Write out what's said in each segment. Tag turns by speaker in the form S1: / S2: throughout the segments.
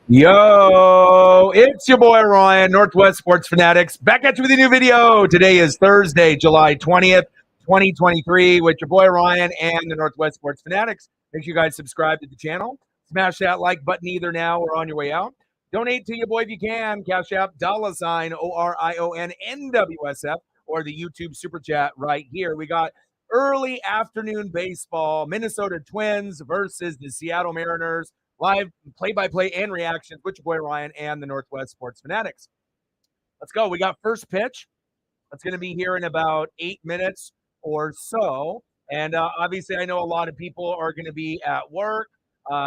S1: Yo, it's your boy Ryan, Northwest Sports Fanatics, back at you with a new video. Today is Thursday, July 20th, 2023, with your boy Ryan and the Northwest Sports Fanatics. Make sure you guys subscribe to the channel. Smash that like button either now or on your way out. Donate to your boy if you can. Cash App, $ ORION NWSF, or the YouTube Super Chat right here. We got early afternoon baseball, Minnesota Twins versus the Seattle Mariners. Live play-by-play and reactions with your boy Ryan and the Northwest Sports Fanatics. Let's go. We got first pitch. It's going to be here in about 8 minutes or so. And obviously, I know a lot of people are going to be at work.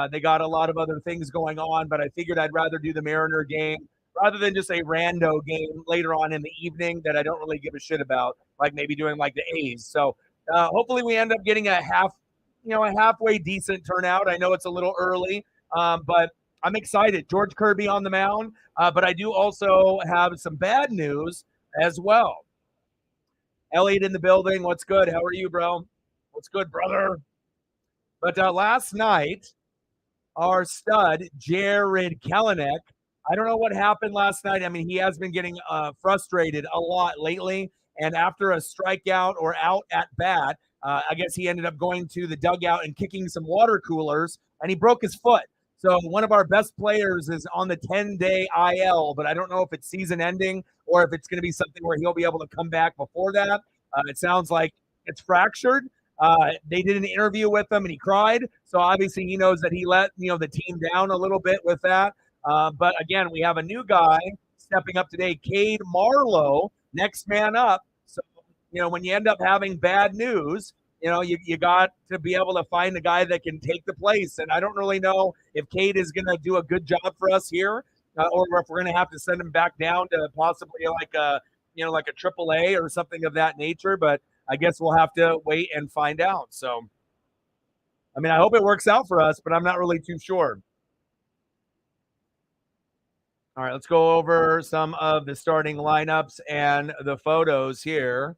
S1: They got a lot of other things going on, but I figured I'd rather do the Mariner game rather than just a rando game later on in the evening that I don't really give a shit about, like maybe doing like the A's. So hopefully we end up getting a halfway decent turnout. I know it's a little early, but I'm excited. George Kirby on the mound, but I do also have some bad news as well. Elliot in the building. What's good? How are you, bro? What's good, brother? But last night, our stud, Jarred Kelenic, I don't know what happened last night. I mean, he has been getting frustrated a lot lately. And after a strikeout or out at bat, I guess he ended up going to the dugout and kicking some water coolers, and he broke his foot. So one of our best players is on the 10-day IL, but I don't know if it's season ending or if it's going to be something where he'll be able to come back before that. It sounds like it's fractured. They did an interview with him and he cried. So obviously he knows that he let the team down a little bit with that. But again, we have a new guy stepping up today, Cade Marlowe, next man up. So when you end up having bad news, you got to be able to find a guy that can take the place. And I don't really know if Cade is going to do a good job for us here, or if we're going to have to send him back down to possibly like a AAA or something of that nature. But I guess we'll have to wait and find out. So, I mean, I hope it works out for us, but I'm not really too sure. All right, let's go over some of the starting lineups and the photos here.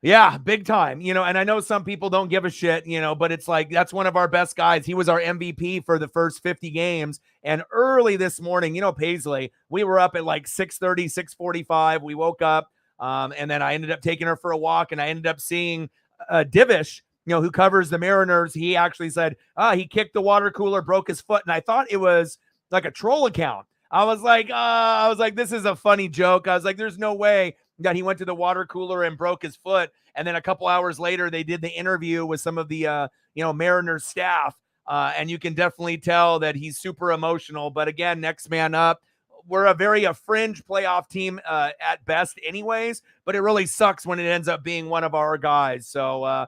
S1: Yeah, big time. And I know some people don't give a shit, but it's like that's one of our best guys. He was our MVP for the first 50 games. And early this morning, Paisley, we were up at like 6:30, 6:45. We woke up, and then I ended up taking her for a walk, and I ended up seeing Divish, who covers the Mariners. He actually said, he kicked the water cooler, broke his foot. And I thought it was like a troll account. I was like, this is a funny joke. I was like, there's no way that he went to the water cooler and broke his foot. And then a couple hours later, they did the interview with some of the, Mariners staff. And you can definitely tell that he's super emotional. But again, next man up. We're a fringe playoff team at best anyways, but it really sucks when it ends up being one of our guys. So,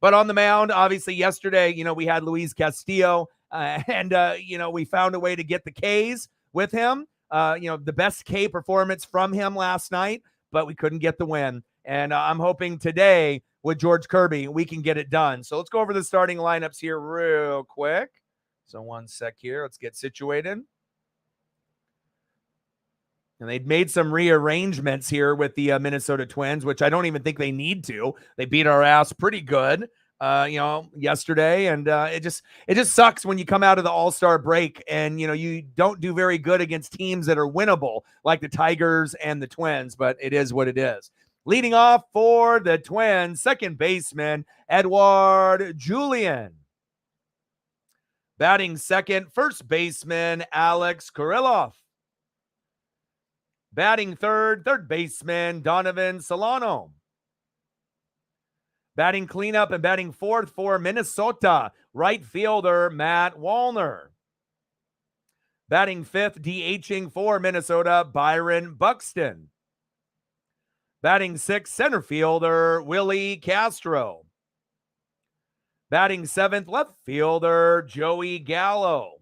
S1: but on the mound, obviously yesterday, we had Luis Castillo and we found a way to get the Ks with him. The best K performance from him last night, but we couldn't get the win. And I'm hoping today with George Kirby, we can get it done. So let's go over the starting lineups here real quick. So one sec here. Let's get situated. And they'd made some rearrangements here with the Minnesota Twins, which I don't even think they need to. They beat our ass pretty good, yesterday. And it just sucks when you come out of the All-Star break and, you don't do very good against teams that are winnable, like the Tigers and the Twins, but it is what it is. Leading off for the Twins, second baseman, Edouard Julien. Batting second, first baseman, Alex Kirilloff. Batting third baseman, Donovan Solano. Batting cleanup and batting fourth for Minnesota, right fielder Matt Wallner. Batting fifth, DHing for Minnesota, Byron Buxton. Batting sixth, center fielder Willie Castro. Batting seventh, left fielder Joey Gallo.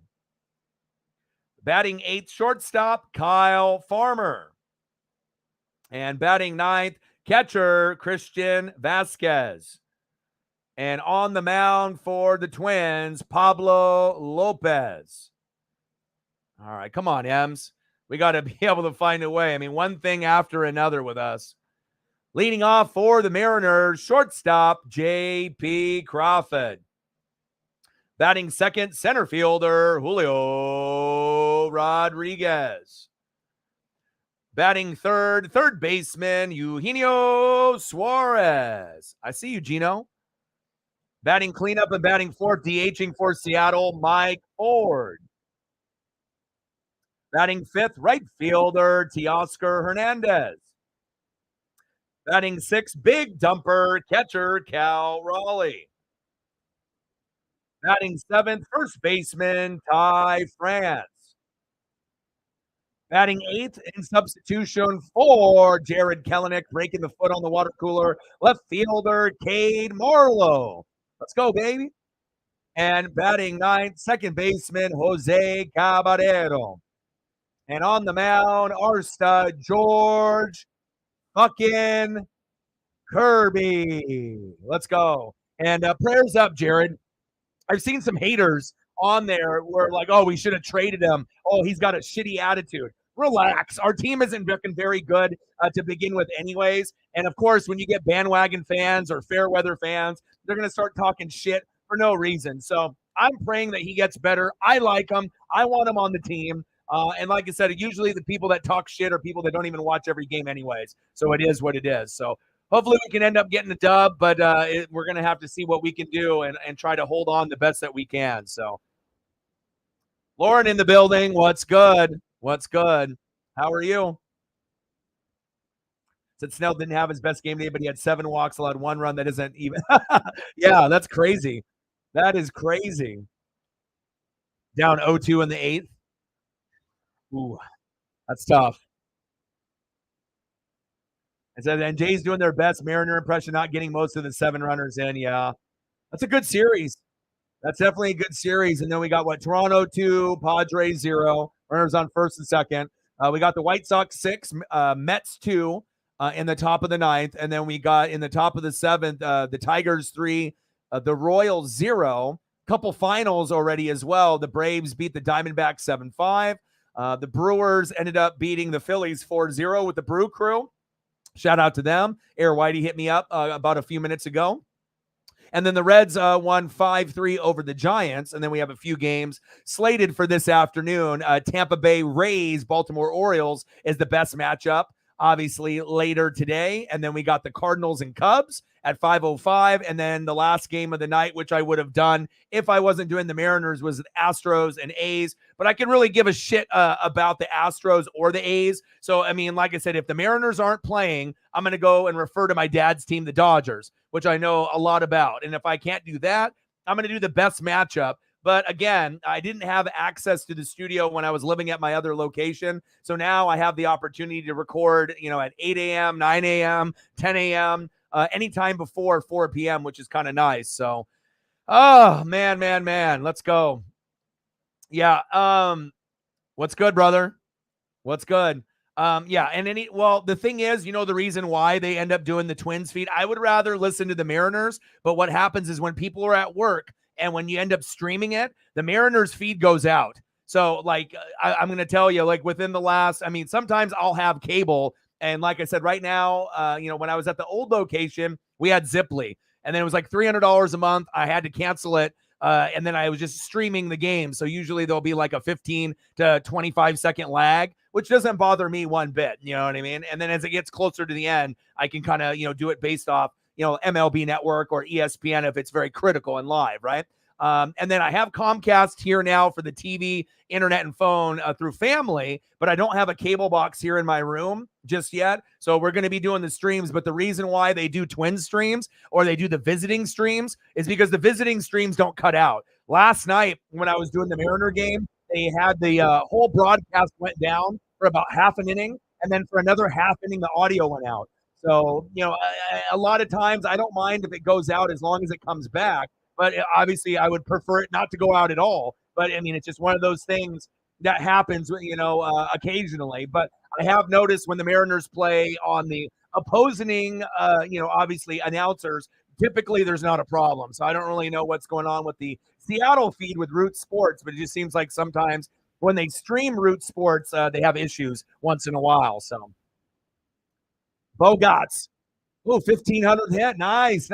S1: Batting eighth, shortstop Kyle Farmer. And batting ninth, catcher Christian Vasquez. And on the mound for the Twins, Pablo Lopez. All right, come on, Ems. We got to be able to find a way. I mean, one thing after another with us. Leading off for the Mariners, shortstop J.P. Crawford. Batting second, center fielder Julio Rodriguez. Batting third, third baseman Eugenio Suarez. I see you, Gino. Batting cleanup and batting fourth, DHing for Seattle, Mike Ford. Batting fifth, right fielder Teoscar Hernandez. Batting sixth, big dumper catcher Cal Raleigh. Batting seventh, first baseman Ty France. Batting eighth in substitution for Jared Kelenic, breaking the foot on the water cooler, left fielder Cade Marlowe. Let's go, baby. And batting ninth, second baseman Jose Caballero. And on the mound, our stud, George fucking Kirby. Let's go. And prayers up, Jared. I've seen some haters on there where like, oh, we should have traded him. Oh, he's got a shitty attitude. Relax. Our team isn't looking very good to begin with anyways. And of course, when you get bandwagon fans or fair weather fans, they're going to start talking shit for no reason. So I'm praying that he gets better. I like him. I want him on the team. And like I said, usually the people that talk shit are people that don't even watch every game anyways. So it is what it is. So hopefully we can end up getting a dub, but we're going to have to see what we can do and try to hold on the best that we can. So Lauren in the building. What's good? What's good? How are you? Said Snell didn't have his best game day, but he had 7 walks, allowed 1 run. That isn't even. Yeah, that's crazy. That is crazy. Down 0-2 in the 8th. Ooh, that's tough. And Jay's doing their best Mariner impression, not getting most of the 7 runners in. Yeah, that's a good series. That's definitely a good series. And then we got Toronto 2, Padres 0, runners on first and second. We got the White Sox 6, Mets 2 in the top of the 9th. And then we got in the top of the 7th, the Tigers 3, the Royals 0. Couple finals already as well. The Braves beat the Diamondbacks 7-5. The Brewers ended up beating the Phillies 4-0 with the Brew Crew. Shout out to them. Air Whitey hit me up about a few minutes ago. And then the Reds won 5-3 over the Giants. And then we have a few games slated for this afternoon. Tampa Bay Rays, Baltimore Orioles is the best matchup, obviously, later today. And then we got the Cardinals and Cubs at 5:05. And then the last game of the night, which I would have done if I wasn't doing the Mariners, was the Astros and A's. But I can really give a shit about the Astros or the A's. So, I mean, like I said, if the Mariners aren't playing, I'm going to go and refer to my dad's team, the Dodgers, which I know a lot about. And if I can't do that, I'm going to do the best matchup. But again, I didn't have access to the studio when I was living at my other location. So now I have the opportunity to record, at 8 a.m., 9 a.m., 10 a.m., anytime before 4 p.m., which is kind of nice. So, oh, man. Let's go. Yeah. What's good, brother? What's good? Yeah. And the thing is, the reason why they end up doing the Twins feed, I would rather listen to the Mariners. But what happens is when people are at work and when you end up streaming it, the Mariners feed goes out. So I'm going to tell you, within the last, sometimes I'll have cable. And like I said, right now, when I was at the old location, we had Ziply, and then it was like $300 a month. I had to cancel it. And then I was just streaming the game. So usually there'll be like a 15 to 25 second lag, which doesn't bother me one bit. You know what I mean? And then as it gets closer to the end, I can kind of, do it based off, MLB Network or ESPN if it's very critical and live, right? And then I have Comcast here now for the TV, internet, and phone through family, but I don't have a cable box here in my room just yet. So we're going to be doing the streams. But the reason why they do twin streams or they do the visiting streams is because the visiting streams don't cut out. Last night when I was doing the Mariner game, they had the whole broadcast went down for about half an inning. And then for another half inning, the audio went out. So, a lot of times I don't mind if it goes out as long as it comes back. But obviously, I would prefer it not to go out at all. But, it's just one of those things that happens, occasionally. But I have noticed when the Mariners play on the opposing, obviously, announcers, typically there's not a problem. So I don't really know what's going on with the Seattle feed with Root Sports. But it just seems like sometimes when they stream Root Sports, they have issues once in a while. So Bogots. Oh, 1,500 hit. Nice.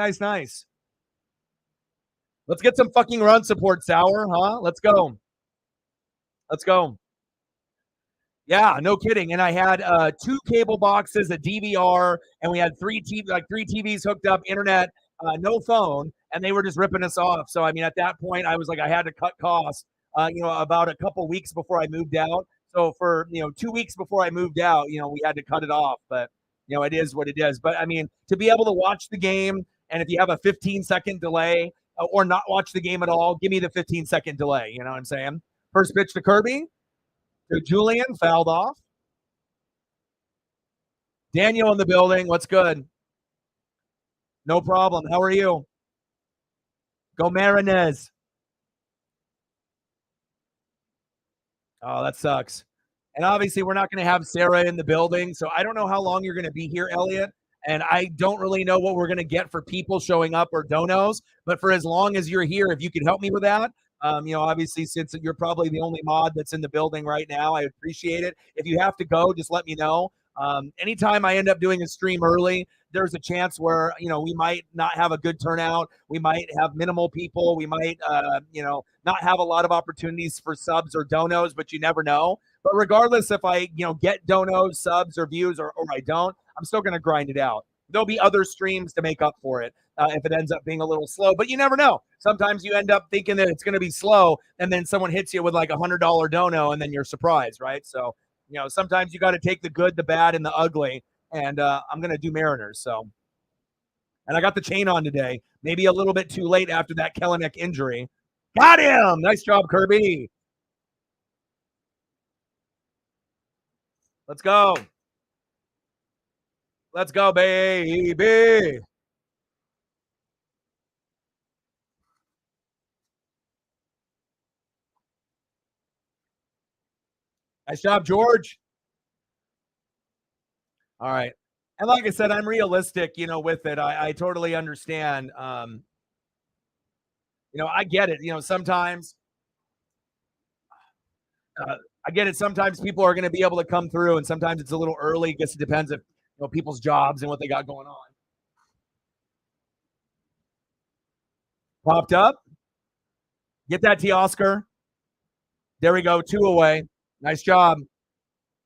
S1: Let's get some fucking run support, Sour, huh? Let's go. Let's go. Yeah, no kidding. And I had 2 cable boxes, a DVR, and we had 3 TVs hooked up, internet, no phone, and they were just ripping us off. So I mean, at that point, I was like, I had to cut costs. About a couple weeks before I moved out. So for 2 weeks before I moved out, we had to cut it off. But it is what it is. But I mean, to be able to watch the game, and if you have a 15-second delay or not watch the game at all, give me the 15-second delay. You know what I'm saying? First pitch to Kirby. So Julian fouled off. Daniel in the building. What's good? No problem. How are you? Go Mariners. Oh, that sucks. And obviously, we're not going to have Sarah in the building. So I don't know how long you're going to be here, Elliot. And I don't really know what we're going to get for people showing up or donos. But for as long as you're here, if you could help me with that, obviously, since you're probably the only mod that's in the building right now, I appreciate it. If you have to go, just let me know. Anytime I end up doing a stream early, there's a chance where, we might not have a good turnout. We might have minimal people. We might, not have a lot of opportunities for subs or donos, but you never know. But regardless if I, get donos, subs, or views, or I don't, I'm still going to grind it out. There'll be other streams to make up for it if it ends up being a little slow. But you never know. Sometimes you end up thinking that it's going to be slow, and then someone hits you with like $100 dono, and then you're surprised, right? So, sometimes you got to take the good, the bad, and the ugly. And I'm going to do Mariners. So, and I got the chain on today. Maybe a little bit too late after that Kelenic injury. Got him. Nice job, Kirby. Let's go. Let's go, baby. Nice job, George. All right. And like I said, I'm realistic, with it. I totally understand. I get it. Sometimes I get it. Sometimes people are going to be able to come through, and sometimes it's a little early. I guess it depends if people's jobs and what they got going on. Popped up. Get that T, Oscar. There we go. 2 away. Nice job.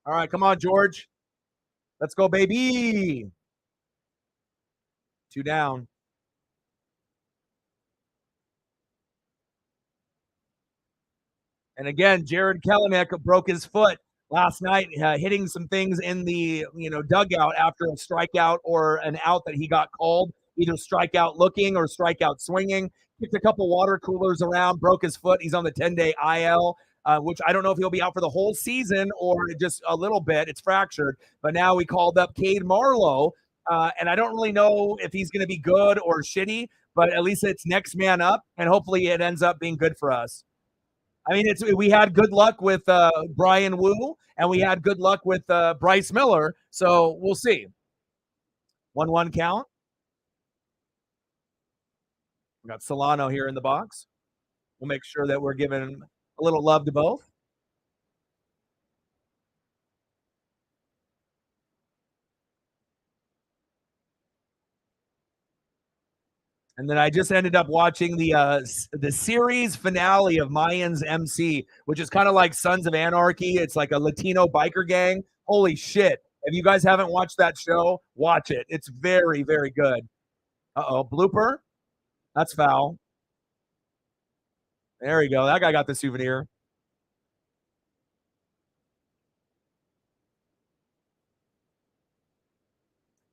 S1: All right, come on, George. Let's go, baby. 2 down. And again, Jared Kelenic broke his foot last night, hitting some things in the dugout after a strikeout or an out that he got called, either strikeout looking or strikeout swinging. Kicked a couple water coolers around, broke his foot. He's on the 10-day IL. Which I don't know if he'll be out for the whole season or just a little bit. It's fractured. But now we called up Cade Marlowe, and I don't really know if he's going to be good or shitty, but at least it's next man up, and hopefully it ends up being good for us. I mean, we had good luck with Brian Wu, and we had good luck with Bryce Miller, so we'll see. 1-1 count. We got Solano here in the box. We'll make sure that we're giving a little love to both. And then I just ended up watching the series finale of Mayans MC, which is kind of like Sons of Anarchy. It's like a Latino biker gang. Holy shit. If you guys haven't watched that show, watch it. It's very, very good. Uh-oh, blooper. That's foul. There we go. That guy got the souvenir.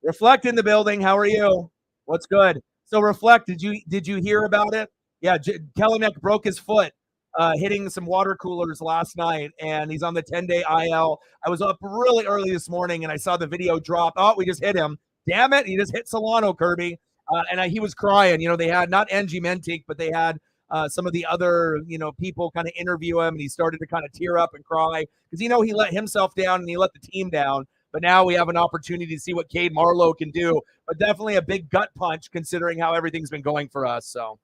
S1: Reflect in the building. How are you? What's good? So Reflect, did you hear about it? Yeah, Kelenic broke his foot hitting some water coolers last night, and he's on the 10-day IL. I was up really early this morning, and I saw the video drop. Oh, we just hit him. Damn it. He just hit Solano, Kirby. And he was crying. They had not Angie Mentique, but they had some of the other, people kind of interview him, and he started to kind of tear up and cry because, he let himself down and he let the team down. But now we have an opportunity to see what Cade Marlowe can do. But definitely a big gut punch considering how everything's been going for us. So,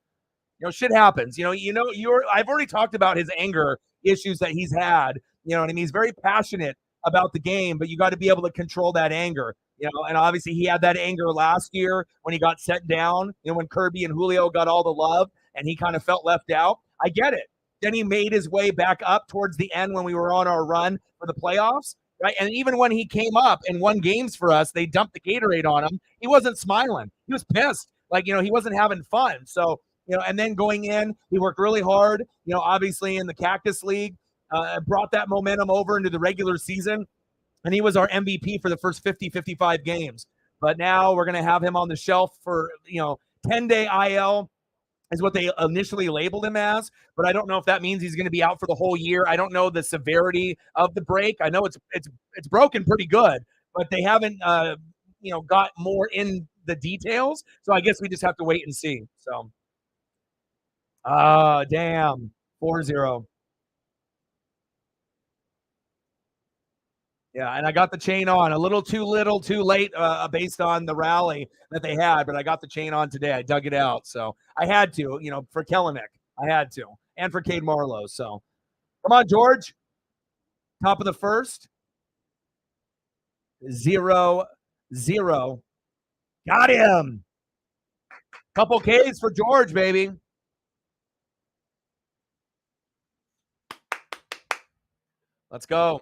S1: shit happens. I've already talked about his anger issues that he's had. You know what I mean? He's very passionate about the game, but you got to be able to control that anger. And obviously he had that anger last year when he got set down, when Kirby and Julio got all the love. and he kind of felt left out. I get it. Then he made his way back up towards the end when we were on our run for the playoffs, right? And even when he came up and won games for us, they dumped the Gatorade on him. He wasn't smiling. He was pissed. Like, he wasn't having fun. So, and then going in, he worked really hard, obviously in the Cactus League, brought that momentum over into the regular season. And he was our MVP for the first 50, 55 games. But now we're going to have him on the shelf for, 10-day IL is what they initially labeled him as. But I don't know if that means he's going to be out for the whole year. I don't know the severity of the break. I know it's broken pretty good, but they haven't, got more in the details. So I guess we just have to wait and see. So, damn, 4-0. Yeah, and I got the chain on a little too late based on the rally that they had, but I got the chain on today. I dug it out, so I had to, for Kellenick. I had to, and for Cade Marlowe. So, come on, George. Top of the first. 0-0. Got him. Couple Ks for George, baby. Let's go.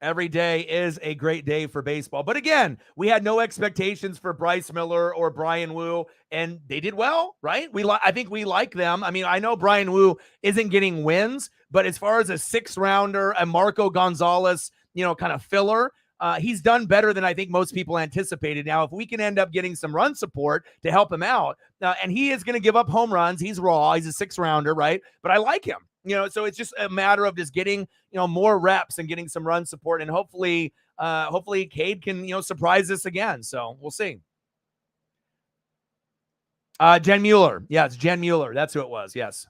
S1: Every day is a great day for baseball. But again, we had no expectations for Bryce Miller or Bryan Woo, and they did well, right? I think we like them. I mean, I know Bryan Woo isn't getting wins, but as far as a 6-rounder, a Marco Gonzalez, kind of filler, he's done better than I think most people anticipated. Now, if we can end up getting some run support to help him out, and he is going to give up home runs. He's raw. He's a 6-rounder, right? But I like him. So it's just a matter of just getting, more reps and getting some run support. And hopefully Cade can, surprise us again. So we'll see. Jen Mueller. Yeah, it's Jen Mueller. That's who it was. Yes.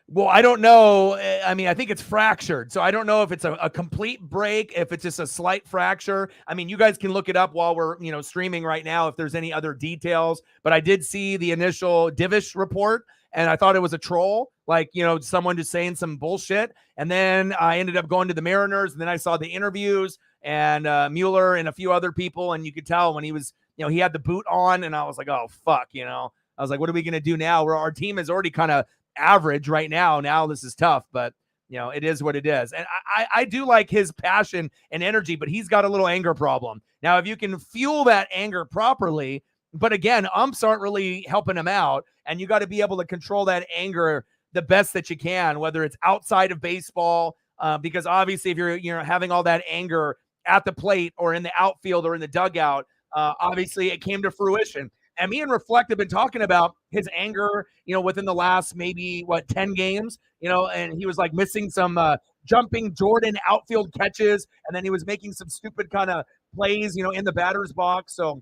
S1: Well, I don't know. I mean, I think it's fractured. So I don't know if it's a complete break, if it's just a slight fracture. I mean, you guys can look it up while we're, streaming right now if there's any other details. But I did see the initial Divish report, and I thought it was a troll, like, someone just saying some bullshit. And then I ended up going to the Mariners, and then I saw the interviews and Mueller and a few other people, and you could tell when he was, he had the boot on, and I was like, oh, fuck, I was like, what are we going to do now? Where our team is already kind of average right now. Now this is tough, but it is what it is. And I do like his passion and energy, but he's got a little anger problem. Now, if you can fuel that anger properly, but again, umps aren't really helping him out, and you got to be able to control that anger the best that you can, whether it's outside of baseball, because obviously if you're having all that anger at the plate or in the outfield or in the dugout, obviously it came to fruition. And me and Reflect have been talking about his anger, within the last maybe 10 games, and he was like missing some jumping Jordan outfield catches, and then he was making some stupid kind of plays, in the batter's box. So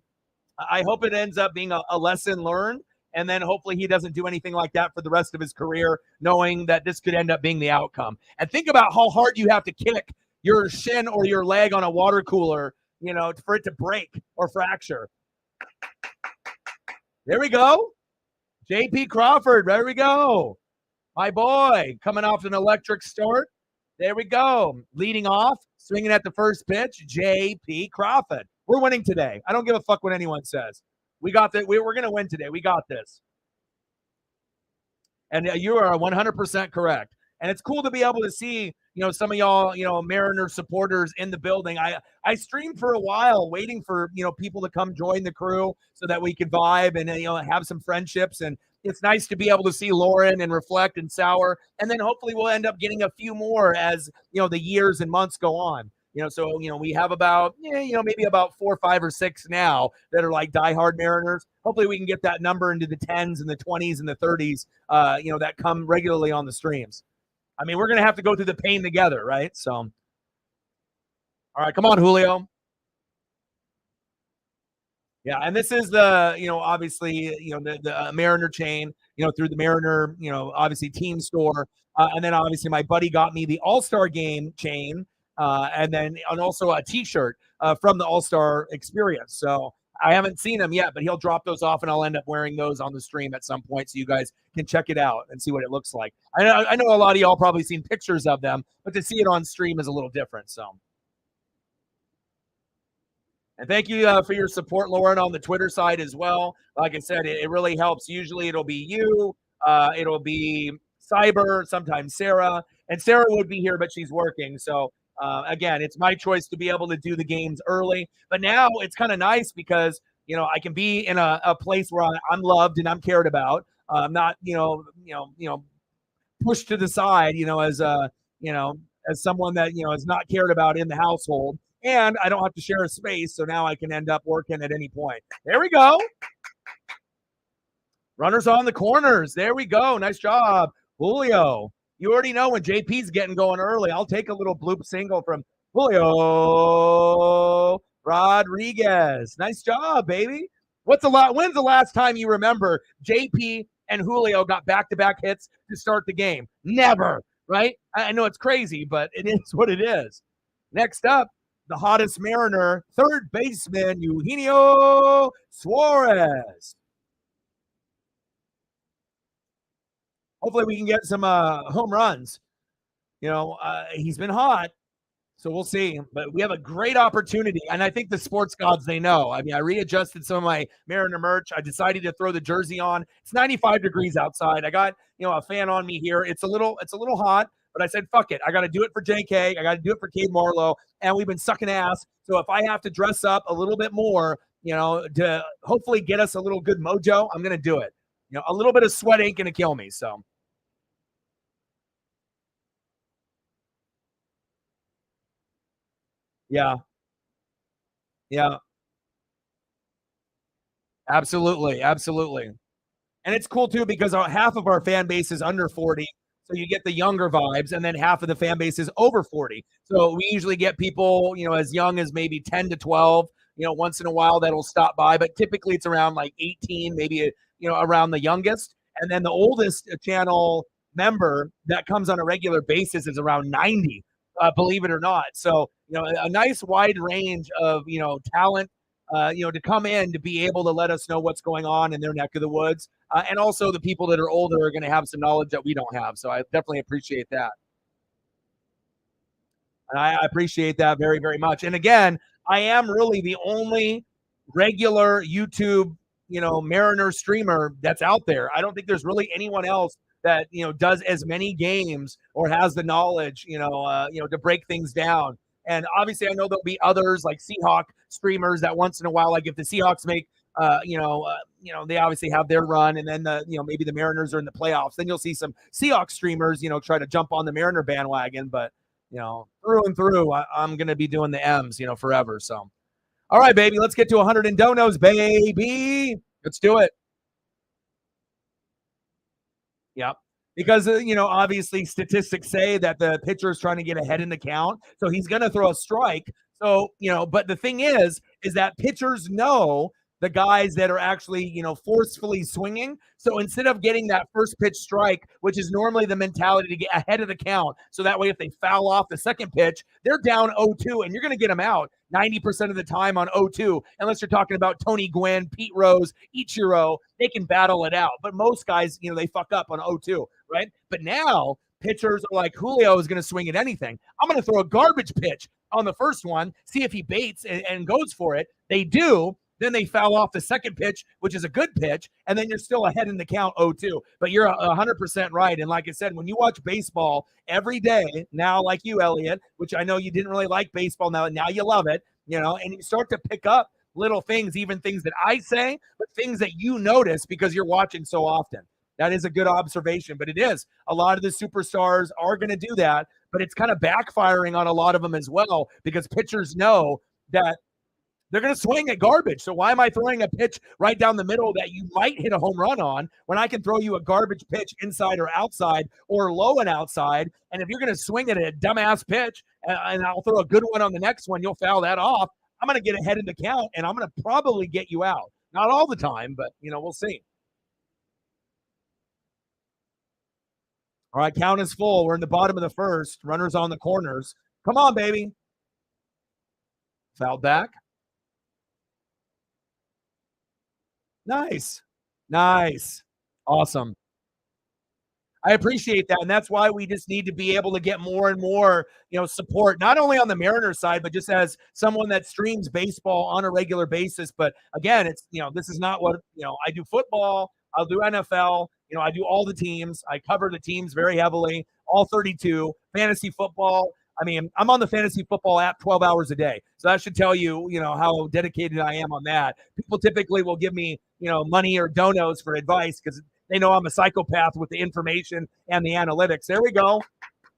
S1: I hope it ends up being a lesson learned, and then hopefully he doesn't do anything like that for the rest of his career, knowing that this could end up being the outcome. And think about how hard you have to kick your shin or your leg on a water cooler, for it to break or fracture. There we go. J.P. Crawford, there we go. My boy, coming off an electric start. There we go. Leading off, swinging at the first pitch, J.P. Crawford. We're winning today. I don't give a fuck what anyone says. We got that. We're going to win today. We got this. And you are 100% correct. And it's cool to be able to see, some of y'all, Mariner supporters in the building. I streamed for a while waiting for, people to come join the crew so that we could vibe and, have some friendships. And it's nice to be able to see Lauren and Reflect and Sour. And then hopefully we'll end up getting a few more as, the years and months go on. So, we have about, maybe about 4, 5, or 6 now that are like diehard Mariners. Hopefully we can get that number into the 10s and the 20s and the 30s, that come regularly on the streams. I mean, we're going to have to go through the pain together, right? So, all right, come on, Julio. Yeah, and this is the, obviously, the Mariner chain, through the Mariner, obviously team store. And then obviously my buddy got me the All-Star Game chain, and also a T-shirt from the All-Star Experience. So I haven't seen them yet, but he'll drop those off, and I'll end up wearing those on the stream at some point so you guys can check it out and see what it looks like. I know a lot of y'all probably seen pictures of them, but to see it on stream is a little different. So, And thank you for your support, Lauren, on the Twitter side as well. Like I said, it really helps. Usually it'll be you, it'll be Cyber, sometimes Sarah. And Sarah would be here, but she's working. So, again, it's my choice to be able to do the games early. But now it's kind of nice because, I can be in a place where I'm loved and I'm cared about. I'm not, pushed to the side, you know, as someone that, is not cared about in the household. And I don't have to share a space. So now I can end up working at any point. There we go. Runners on the corners. There we go. Nice job, Julio. You already know when JP's getting going early. I'll take a little bloop single from Julio Rodriguez. Nice job, baby. When's the last time you remember JP and Julio got back-to-back hits to start the game? Never, right? I know it's crazy, but it is what it is. Next up, the hottest Mariner, third baseman, Eugenio Suarez. Hopefully we can get some home runs. He's been hot, so we'll see. But we have a great opportunity, and I think the sports gods, they know. I mean, I readjusted some of my Mariner merch. I decided to throw the jersey on. It's 95 degrees outside. I got a fan on me here. It's a little hot, but I said, fuck it. I got to do it for JK. I got to do it for Cade Marlowe, and we've been sucking ass. So if I have to dress up a little bit more, to hopefully get us a little good mojo, I'm gonna do it. A little bit of sweat ain't gonna kill me. So. Yeah. Yeah. Absolutely. Absolutely. And it's cool too because half of our fan base is under 40. So you get the younger vibes, and then half of the fan base is over 40. So we usually get people, as young as maybe 10 to 12, once in a while that'll stop by. But typically it's around like 18, maybe, around the youngest. And then the oldest channel member that comes on a regular basis is around 90, believe it or not. So, a nice wide range of, talent, to come in to be able to let us know what's going on in their neck of the woods. And also the people that are older are going to have some knowledge that we don't have. So I definitely appreciate that. And I appreciate that very, very much. And again, I am really the only regular YouTube, Mariner streamer that's out there. I don't think there's really anyone else that, does as many games or has the knowledge, to break things down. And obviously, I know there'll be others like Seahawk streamers that once in a while, like if the Seahawks make, they obviously have their run, and then maybe the Mariners are in the playoffs. Then you'll see some Seahawks streamers, try to jump on the Mariner bandwagon. But through and through, I'm going to be doing the M's, forever. So, all right, baby, let's get to 100 in donos, baby. Let's do it. Yep. Because, obviously statistics say that the pitcher is trying to get ahead in the count. So he's going to throw a strike. So, but the thing is that pitchers know the guys that are actually, forcefully swinging. So instead of getting that first pitch strike, which is normally the mentality to get ahead of the count, so that way if they foul off the second pitch, they're down 0-2, and you're going to get them out 90% of the time on 0-2, unless you're talking about Tony Gwynn, Pete Rose, Ichiro. They can battle it out. But most guys, they fuck up on 0-2, right? But now pitchers are like, Julio is going to swing at anything. I'm going to throw a garbage pitch on the first one, see if he baits and goes for it. They do. Then they foul off the second pitch, which is a good pitch, and then you're still ahead in the count 0-2. But you're 100% right. And like I said, when you watch baseball every day, now like you, Elliot, which I know you didn't really like baseball, now you love it, and you start to pick up little things, even things that I say, but things that you notice because you're watching so often. That is a good observation, but it is. A lot of the superstars are going to do that, but it's kind of backfiring on a lot of them as well because pitchers know that they're going to swing at garbage. So why am I throwing a pitch right down the middle that you might hit a home run on when I can throw you a garbage pitch inside or outside or low and outside? And if you're going to swing at a dumbass pitch and I'll throw a good one on the next one, you'll foul that off. I'm going to get ahead in the count, and I'm going to probably get you out. Not all the time, but, we'll see. All right, count is full. We're in the bottom of the first. Runners on the corners. Come on, baby. Fouled back. Nice. Nice. Awesome. I appreciate that. And that's why we just need to be able to get more and more, support, not only on the Mariners side, but just as someone that streams baseball on a regular basis. But again, it's, this is not what, I do football, I'll do NFL, I do all the teams. I cover the teams very heavily, all 32, fantasy football. I mean, I'm on the fantasy football app 12 hours a day. So that should tell you, how dedicated I am on that. People typically will give me, money or donos for advice because they know I'm a psychopath with the information and the analytics. There we go.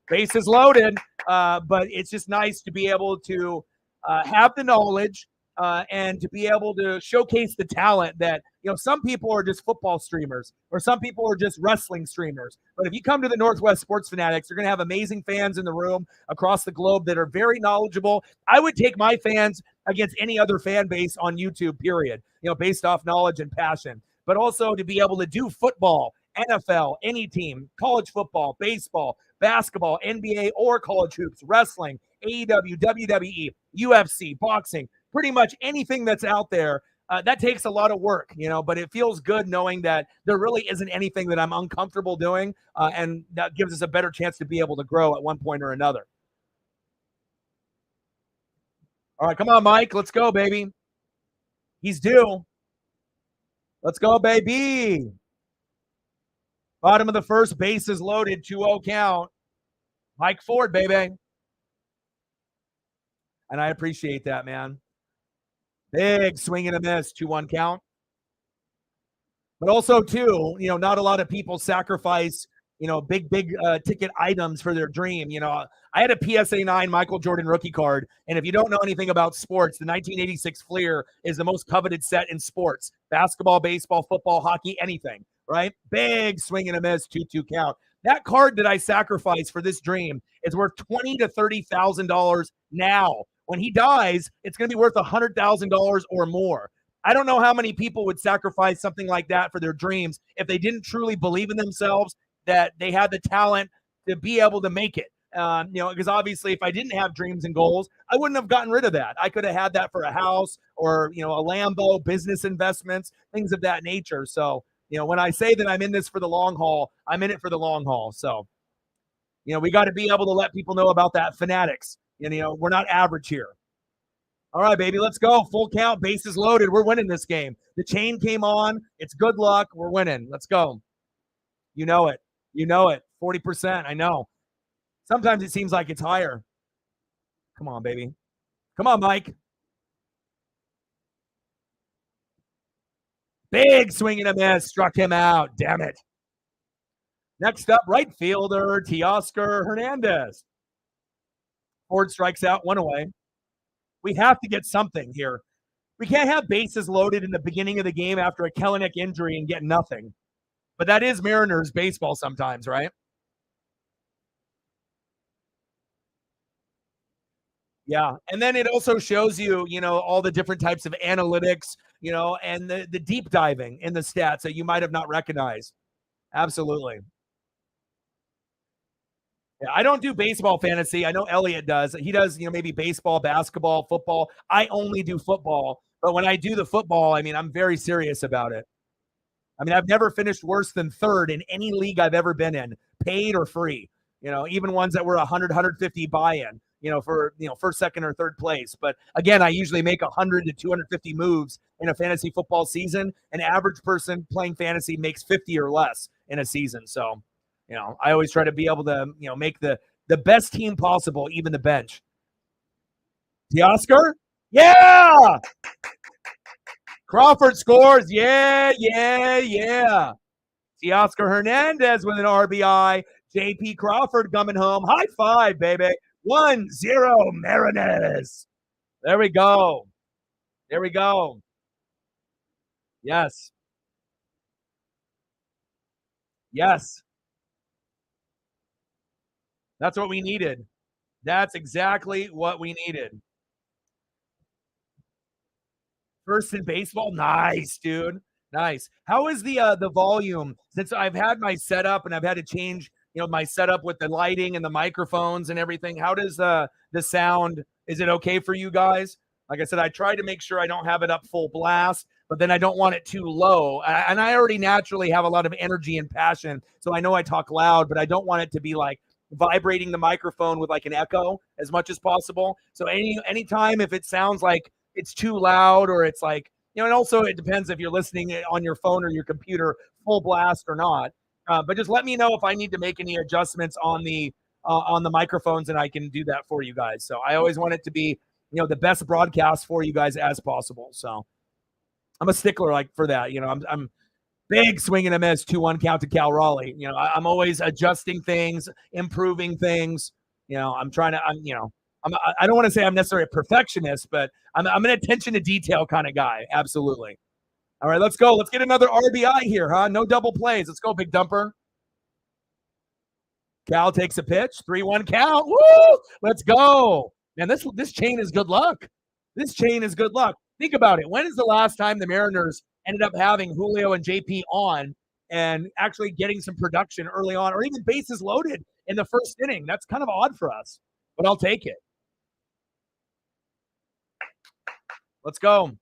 S1: Bases loaded. But it's just nice to be able to have the knowledge and to be able to showcase the talent that, some people are just football streamers or some people are just wrestling streamers. But if you come to the Northwest Sports Fanatics, you're going to have amazing fans in the room across the globe that are very knowledgeable. I would take my fans against any other fan base on YouTube, period, based off knowledge and passion. But also to be able to do football, NFL, any team, college football, baseball, basketball, NBA, or college hoops, wrestling, AEW, WWE, UFC, boxing, pretty much anything that's out there. That takes a lot of work, but it feels good knowing that there really isn't anything that I'm uncomfortable doing, and that gives us a better chance to be able to grow at one point or another. All right, come on, Mike. Let's go, baby. He's due. Let's go, baby. Bottom of the first, base is loaded, 2-0 count. Mike Ford, baby. And I appreciate that, man. Big swing and a miss, 2-1 count. But also, too, not a lot of people sacrifice, big ticket items for their dream. I had a PSA 9 Michael Jordan rookie card. And if you don't know anything about sports, the 1986 Fleer is the most coveted set in sports. Basketball, baseball, football, hockey, anything, right? Big swing and a miss, 2-2 count. That card that I sacrificed for this dream is worth $20,000 to $30,000 now. When he dies, it's going to be worth $100,000 or more. I don't know how many people would sacrifice something like that for their dreams if they didn't truly believe in themselves, that they had the talent to be able to make it. Because obviously if I didn't have dreams and goals, I wouldn't have gotten rid of that. I could have had that for a house or, a Lambo, business investments, things of that nature. So, when I say that I'm in this for the long haul, I'm in it for the long haul. So, we got to be able to let people know about that. Fanatics. We're not average here. All right, baby, let's go. Full count, bases loaded. We're winning this game. The chain came on. It's good luck. We're winning. Let's go. You know it. 40%. I know. Sometimes it seems like it's higher. Come on, baby. Come on, Mike. Big swing and a miss. Struck him out. Damn it. Next up, right fielder, Teoscar Hernandez. Ford strikes out, 1 away. We have to get something here. We can't have bases loaded in the beginning of the game after a Kelenic injury and get nothing. But that is Mariners baseball sometimes, right? Yeah. And then it also shows you, all the different types of analytics, and the deep diving in the stats that you might have not recognized. Absolutely. Yeah, I don't do baseball fantasy. I know Elliot does. He does, maybe baseball, basketball, football. I only do football. But when I do the football, I'm very serious about it. I've never finished worse than third in any league I've ever been in, paid or free. Even ones that were 100, 150 buy-in, for, first, second, or third place. But again, I usually make 100 to 250 moves in a fantasy football season. An average person playing fantasy makes 50 or less in a season. So, I always try to be able to, make the best team possible, even the bench. Teoscar? Yeah! Crawford scores. Yeah. Teoscar Hernandez with an RBI. JP Crawford coming home. High five, baby. 1-0 Mariners. There we go. Yes. That's what we needed. That's exactly what we needed. First in baseball. Nice, dude. Nice. How is the volume? Since I've had my setup and I've had to change, my setup with the lighting and the microphones and everything. How does the sound? Is it okay for you guys? Like I said, I try to make sure I don't have it up full blast, but then I don't want it too low. And I already naturally have a lot of energy and passion, so I know I talk loud, but I don't want it to be like vibrating the microphone with like an echo as much as possible. So anytime if it sounds like it's too loud or it's like, and also it depends if you're listening on your phone or your computer full blast or not. But just let me know if I need to make any adjustments on the microphones, and I can do that for you guys. So I always want it to be, the best broadcast for you guys as possible. So I'm a stickler like for that. I'm big swing and a miss, 2-1 count to Cal Raleigh. I'm always adjusting things, improving things. I'm trying to, I don't want to say I'm necessarily a perfectionist, but I'm an attention to detail kind of guy. Absolutely. All right, let's go. Let's get another RBI here, huh? No double plays. Let's go, Big Dumper. Cal takes a pitch, 3-1 count. Woo! Let's go. Man, this chain is good luck. This chain is good luck. Think about it. When is the last time the Mariners ended up having Julio and JP on and actually getting some production early on, or even bases loaded in the first inning? That's kind of odd for us, but I'll take it. Let's go.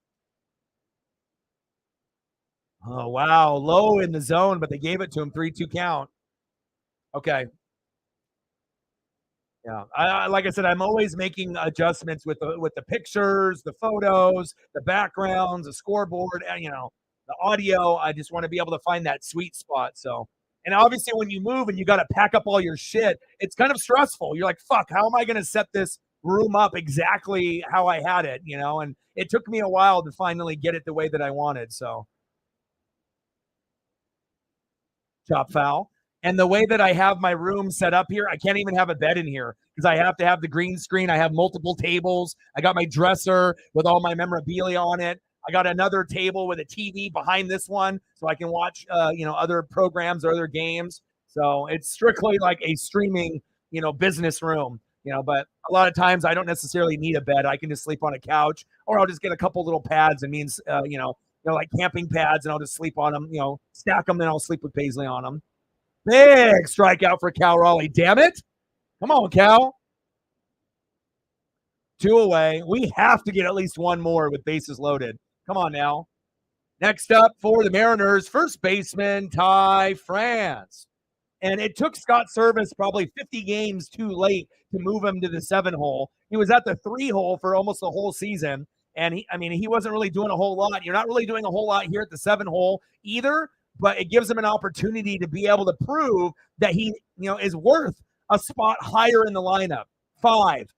S1: Oh, wow. Low in the zone, but they gave it to him. 3-2 count. Okay. Yeah, like I said, I'm always making adjustments with the pictures, the photos, the backgrounds, the scoreboard, and the audio. I just want to be able to find that sweet spot. So, and obviously, when you move and you got to pack up all your shit, it's kind of stressful. You're like, "Fuck, how am I going to set this room up exactly how I had it?" And it took me a while to finally get it the way that I wanted. So, chop foul. And the way that I have my room set up here, I can't even have a bed in here because I have to have the green screen. I have multiple tables. I got my dresser with all my memorabilia on it. I got another table with a TV behind this one so I can watch, other programs or other games. So it's strictly like a streaming, business room, but a lot of times I don't necessarily need a bed. I can just sleep on a couch, or I'll just get a couple little pads and means, like camping pads, and I'll just sleep on them, stack them, then I'll sleep with Paisley on them. Big strikeout for Cal Raleigh. Damn it. Come on, Cal. 2 away. We have to get at least one more with bases loaded. Come on now. Next up for the Mariners, first baseman Ty France. And it took Scott Service probably 50 games too late to move him to the 7-hole. He was at the 3-hole for almost the whole season. And he wasn't really doing a whole lot. You're not really doing a whole lot here at the 7-hole either. But it gives him an opportunity to be able to prove that he, is worth a spot higher in the lineup. 5,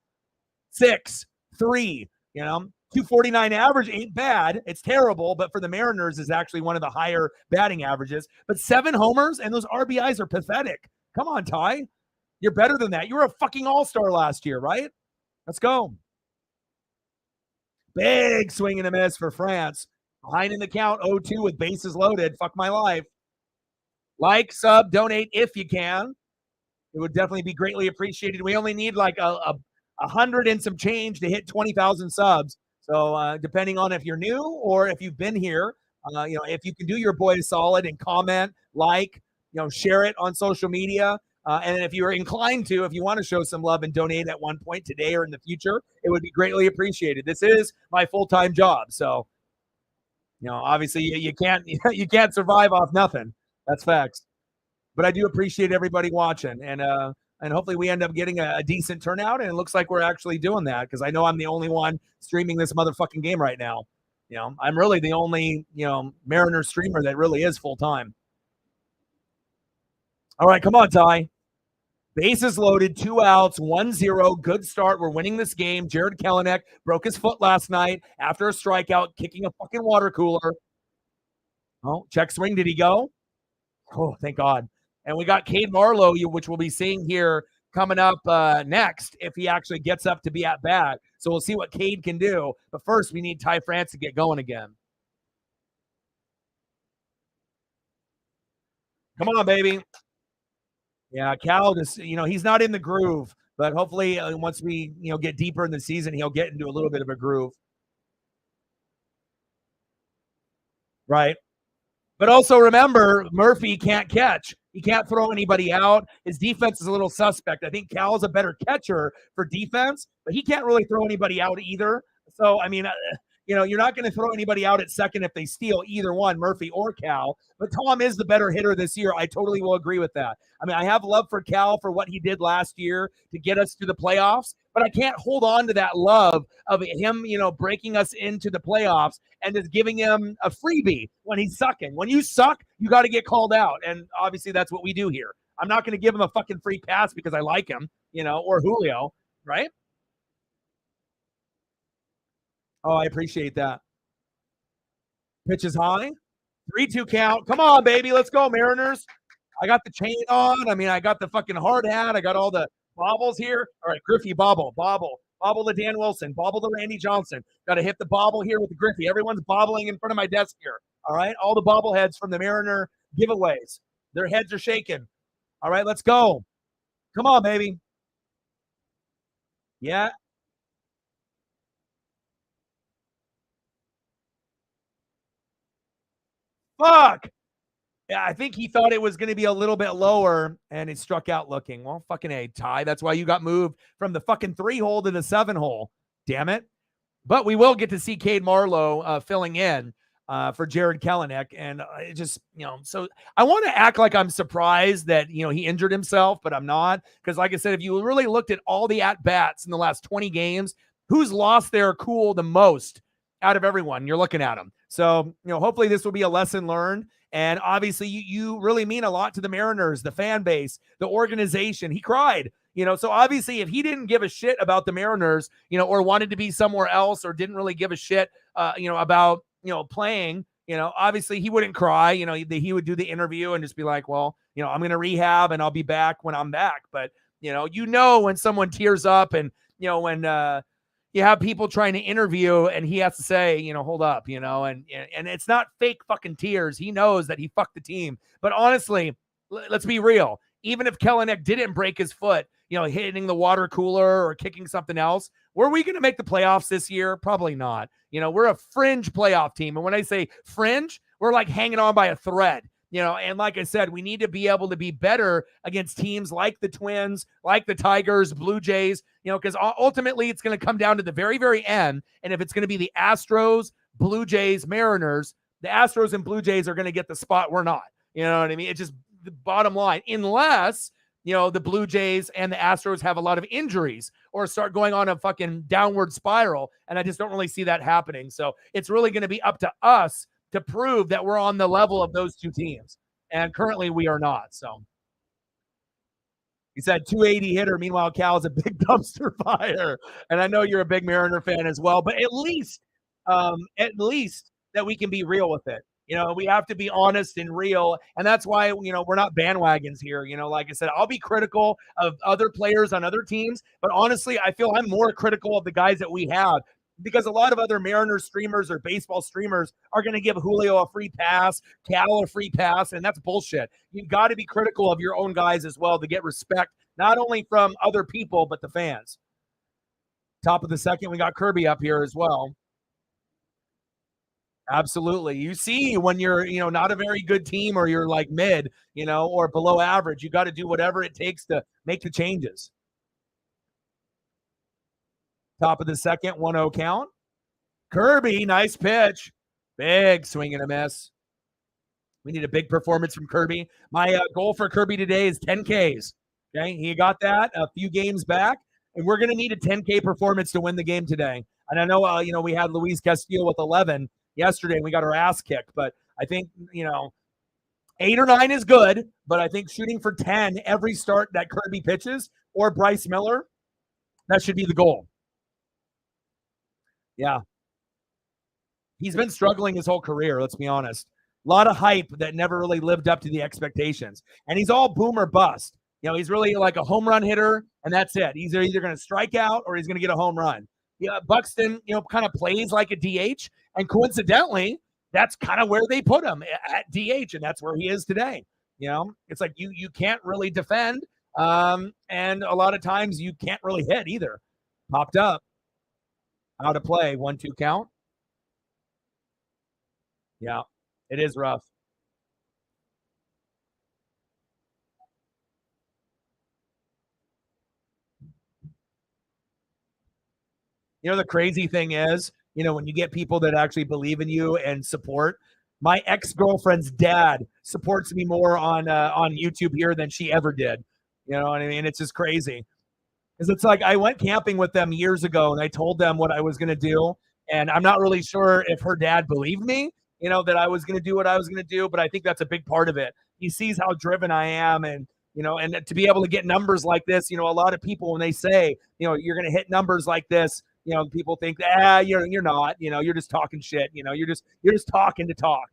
S1: 6, 3, 249 average ain't bad. It's terrible, but for the Mariners is actually one of the higher batting averages. But 7 homers and those RBIs are pathetic. Come on, Ty. You're better than that. You were a fucking all-star last year, right? Let's go. Big swing and a miss for France. Behind in the count, 0-2 with bases loaded. Fuck my life. Like, sub, donate if you can. It would definitely be greatly appreciated. We only need like a 100 and some change to hit 20,000 subs. So depending on if you're new or if you've been here, if you can do your boy a solid and comment, like, share it on social media. And if you're inclined to, if you want to show some love and donate at one point today or in the future, it would be greatly appreciated. This is my full-time job. So, obviously you can't survive off nothing. That's facts. But I do appreciate everybody watching, and hopefully we end up getting a decent turnout. And it looks like we're actually doing that because I know I'm the only one streaming this motherfucking game right now. I'm really the only Mariners streamer that really is full time. All right, come on, Ty. Bases loaded, 2 outs, 1-0. Good start. We're winning this game. Jared Kelenic broke his foot last night after a strikeout, kicking a fucking water cooler. Oh, check swing. Did he go? Oh, thank God. And we got Cade Marlowe, which we'll be seeing here coming up next if he actually gets up to be at bat. So we'll see what Cade can do. But first, we need Ty France to get going again. Come on, baby. Yeah, Cal just, he's not in the groove, but hopefully once we, get deeper in the season, he'll get into a little bit of a groove. Right. But also remember, Murphy can't catch. He can't throw anybody out. His defense is a little suspect. I think Cal's a better catcher for defense, but he can't really throw anybody out either. So, You're not going to throw anybody out at second if they steal, either one, Murphy or Cal. But Tom is the better hitter this year. I totally will agree with that. I mean, I have love for Cal for what he did last year to get us to the playoffs, but I can't hold on to that love of him, breaking us into the playoffs and just giving him a freebie when he's sucking. When you suck, you got to get called out. And obviously that's what we do here. I'm not going to give him a fucking free pass because I like him, or Julio, right? Oh, I appreciate that. Pitch is high. 3-2 count. Come on, baby. Let's go, Mariners. I got the chain on. I mean, I got the fucking hard hat. I got all the bobbles here. All right, Griffey, bobble. Bobble to Dan Wilson. Bobble to Randy Johnson. Got to hit the bobble here with the Griffey. Everyone's bobbling in front of my desk here. All right, all the bobbleheads from the Mariner giveaways. Their heads are shaking. All right, let's go. Come on, baby. Yeah. Fuck. Yeah, I think he thought it was going to be a little bit lower, and it struck out looking. Well, fucking A, Ty. That's why you got moved from the fucking 3 hole to the 7 hole. Damn it. But we will get to see Cade Marlowe filling in for Jared Kelenic. And it just, so I want to act like I'm surprised that, he injured himself, but I'm not. Because like I said, if you really looked at all the at-bats in the last 20 games, who's lost their cool the most out of everyone? You're looking at them. So, hopefully this will be a lesson learned. And obviously you really mean a lot to the Mariners, the fan base, the organization. He cried, so obviously if he didn't give a shit about the Mariners, or wanted to be somewhere else or didn't really give a shit, about, playing, obviously he wouldn't cry, he would do the interview and just be like, well, I'm going to rehab and I'll be back when I'm back. But, when someone tears up and, when, you have people trying to interview and he has to say, hold up, and it's not fake fucking tears. He knows that he fucked the team. But honestly, let's be real. Even if Kelenic didn't break his foot, hitting the water cooler or kicking something else, were we going to make the playoffs this year? Probably not. We're a fringe playoff team. And when I say fringe, we're like hanging on by a thread. And like I said, we need to be able to be better against teams like the Twins, like the Tigers, Blue Jays, because ultimately it's going to come down to the very, very end. And if it's going to be the Astros, Blue Jays, Mariners, the Astros and Blue Jays are going to get the spot. We're not. You know what I mean? It's just the bottom line. Unless, the Blue Jays and the Astros have a lot of injuries or start going on a fucking downward spiral. And I just don't really see that happening. So it's really going to be up to us to prove that we're on the level of those two teams. And currently we are not. So he said 280 hitter. Meanwhile, Cal is a big dumpster fire. And I know you're a big Mariner fan as well, but at least that we can be real with it. We have to be honest and real. And that's why, we're not bandwagons here. Like I said, I'll be critical of other players on other teams, but honestly, I feel I'm more critical of the guys that we have. Because a lot of other Mariners streamers or baseball streamers are going to give Julio a free pass, Cal a free pass, and that's bullshit. You've got to be critical of your own guys as well to get respect, not only from other people, but the fans. Top of the second, we got Kirby up here as well. Absolutely. You see when you're, not a very good team or you're like mid, or below average, you got to do whatever it takes to make the changes. Top of the second, 1-0 count. Kirby, nice pitch. Big swing and a miss. We need a big performance from Kirby. My goal for Kirby today is 10 Ks. Okay, he got that a few games back, and we're going to need a 10K performance to win the game today. And I know, we had Luis Castillo with 11 yesterday, and we got our ass kicked. But I think, 8 or 9 is good, but I think shooting for 10 every start that Kirby pitches or Bryce Miller, that should be the goal. Yeah. He's been struggling his whole career, let's be honest. A lot of hype that never really lived up to the expectations. And he's all boom or bust. He's really like a home run hitter, and that's it. He's either going to strike out or he's going to get a home run. Yeah, Buxton, kind of plays like a DH, and coincidentally, that's kind of where they put him at DH, and that's where he is today. It's like you can't really defend, and a lot of times you can't really hit either. Popped up. Out of play, 1-2 count. Yeah, it is rough. The crazy thing is when you get people that actually believe in you and support. My ex-girlfriend's dad supports me more on YouTube here than she ever did. You know what I mean? It's just crazy. Because it's like I went camping with them years ago and I told them what I was going to do. And I'm not really sure if her dad believed me, that I was going to do what I was going to do. But I think that's a big part of it. He sees how driven I am. And to be able to get numbers like this, a lot of people, when they say, you're going to hit numbers like this, people think, you're not, you're just talking shit. You're just talking to talk,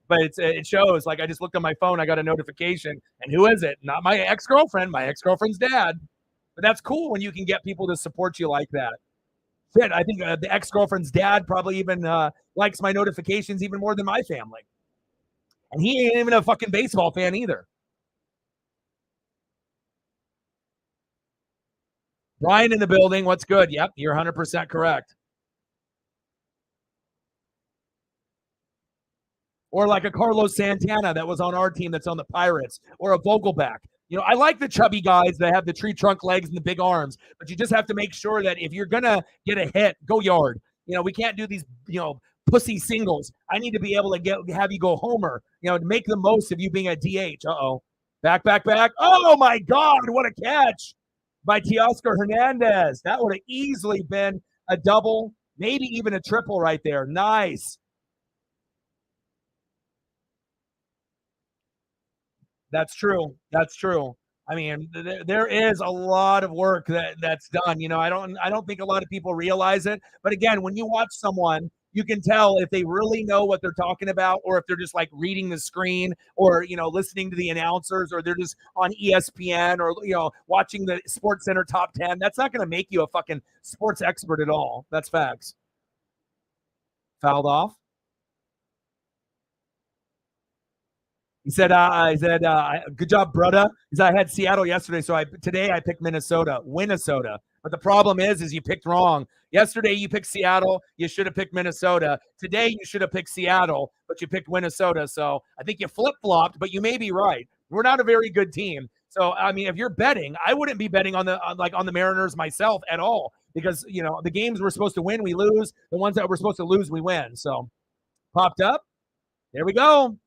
S1: But it shows. Like I just looked on my phone, I got a notification, and who is it? Not my ex-girlfriend, my ex-girlfriend's dad. But that's cool when you can get people to support you like that. Shit, I think the ex-girlfriend's dad probably even likes my notifications even more than my family. And he ain't even a fucking baseball fan either. Brian in the building. What's good? Yep, you're 100% correct. Or like a Carlos Santana that was on our team that's on the Pirates, or a Vogelback. I like the chubby guys that have the tree trunk legs and the big arms, but you just have to make sure that if you're going to get a hit, go yard. We can't do these, pussy singles. I need to be able to have you go homer, to make the most of you being a DH. Uh-oh. Back. Oh, my God. What a catch by Teoscar Hernandez. That would have easily been a double, maybe even a triple right there. Nice. That's true. I mean, there is a lot of work that's done. I don't think a lot of people realize it. But again, when you watch someone, you can tell if they really know what they're talking about, or if they're just like reading the screen, or listening to the announcers, or they're just on ESPN, or watching the Sports Center Top 10. That's not going to make you a fucking sports expert at all. That's facts. Fouled off. He said, good job, brother. He said, I had Seattle yesterday, so today I picked Minnesota. But the problem is you picked wrong. Yesterday you picked Seattle. You should have picked Minnesota. Today you should have picked Seattle, but you picked Minnesota. So I think you flip-flopped, but you may be right. We're not a very good team. So, I mean, if you're betting, I wouldn't be betting on the Mariners myself at all, because, the games we're supposed to win, we lose. The ones that we're supposed to lose, we win. So popped up. There we go.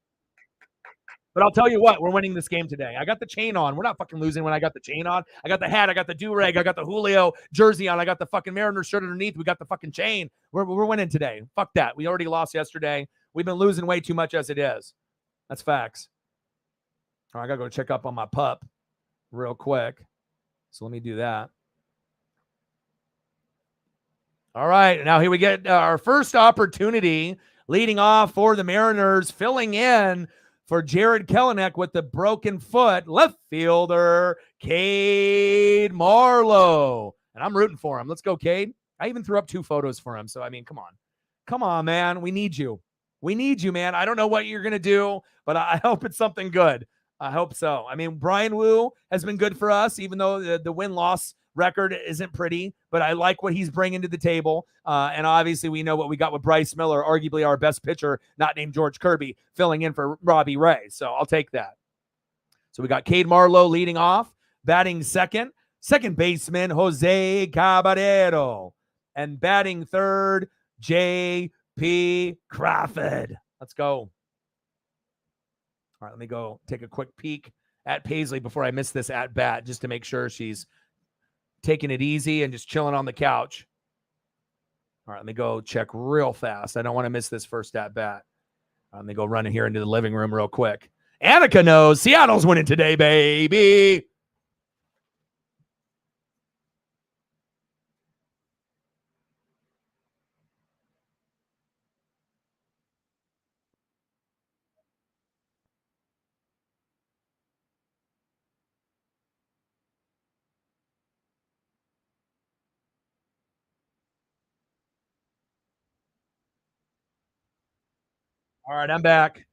S1: But I'll tell you what, we're winning this game today. I got the chain on. We're not fucking losing when I got the chain on. I got the hat. I got the do-rag. I got the Julio jersey on. I got the fucking Mariners shirt underneath. We got the fucking chain. We're winning today. Fuck that. We already lost yesterday. We've been losing way too much as it is. That's facts. All right, I got to go check up on my pup real quick. So let me do that. All right, now here we get our first opportunity leading off for the Mariners, filling in for Jared Kelenic with the broken foot, left fielder, Cade Marlowe. And I'm rooting for him. Let's go, Cade. I even threw up 2 photos for him. So, I mean, come on. Come on, man. We need you. We need you, man. I don't know what you're going to do, but I hope it's something good. I hope so. I mean, Brian Wu has been good for us, even though the win-loss record isn't pretty, but I like what he's bringing to the table. And obviously we know what we got with Bryce Miller, arguably our best pitcher, not named George Kirby, filling in for Robbie Ray. So I'll take that. So we got Cade Marlowe leading off, batting second baseman, Jose Caballero, and batting third, J.P. Crawford. Let's go. All right, let me go take a quick peek at Paisley before I miss this at bat, just to make sure she's taking it easy and just chilling on the couch. All right, let me go check real fast. I don't want to miss this first at bat. Let me go running here into the living room real quick. Annika knows Seattle's winning today, baby. All right, I'm back.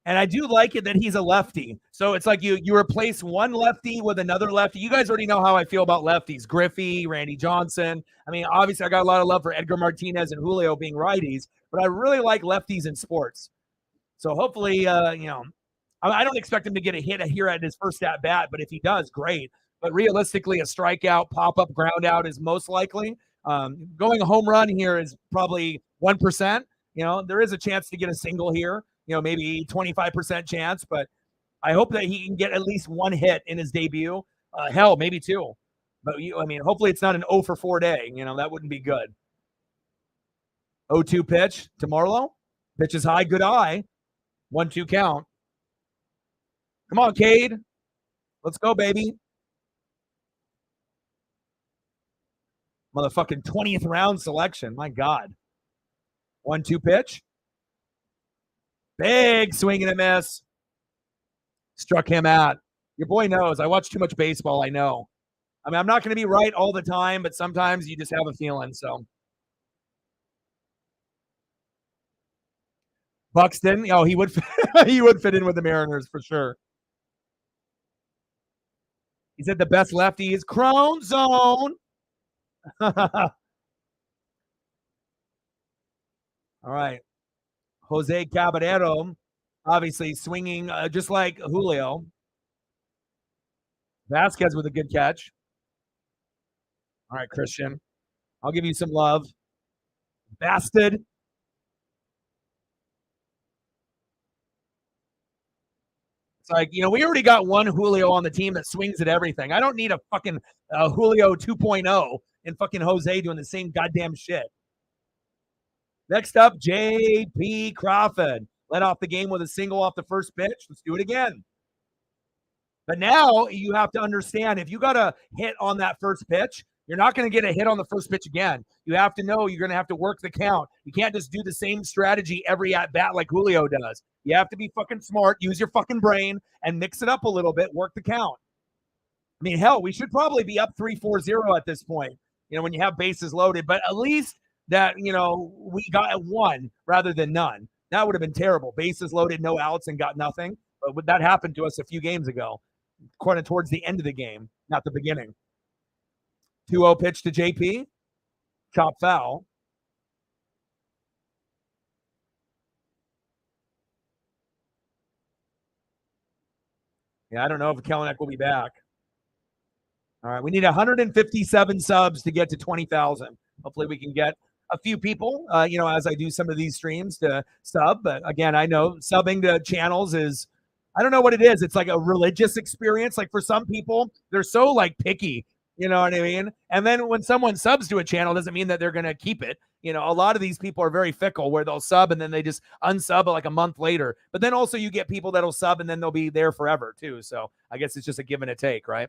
S1: And I do like it that he's a lefty. So it's like you replace one lefty with another lefty. You guys already know how I feel about lefties. Griffey, Randy Johnson. I mean, obviously I got a lot of love for Edgar Martinez and Julio being righties, but I really like lefties in sports. So hopefully, I don't expect him to get a hit here at his first at bat, but if he does, great. But realistically, a strikeout, pop up, ground out is most likely. Going a home run here is probably 1%. There is a chance to get a single here, maybe 25% chance, but I hope that he can get at least one hit in his debut. Hell, maybe two. But hopefully it's not an 0 for 4 day. That wouldn't be good. 0-2 pitch to Marlowe. Pitch is high, good eye. 1-2 count. Come on, Cade. Let's go, baby. Motherfucking 20th round selection. My God. 1-2 pitch. Big swing and a miss. Struck him out. Your boy knows. I watch too much baseball. I know. I'm not going to be right all the time, but sometimes you just have a feeling. So Buxton, he would he would fit in with the Mariners for sure. He said the best lefty is Crone Zone. All right. Jose Caballero, obviously swinging just like Julio. Vasquez with a good catch. All right, Christian. I'll give you some love. Bastard. It's like, we already got one Julio on the team that swings at everything. I don't need a fucking Julio 2.0 and fucking Jose doing the same goddamn shit. Next up, J.P. Crawford. Led off the game with a single off the first pitch. Let's do it again. But now you have to understand, if you got a hit on that first pitch, you're not going to get a hit on the first pitch again. You have to know you're going to have to work the count. You can't just do the same strategy every at-bat like Julio does. You have to be fucking smart, use your fucking brain, and mix it up a little bit, work the count. Hell, we should probably be up 3-4-0 at this point, when you have bases loaded. But at least that, we got one rather than none. That would have been terrible. Bases loaded, no outs, and got nothing. But that happened to us a few games ago, kind of towards the end of the game, not the beginning. 2-0 pitch to JP. Chop foul. Yeah, I don't know if Kelenic will be back. All right, we need 157 subs to get to 20,000. Hopefully we can get a few people, as I do some of these streams to sub. But again, I know subbing to channels is, I don't know what it is. It's like a religious experience. Like for some people, they're so like picky. You know what I mean? And then when someone subs to a channel, doesn't mean that they're going to keep it. A lot of these people are very fickle where they'll sub and then they just unsub like a month later. But then also you get people that'll sub and then they'll be there forever too. So I guess it's just a give and a take, right?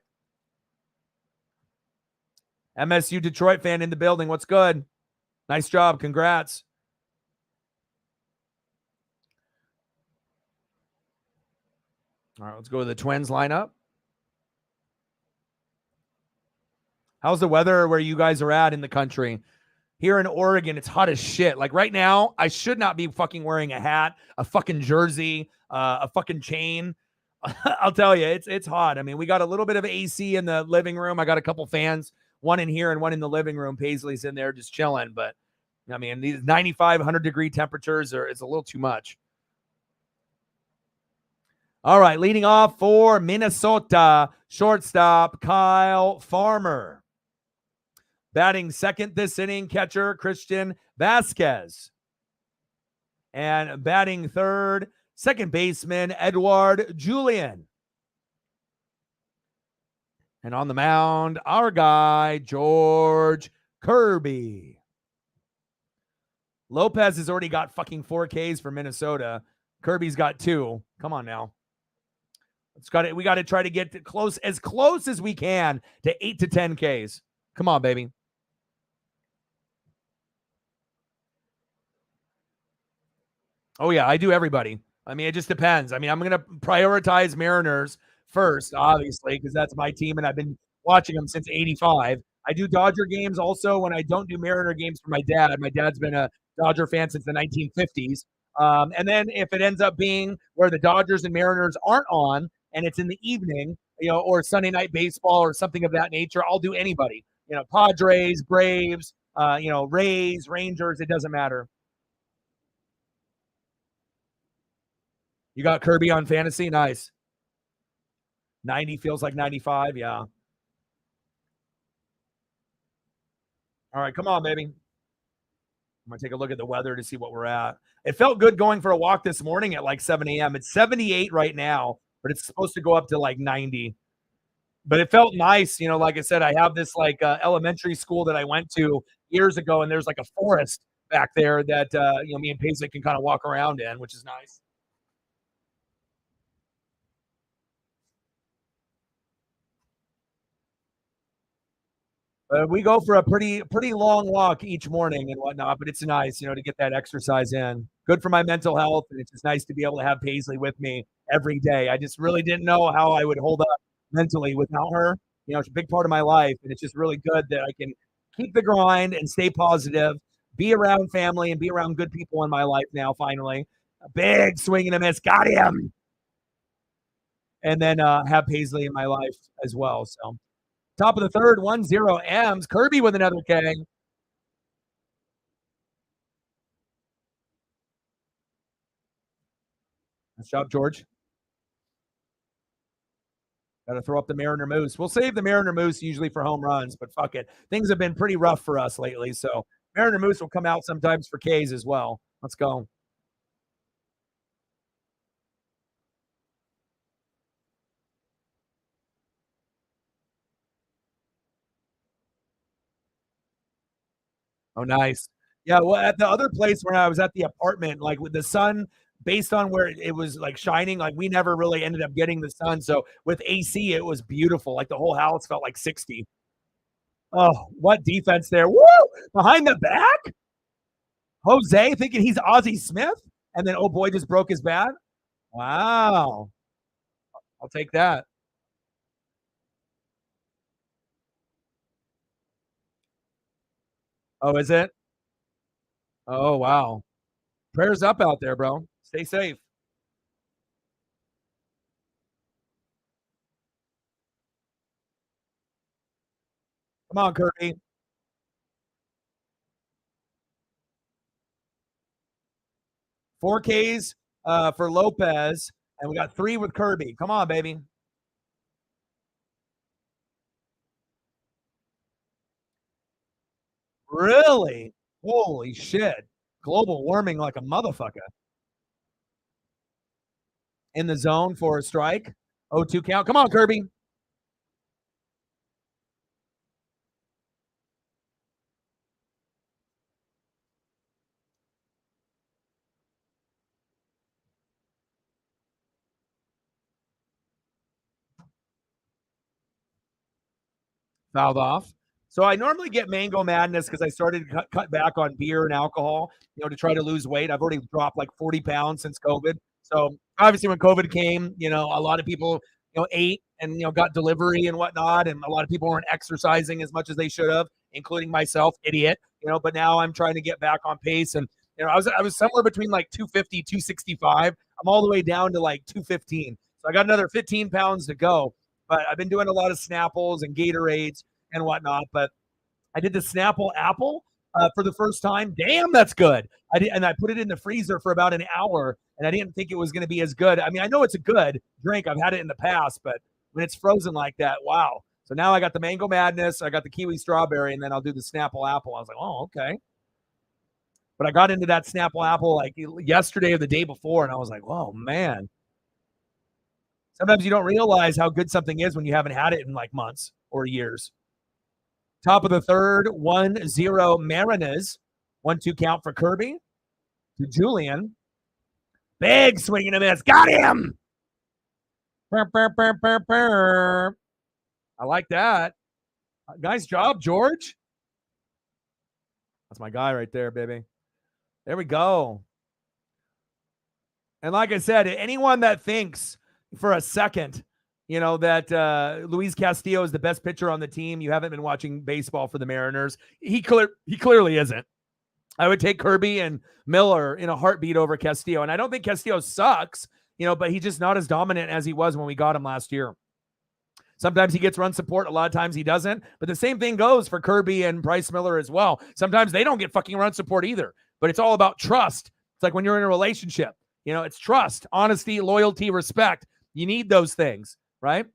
S1: MSU Detroit fan in the building. What's good? Nice job. Congrats. All right, let's go to the Twins lineup. How's the weather where you guys are at in the country? Here in Oregon, it's hot as shit. Like right now, I should not be fucking wearing a hat, a fucking jersey, a fucking chain. I'll tell you, it's hot. We got a little bit of AC in the living room. I got a couple fans, one in here and one in the living room. Paisley's in there just chilling. But these 95, 100-degree temperatures it's a little too much. All right, leading off for Minnesota, shortstop Kyle Farmer. Batting second this inning, catcher Christian Vasquez. And batting third, second baseman Edouard Julien. And on the mound, our guy, George Kirby. Lopez has already got fucking 4 Ks for Minnesota. Kirby's got 2. Come on now. We got to try to get as close as we can to 8 to 10 Ks. Come on, baby. Oh, yeah, I do everybody. It just depends. I'm going to prioritize Mariners first, obviously, because that's my team, and I've been watching them since 85. I do Dodger games also when I don't do Mariner games for my dad. My dad's been a Dodger fan since the 1950s. And then if it ends up being where the Dodgers and Mariners aren't on, and it's in the evening, or Sunday night baseball or something of that nature, I'll do anybody. Padres, Braves, Rays, Rangers, it doesn't matter. You got Kirby on fantasy? Nice. 90 feels like 95. Yeah. All right, come on, baby. I'm going to take a look at the weather to see what we're at. It felt good going for a walk this morning at like 7 a.m. It's 78 right now, but it's supposed to go up to like 90. But it felt nice. You know, like I said, I have this like elementary school that I went to years ago, and there's like a forest back there that, me and Paisley can kind of walk around in, which is nice. We go for a pretty long walk each morning and whatnot, but it's nice, to get that exercise in. Good for my mental health, and it's just nice to be able to have Paisley with me every day. I just really didn't know how I would hold up mentally without her. It's a big part of my life, and it's just really good that I can keep the grind and stay positive, be around family, and be around good people in my life now. Finally, a big swing and a miss, got him, and then have Paisley in my life as well. So. Top of the third, 1-0 M's. Kirby with another K. Nice job, George. Got to throw up the Mariner Moose. We'll save the Mariner Moose usually for home runs, but fuck it. Things have been pretty rough for us lately, so Mariner Moose will come out sometimes for Ks as well. Let's go. Oh, nice. Yeah, well, at the other place where I was at the apartment, like with the sun, based on where it was like shining, like we never really ended up getting the sun. So with AC, it was beautiful. Like the whole house felt like 60. Oh, what defense there. Woo! Behind the back? Jose thinking he's Ozzie Smith, and then oh boy, just broke his bat. Wow. I'll take that. Oh, is it? Oh, wow. Prayers up out there, bro. Stay safe. Come on, Kirby. 4Ks for Lopez, and we got 3 with Kirby. Come on, baby. Really? Holy shit. Global warming like a motherfucker. In the zone for a strike. 0-2 count. Come on, Kirby. Fouled off. So I normally get mango madness because I started to cut back on beer and alcohol, to try to lose weight. I've already dropped like 40 pounds since COVID. So obviously when COVID came, a lot of people, ate and, got delivery and whatnot. And a lot of people weren't exercising as much as they should have, including myself, idiot, but now I'm trying to get back on pace. And, I was somewhere between like 250, 265. I'm all the way down to like 215. So I got another 15 pounds to go. But I've been doing a lot of Snapples and Gatorades and whatnot. But I did the Snapple apple for the first time. Damn, that's good. And I put it in the freezer for about an hour, and I didn't think it was going to be as good. I mean, I know it's a good drink. I've had it in the past, but when it's frozen like that, wow. So now I got the Mango Madness, I got the Kiwi Strawberry, and then I'll do the Snapple apple. I was like, oh, okay. But I got into that Snapple apple like yesterday or the day before, and I was like, oh, man. Sometimes you don't realize how good something is when you haven't had it in like months or years. Top of the third, 1-0 Mariners. 1-2 count for Kirby to Julian. Big swing and a miss. Got him. Burr, burr, burr, burr, burr. I like that. Nice job, George. That's my guy right there, baby. There we go. And like I said, anyone that thinks for a second, that Luis Castillo is the best pitcher on the team, you haven't been watching baseball for the Mariners. He clearly isn't. I would take Kirby and Miller in a heartbeat over Castillo. And I don't think Castillo sucks, but he's just not as dominant as he was when we got him last year. Sometimes he gets run support. A lot of times he doesn't. But the same thing goes for Kirby and Bryce Miller as well. Sometimes they don't get fucking run support either. But it's all about trust. It's like when you're in a relationship. It's trust, honesty, loyalty, respect. You need those things, right?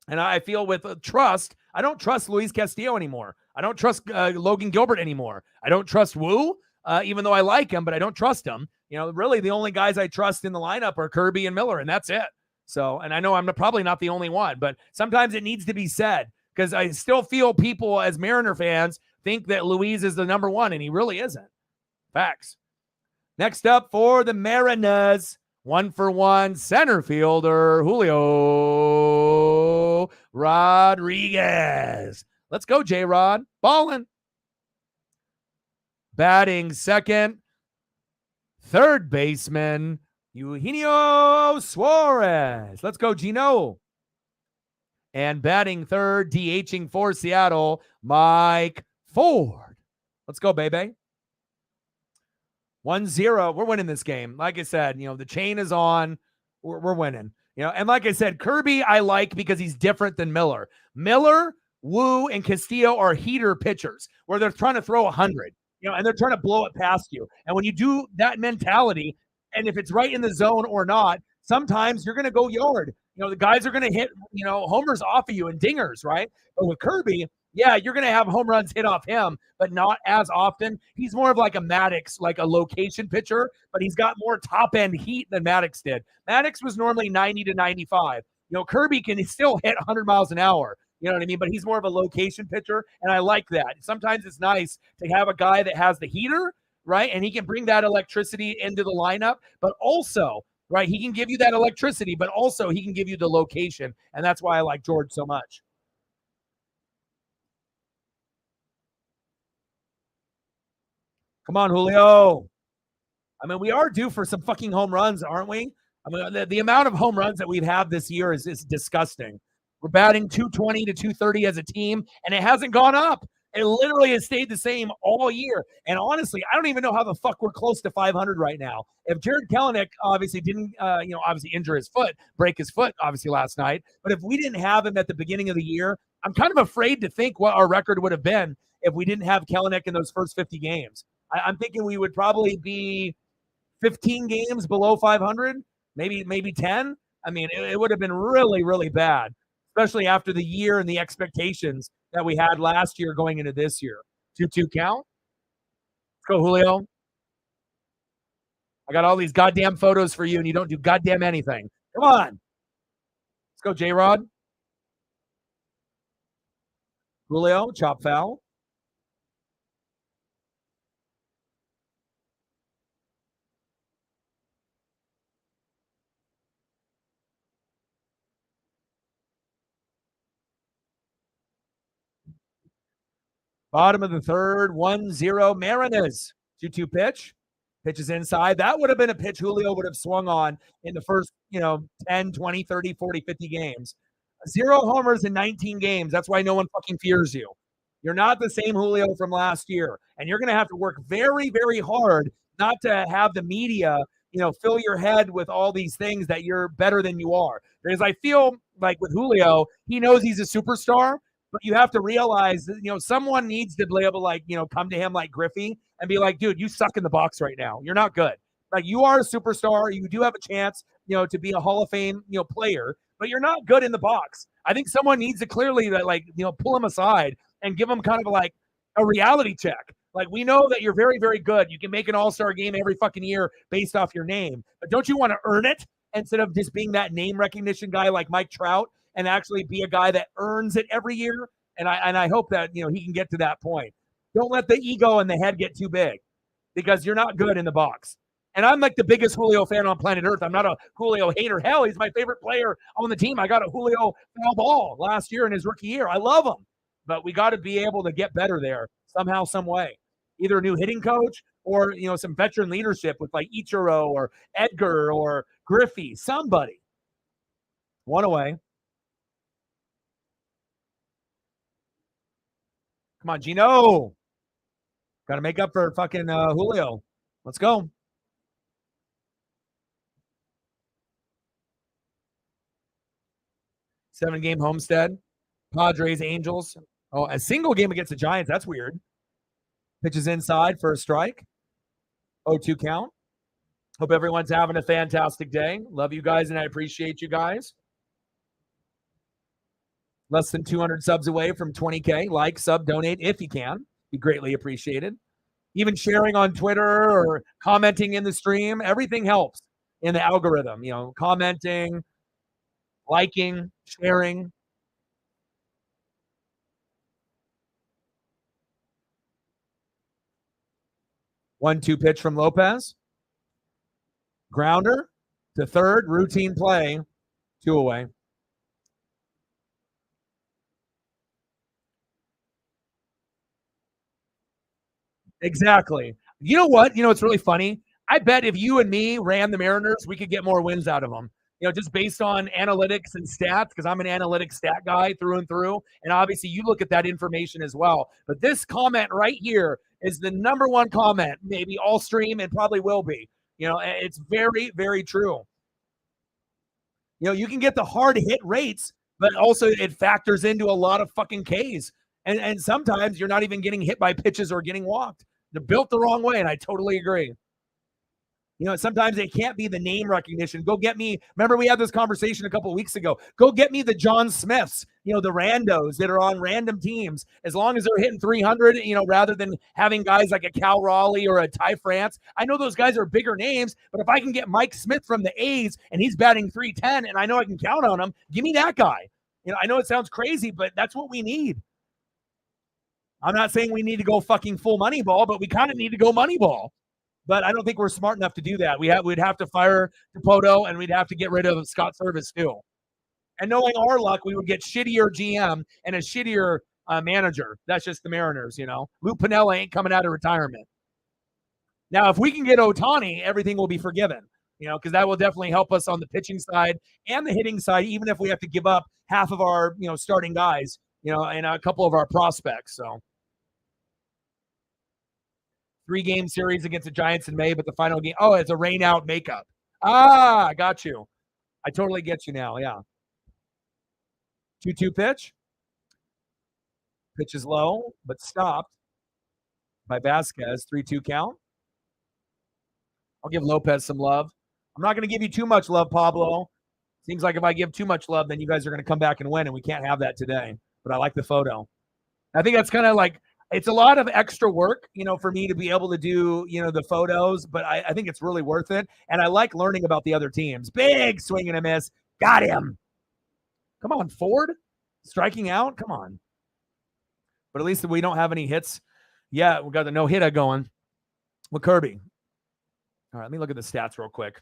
S1: And I feel with trust, I don't trust Luis Castillo anymore. I don't trust Logan Gilbert anymore. I don't trust Wu, even though I like him, but I don't trust him. Really the only guys I trust in the lineup are Kirby and Miller, and that's it. So, and I know I'm probably not the only one, but sometimes it needs to be said because I still feel people as Mariner fans think that Luis is the number one, and he really isn't. Facts. Next up for the Mariners, 1-for-1 center fielder Julio Rodriguez. Let's go, J-Rod. Ballin'. Batting second, third baseman Eugenio Suarez. Let's go, Gino. And batting third, DHing for Seattle, Mike Ford. Let's go, baby. 1-0. We're winning this game. Like I said, the chain is on. We're winning. And like I said, Kirby I like because he's different than Miller. Miller, Wu, and Castillo are heater pitchers where they're trying to throw 100, and they're trying to blow it past you. And when you do that mentality, and if it's right in the zone or not, sometimes you're going to go yard. The guys are going to hit, homers off of you and dingers, right? But with Kirby, yeah, you're going to have home runs hit off him, but not as often. He's more of like a Maddox, like a location pitcher, but he's got more top-end heat than Maddox did. Maddox was normally 90 to 95. Kirby can still hit 100 miles an hour. You know what I mean? But he's more of a location pitcher, and I like that. Sometimes it's nice to have a guy that has the heater, right? And he can bring that electricity into the lineup, but also, right, he can give you that electricity, but also he can give you the location, and that's why I like George so much. Come on, Julio. I mean, we are due for some fucking home runs, aren't we? I mean, the amount of home runs that we've had this year is disgusting. We're batting 220 to 230 as a team, and it hasn't gone up. It literally has stayed the same all year. And honestly, I don't even know how the fuck we're close to 500 right now. If Jared Kelenic obviously didn't, obviously injure his foot, break his foot, obviously last night. But if we didn't have him at the beginning of the year, I'm kind of afraid to think what our record would have been if we didn't have Kelenic in those first 50 games. I'm thinking we would probably be 15 games below 500, maybe 10. I mean, it would have been really, really bad, especially after the year and the expectations that we had last year going into this year. 2-2 count. Let's go, Julio. I got all these goddamn photos for you, and you don't do goddamn anything. Come on. Let's go, J-Rod. Julio, chop foul. Bottom of the third, 1-0 Mariners. 2-2 pitch. Pitch is inside. That would have been a pitch Julio would have swung on in the first, 10, 20, 30, 40, 50 games. 0 homers in 19 games. That's why no one fucking fears you. You're not the same Julio from last year. And you're going to have to work very, very hard not to have the media, fill your head with all these things that you're better than you are. Because I feel like with Julio, he knows he's a superstar, but you have to realize that, someone needs to be able to, come to him like Griffey and be like, dude, you suck in the box right now. You're not good. Like, you are a superstar. You do have a chance, to be a Hall of Fame, player, but you're not good in the box. I think someone needs to clearly pull him aside and give him kind of like a reality check. Like, we know that you're very, very good. You can make an all-star game every fucking year based off your name, but don't you want to earn it instead of just being that name recognition guy like Mike Trout and actually be a guy that earns it every year? And I hope that, he can get to that point. Don't let the ego and the head get too big because you're not good in the box. And I'm like the biggest Julio fan on planet Earth. I'm not a Julio hater. Hell, he's my favorite player on the team. I got a Julio foul ball last year in his rookie year. I love him. But we got to be able to get better there somehow, some way. Either a new hitting coach or, some veteran leadership with like Ichiro or Edgar or Griffey, somebody. One away. Come on, Gino. Got to make up for fucking Julio. Let's go. 7-game Homestead. Padres, Angels. Oh, a single game against the Giants. That's weird. Pitches inside for a strike. 0-2 count. Hope everyone's having a fantastic day. Love you guys, and I appreciate you guys. Less than 200 subs away from 20K. Like, sub, donate if you can. Be greatly appreciated. Even sharing on Twitter or commenting in the stream, everything helps in the algorithm. You know, commenting, liking, sharing. One-two pitch from Lopez. Grounder to third, routine play, 2 away. Exactly. You know what? You know, it's really funny. I bet if you and me ran the Mariners, we could get more wins out of them. You know, just based on analytics and stats, because I'm an analytics stat guy through and through. And obviously, you look at that information as well. But this comment right here is the number one comment, maybe all stream, and probably will be. You know, it's very, very true. You know, you can get the hard hit rates, but also it factors into a lot of fucking Ks. And sometimes you're not even getting hit by pitches or getting walked. They're built the wrong way, and I totally agree. You know, sometimes it can't be the name recognition. Go get me. Remember, we had this conversation a couple of weeks ago. Go get me the John Smiths, you know, the randos that are on random teams. As long as they're hitting 300, you know, rather than having guys like a Cal Raleigh or a Ty France. I know those guys are bigger names, but if I can get Mike Smith from the A's and he's batting 310 and I know I can count on him, give me that guy. You know, I know it sounds crazy, but that's what we need. I'm not saying we need to go fucking full money ball, but we kind of need to go money ball. But I don't think we're smart enough to do that. We'd have to fire Dipoto, and we'd have to get rid of Scott Service too. And knowing our luck, we would get shittier GM and a shittier manager. That's just the Mariners, you know. Lou Piniella ain't coming out of retirement. Now, if we can get Ohtani, everything will be forgiven, you know, because that will definitely help us on the pitching side and the hitting side, even if we have to give up half of our, you know, starting guys, you know, and a couple of our prospects. So 3-game series against the Giants in May, but the final game, oh, it's a rain out makeup. Ah, I got you. I totally get you now. Yeah. 2-2 pitch. Pitch is low, but stopped by Vasquez. 3-2 count. I'll give Lopez some love. I'm not going to give you too much love, Pablo. Seems like if I give too much love, then you guys are going to come back and win, and we can't have that today. But I like the photo. I think that's kind of like, it's a lot of extra work, you know, for me to be able to do, you know, the photos, but I think it's really worth it. And I like learning about the other teams. Big swing and a miss. Got him. Come on, Ford. Striking out. Come on. But at least we don't have any hits. Yeah, we got the no-hitter going with Kirby. All right, let me look at the stats real quick.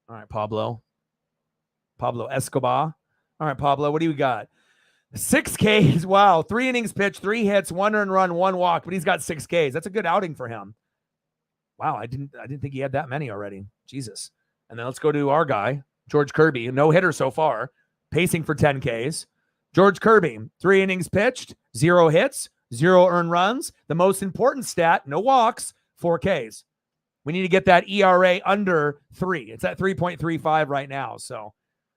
S1: All right, Pablo Escobar. All right, Pablo, what do you got? 6 Ks. Wow. 3 innings pitched, 3 hits, 1 earned run, 1 walk, but he's got 6 Ks. That's a good outing for him. Wow. I didn't think he had that many already. Jesus. And then let's go to our guy, George Kirby. No hitter so far, pacing for 10 Ks. George Kirby, 3 innings pitched, 0 hits, 0 earned runs. The most important stat, no walks, 4 Ks. We need to get that ERA under 3. It's at 3.35 right now. So,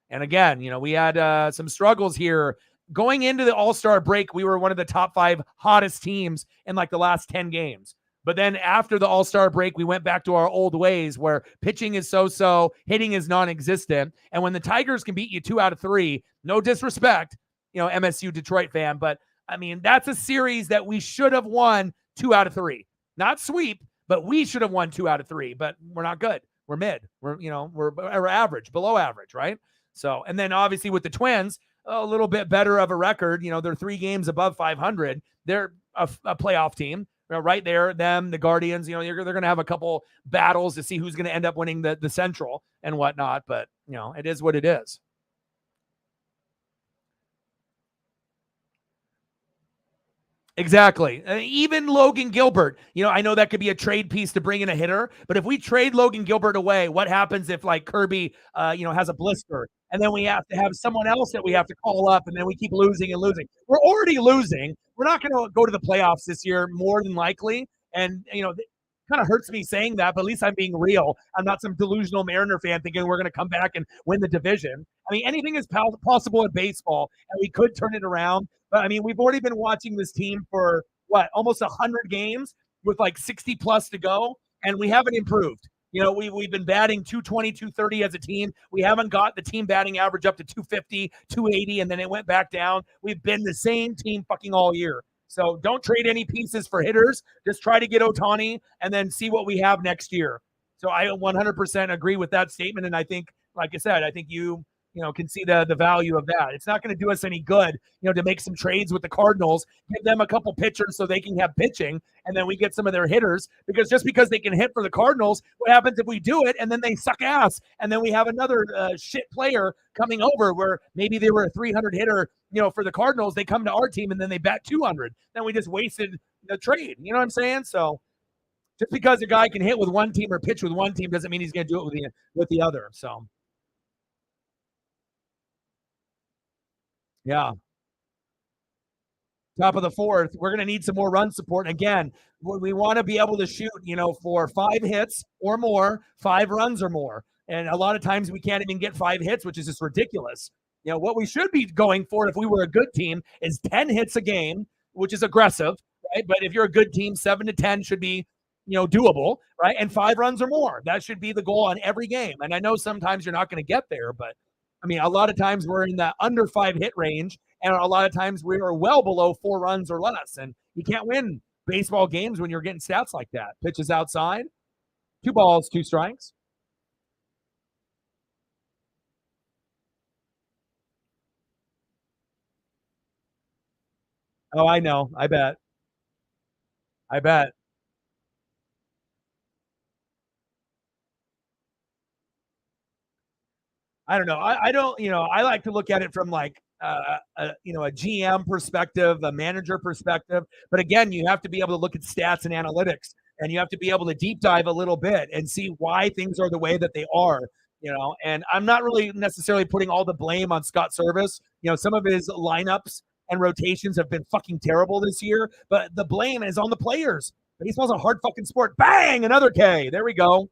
S1: and again, you know, we had some struggles here. Going into the All-Star break, we were one of the top 5 hottest teams in like the last 10 games. But then after the All-Star break, we went back to our old ways where pitching is so-so, hitting is non-existent. And when the Tigers can beat you 2 out of 3, no disrespect, you know, MSU Detroit fan, but I mean, that's a series that we should have won 2 out of 3. Not sweep, but we should have won 2 out of 3, but we're not good. We're mid. We're average, below average, right? So, and then obviously with the Twins, a little bit better of a record. You know, they're 3 games above 500. They're a playoff team, you know, right there. Them, the Guardians, you know, they're going to have a couple battles to see who's going to end up winning the Central and whatnot. But, you know, it is what it is. Exactly. Even Logan Gilbert, you know, I know that could be a trade piece to bring in a hitter, but if we trade Logan Gilbert away, what happens if like Kirby, you know, has a blister and then we have to have someone else that we have to call up and then we keep losing and losing. We're already losing. We're not going to go to the playoffs this year, more than likely. And, you know, kind of hurts me saying that, but at least I'm being real. I'm not some delusional Mariner fan thinking we're going to come back and win the division. I mean, anything is possible in baseball, and we could turn it around. But, I mean, we've already been watching this team for, almost 100 games with like 60 plus to go, and we haven't improved. We've been batting 220, 230 as a team. We haven't got the team batting average up to 250, 280, and then it went back down. We've been the same team fucking all year. So don't trade any pieces for hitters. Just try to get Ohtani and then see what we have next year. So I 100% agree with that statement. And I think, like I said, I think you can see the value of that. It's not going to do us any good, to make some trades with the Cardinals, give them a couple pitchers so they can have pitching, and then we get some of their hitters. Because just because they can hit for the Cardinals, what happens if we do it and then they suck ass, and then we have another shit player coming over where maybe they were a 300 hitter, for the Cardinals, they come to our team and then they bat 200. Then we just wasted the trade. You know what I'm saying? So just because a guy can hit with one team or pitch with one team doesn't mean he's going to do it with the other. So. Yeah. Top of the fourth, we're going to need some more run support. Again, we want to be able to shoot, for 5 hits or more, 5 runs or more. And a lot of times we can't even get 5 hits, which is just ridiculous. What we should be going for if we were a good team is 10 hits a game, which is aggressive, right? But if you're a good team, 7 to 10 should be, doable, right? And 5 runs or more. That should be the goal on every game. And I know sometimes you're not going to get there, but I mean, a lot of times we're in the under 5 hit range, and a lot of times we are well below 4 runs or less. And you can't win baseball games when you're getting stats like that. Pitches outside, 2 balls, 2 strikes. Oh, I know. I bet. I bet. I don't know. I don't, I like to look at it from like, a GM perspective, a manager perspective. But again, you have to be able to look at stats and analytics, and you have to be able to deep dive a little bit and see why things are the way that they are. And I'm not really necessarily putting all the blame on Scott Service. Some of his lineups and rotations have been fucking terrible this year, but the blame is on the players. Baseball's a hard fucking sport. Bang, another K. There we go.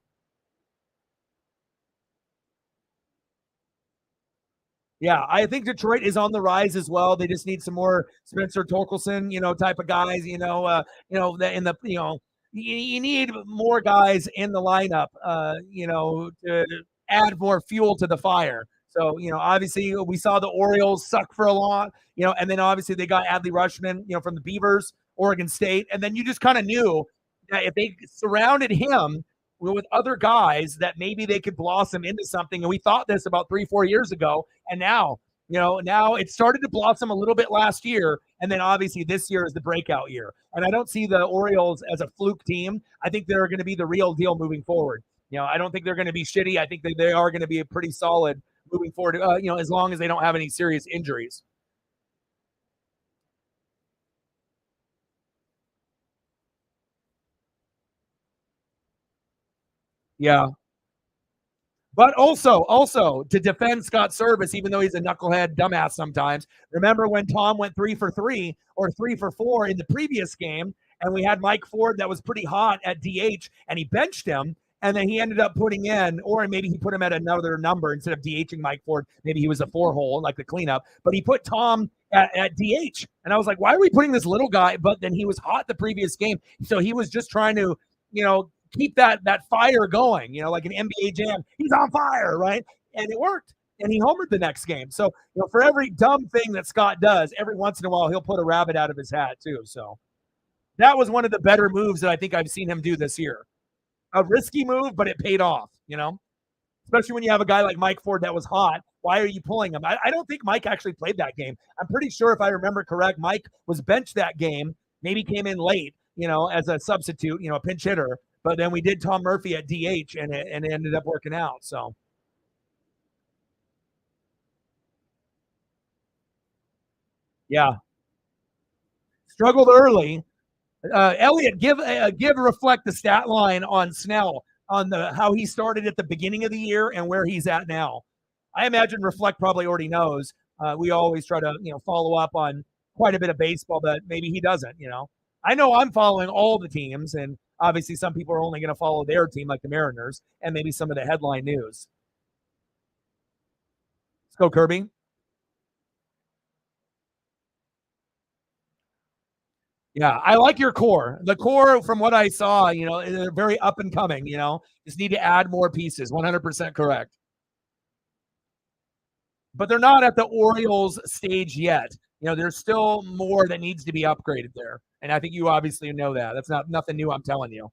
S1: Yeah, I think Detroit is on the rise as well. They just need some more Spencer Torkelson, type of guys. In the you need more guys in the lineup. To add more fuel to the fire. So obviously we saw the Orioles suck for a long, and then obviously they got Adley Rushman, from the Beavers, Oregon State, and then you just kind of knew that if they surrounded him with other guys that maybe they could blossom into something. And we thought this about 3-4 years ago. And now it started to blossom a little bit last year. And then obviously this year is the breakout year. And I don't see the Orioles as a fluke team. I think they're going to be the real deal moving forward. I don't think they're going to be shitty. I think they are going to be a pretty solid moving forward, as long as they don't have any serious injuries. Yeah. But also to defend Scott Service, even though he's a knucklehead dumbass sometimes. Remember when Tom went 3 for 3 or 3 for 4 in the previous game, and we had Mike Ford that was pretty hot at DH, and he benched him, and then he ended up putting in, or maybe he put him at another number instead of DHing Mike Ford. Maybe he was a 4-hole, like the cleanup, but he put Tom at DH, and I was like, why are we putting this little guy? But then he was hot the previous game, so he was just trying to, keep that fire going, like an NBA Jam. He's on fire, right? And it worked. And he homered the next game. So, for every dumb thing that Scott does, every once in a while he'll put a rabbit out of his hat too. So that was one of the better moves that I think I've seen him do this year. A risky move, but it paid off, especially when you have a guy like Mike Ford that was hot. Why are you pulling him? I don't think Mike actually played that game. I'm pretty sure, if I remember correct, Mike was benched that game, maybe came in late, as a substitute, a pinch hitter. But then we did Tom Murphy at DH, and it ended up working out. So, yeah, struggled early. Elliot, give reflect the stat line on Snell on the how he started at the beginning of the year and where he's at now. I imagine reflect probably already knows. We always try to follow up on quite a bit of baseball, but maybe he doesn't. I know I'm following all the teams, and obviously some people are only going to follow their team, like the Mariners, and maybe some of the headline news. Let's go, Kirby. Yeah, I like your core. The core, from what I saw, they're very up and coming. Just need to add more pieces. 100% correct. But they're not at the Orioles stage yet. There's still more that needs to be upgraded there, and I think you obviously know that. That's not nothing new. I'm telling you.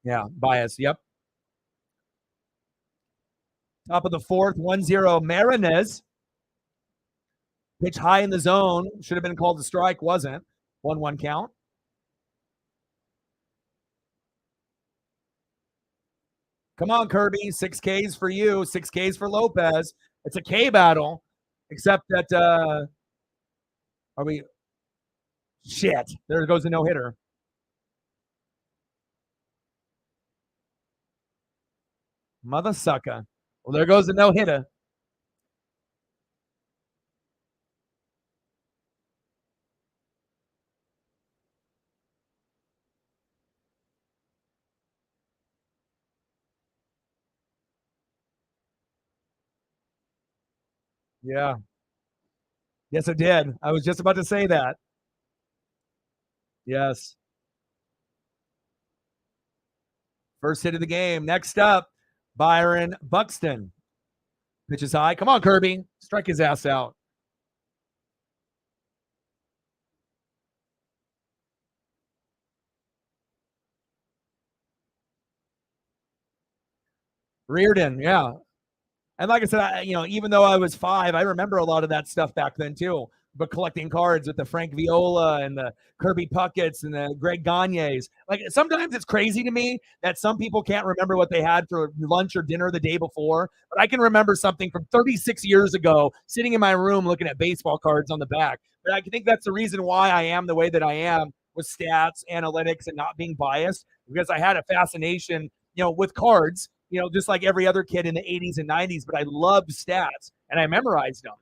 S1: Yeah, bias. Yep. Top of the fourth, 1-0 Marinez. Pitch high in the zone. Should have been called a strike. Wasn't. 1-1 count. Come on, Kirby. 6 Ks for you. 6 Ks for Lopez. It's a K battle, except that are we? Shit. There goes a no hitter. Mother sucker. Well, there goes a no hitter. Yeah. Yes, it did. I was just about to say that. Yes. First hit of the game. Next up, Byron Buxton. Pitches high. Come on, Kirby. Strike his ass out. Reardon, yeah. And like I said, even though I was 5, I remember a lot of that stuff back then too. But collecting cards with the Frank Viola and the Kirby Pucketts and the Greg Gagnes. Like sometimes it's crazy to me that some people can't remember what they had for lunch or dinner the day before. But I can remember something from 36 years ago sitting in my room looking at baseball cards on the back. But I think that's the reason why I am the way that I am with stats, analytics, and not being biased, because I had a fascination, with cards, just like every other kid in the 80s and 90s, but I loved stats and I memorized them.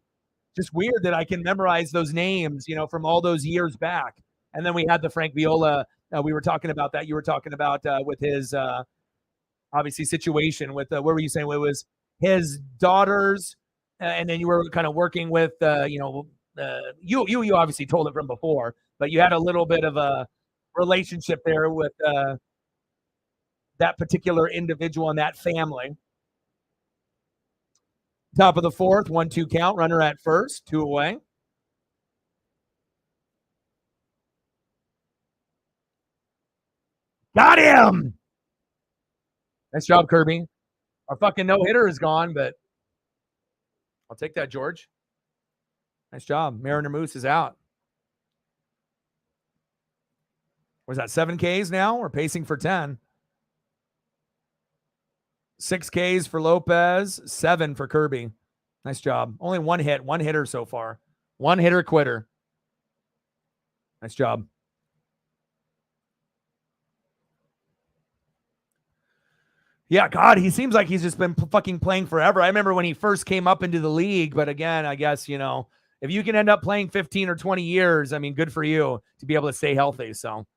S1: Just weird that I can memorize those names, from all those years back. And then we had the Frank Viola. We were talking about that. You were talking about with his obviously situation with what were you saying? It was his daughters, and then you were kind of working with you obviously told it from before, but you had a little bit of a relationship there with that particular individual and that family. Top of the fourth, 1-2 count, runner at first, 2 away. Got him! Nice job, Kirby. Our fucking no-hitter is gone, but I'll take that, George. Nice job. Mariner Moose is out. Was that 7 Ks now? We're pacing for 10. 6 Ks for Lopez, 7 for Kirby. Nice job. Only one hitter so far. One hitter quitter. Nice job. Yeah, God, he seems like he's just been fucking playing forever. I remember when he first came up into the league, but again, I guess, if you can end up playing 15 or 20 years, I mean, good for you to be able to stay healthy. So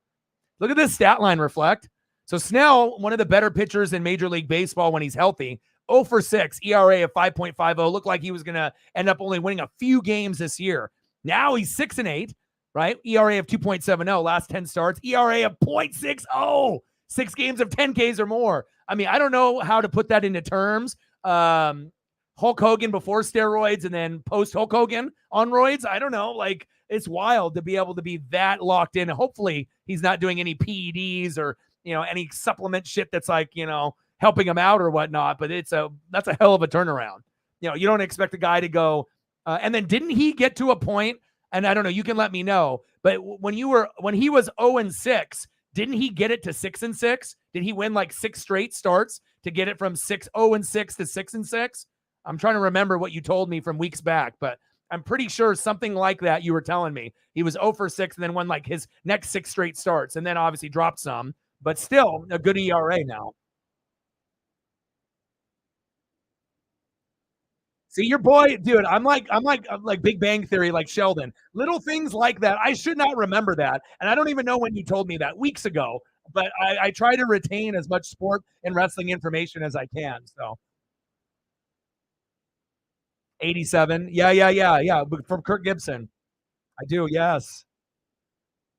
S1: look at this stat line reflect. So Snell, one of the better pitchers in Major League Baseball when he's healthy, 0 for 6, ERA of 5.50. Looked like he was going to end up only winning a few games this year. Now he's 6-8, right? ERA of 2.70, last 10 starts. ERA of 0.60, 6 games of 10 Ks or more. I mean, I don't know how to put that into terms. Hulk Hogan before steroids and then post Hulk Hogan on roids. I don't know. Like, it's wild to be able to be that locked in. Hopefully he's not doing any PEDs or, any supplement shit that's like, helping him out or whatnot, but that's a hell of a turnaround. You don't expect a guy to go, and then didn't he get to a point, and I don't know, you can let me know, but when he was 0-6, didn't he get it to 6-6? Did he win like 6 straight starts to get it from 0-6 to 6-6? I'm trying to remember what you told me from weeks back, but I'm pretty sure something like that you were telling me. He was 0 for 6 and then won like his next 6 straight starts and then obviously dropped some, but still a good ERA now. See, your boy, dude, I'm like Big Bang Theory, like Sheldon. Little things like that. I should not remember that. And I don't even know when you told me that, weeks ago. But I try to retain as much sport and wrestling information as I can. So 87. Yeah. From Kirk Gibson. I do, yes.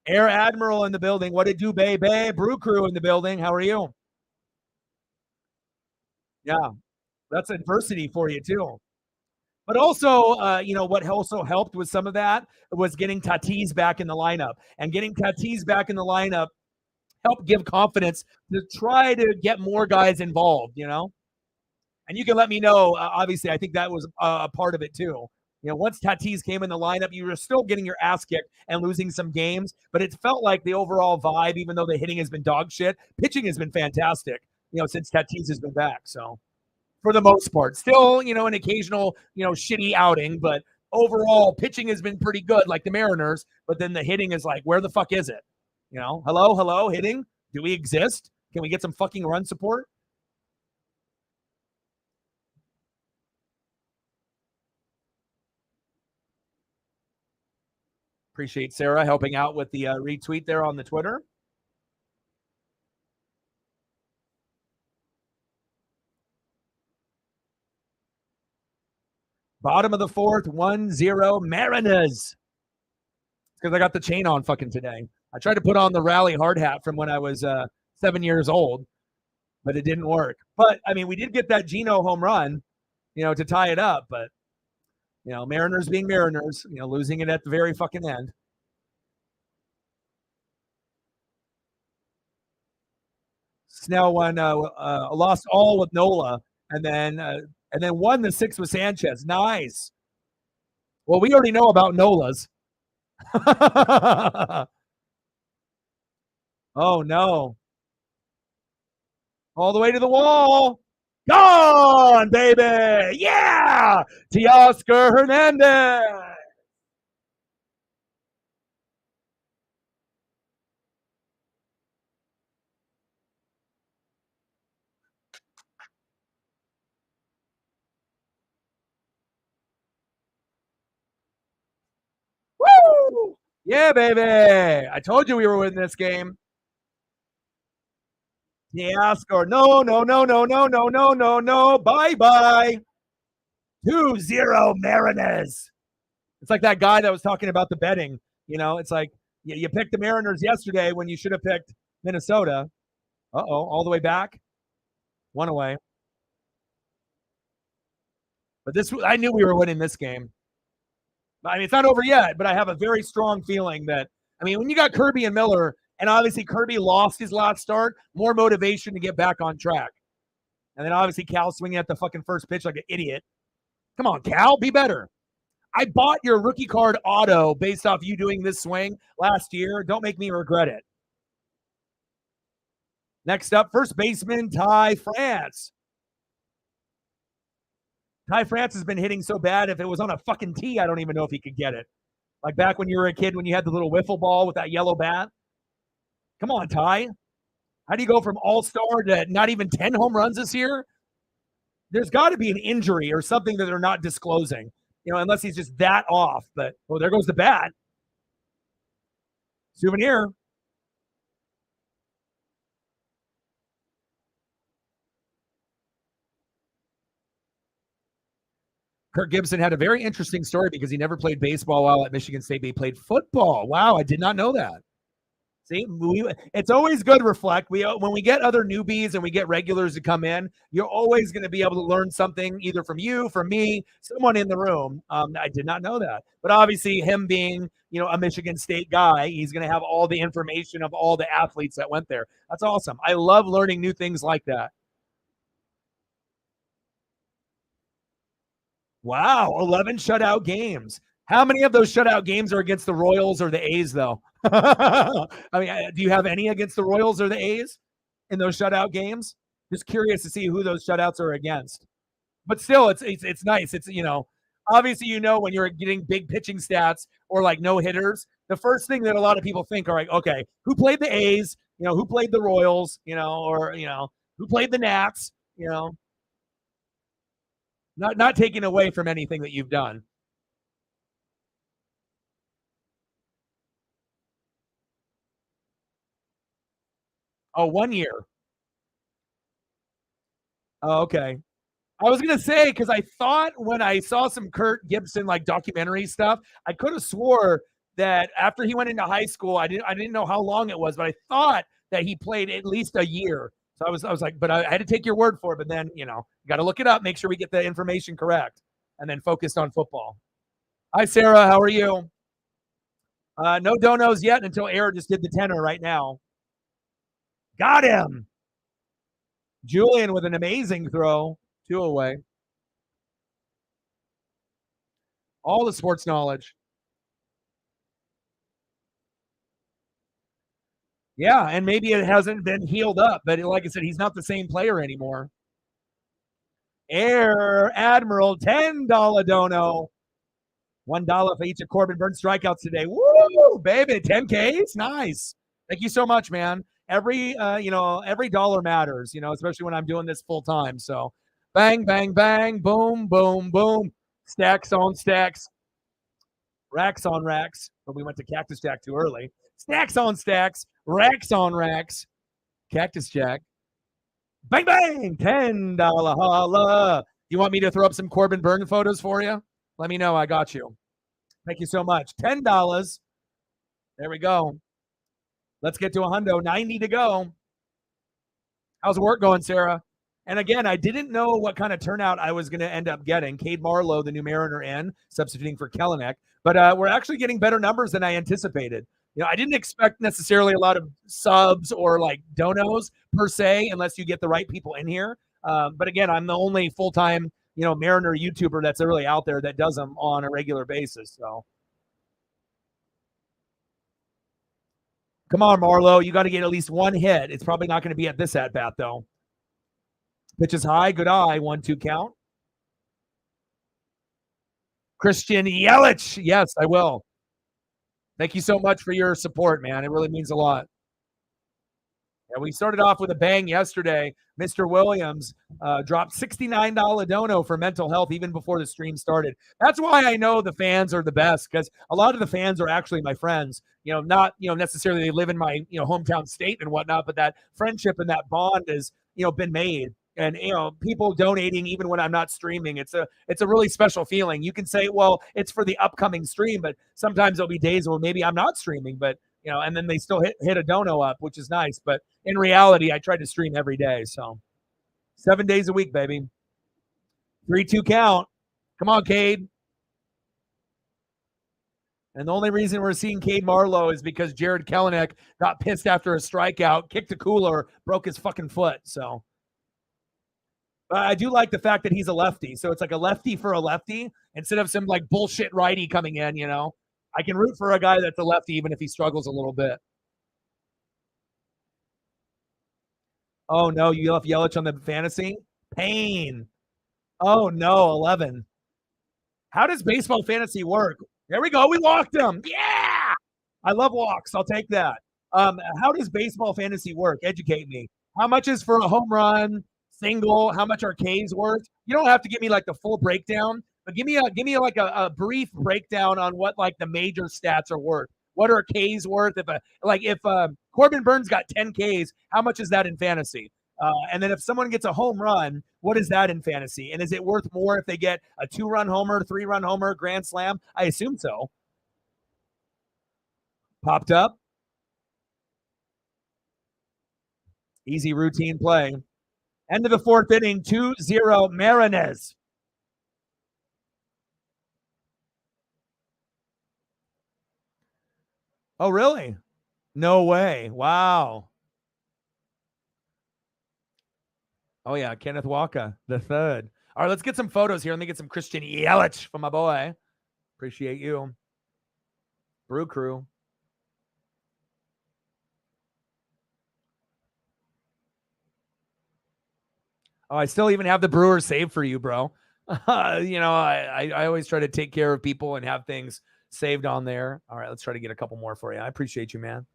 S1: Air Admiral in the building. What did do, baby? Brew Crew in the building. How are you? Yeah, that's adversity for you too. But also, what also helped with some of that was getting Tatis back in the lineup, and getting Tatis back in the lineup helped give confidence to try to get more guys involved. And you can let me know. Obviously, I think that was a part of it too. Once Tatis came in the lineup, you were still getting your ass kicked and losing some games, but it felt like the overall vibe, even though the hitting has been dog shit, pitching has been fantastic. Since Tatis has been back. So for the most part, still, an occasional, shitty outing, but overall, pitching has been pretty good, like the Mariners. But then the hitting is like, where the fuck is it? Hello, hitting. Do we exist? Can we get some fucking run support? Appreciate Sarah helping out with the retweet there on the Twitter. Bottom of the fourth, 1-0 Mariners. Because I got the chain on fucking today. I tried to put on the rally hard hat from when I was 7 years old, but it didn't work. But I mean, we did get that Geno home run, to tie it up. But Mariners being Mariners, losing it at the very fucking end. Snell lost all with Nola, and then won the 6 with Sanchez. Nice. Well, we already know about Nola's. Oh no! All the way to the wall. Gone, baby! Yeah, Teoscar Hernandez. Woo! Yeah, baby! I told you we were winning this game. Teoscar, no, no, no, no, no, no, no, no, no. Bye, bye. 2-0 Mariners. It's like that guy that was talking about the betting. It's like you picked the Mariners yesterday when you should have picked Minnesota. All the way back. One away. But I knew we were winning this game. I mean, it's not over yet, but I have a very strong feeling that, when you got Kirby and Miller, and obviously Kirby lost his last start, more motivation to get back on track. And then obviously Cal swinging at the fucking first pitch like an idiot. Come on, Cal, be better. I bought your rookie card auto based off you doing this swing last year. Don't make me regret it. Next up, first baseman Ty France. Ty France has been hitting so bad. If it was on a fucking tee, I don't even know if he could get it. Like back when you were a kid, when you had the little wiffle ball with that yellow bat. Come on, Ty. How do you go from all-star to not even 10 home runs this year? There's got to be an injury or something that they're not disclosing, unless he's just that off. But, there goes the bat. Souvenir. Kirk Gibson had a very interesting story because he never played baseball while at Michigan State, but he played football. Wow, I did not know that. See, it's always good to reflect. When we get other newbies and we get regulars to come in, you're always going to be able to learn something either from you, from me, someone in the room. I did not know that. But obviously him being, a Michigan State guy, he's going to have all the information of all the athletes that went there. That's awesome. I love learning new things like that. Wow, 11 shutout games. How many of those shutout games are against the Royals or the A's, though? Do you have any against the Royals or the A's in those shutout games? Just curious to see who those shutouts are against. But still, it's nice. It's obviously when you're getting big pitching stats or like no hitters, the first thing that a lot of people think are like, okay, who played the A's? Who played the Royals? Or who played the Nats? Not taking away from anything that you've done. Oh, 1 year. Oh, okay. I was gonna say because I thought when I saw some Kurt Gibson like documentary stuff, I could have swore that after he went into high school, I didn't know how long it was, but I thought that he played at least a year. So I was like, but I had to take your word for it. But then, you got to look it up, make sure we get the information correct, and then focused on football. Hi, Sarah. How are you? No donos yet until Air just did the tenor right now. Got him. Julian with an amazing throw. 2 away. All the sports knowledge. Yeah, and maybe it hasn't been healed up, but like I said, he's not the same player anymore. Air Admiral, $10 dono. $1 for each of Corbin Burns strikeouts today. Woo, baby, 10Ks, nice. Thank you so much, man. Every dollar matters, especially when I'm doing this full time. So, bang, bang, bang, boom, boom, boom, stacks on stacks, racks on racks. But we went to Cactus Jack too early. Stacks on stacks, racks on racks, Cactus Jack. Bang, bang, $10 holla. You want me to throw up some Corbin Burn photos for you? Let me know. I got you. Thank you so much. $10. There we go. Let's get to a hundo. 90 to go. How's work going, Sarah? And again, I didn't know what kind of turnout I was going to end up getting. Cade Marlowe, the new Mariner, in substituting for Kelenic, but we're actually getting better numbers than I anticipated. I didn't expect necessarily a lot of subs or like donos per se, unless you get the right people in here. But again, I'm the only full time Mariner YouTuber that's really out there that does them on a regular basis. So come on, Marlowe, you got to get at least one hit. It's probably not going to be at this at bat though. Pitch is high, good eye, 1-2 count. Christian Yelich. Yes, I will. Thank you so much for your support, man. It really means a lot. And we started off with a bang yesterday. Mr. Williams dropped $69 dono for mental health even before the stream started. That's why I know the fans are the best, because a lot of the fans are actually my friends. Not necessarily they live in my hometown state and whatnot, but that friendship and that bond has been made. And people donating even when I'm not streaming, it's a really special feeling. You can say, well, it's for the upcoming stream, but sometimes there'll be days where maybe I'm not streaming, but and then they still hit a dono up, which is nice. But in reality, I try to stream every day. So 7 days a week, baby. 3-2 count. Come on, Cade. And the only reason we're seeing Cade Marlowe is because Jared Kelenic got pissed after a strikeout, kicked a cooler, broke his fucking foot. So I do like the fact that he's a lefty. So it's like a lefty for a lefty instead of some like bullshit righty coming in, I can root for a guy that's a lefty even if he struggles a little bit. Oh, no, you left Yelich on the fantasy? Pain. Oh, no, 11. How does baseball fantasy work? There we go. We walked him. Yeah. I love walks. I'll take that. How does baseball fantasy work? Educate me. How much is for a home run, single? How much are Ks worth? You don't have to give me like the full breakdown, but give me like a brief breakdown on what like the major stats are worth. What are Ks worth? If Corbin Burns got 10 Ks, how much is that in fantasy? And then if someone gets a home run, what is that in fantasy? And is it worth more if they get a 2-run homer, 3-run homer, grand slam? I assume so. Popped up. Easy routine play. End of the fourth inning, 2-0 Mariners. Oh, really? No way. Wow. Oh, yeah. Kenneth Walker, the third. All right, let's get some photos here. Let me get some Christian Yelich from my boy. Appreciate you. Brew Crew. Oh, I still even have the Brewers saved for you, bro. I always try to take care of people and have things saved on there. All right, let's try to get a couple more for you. I appreciate you, man.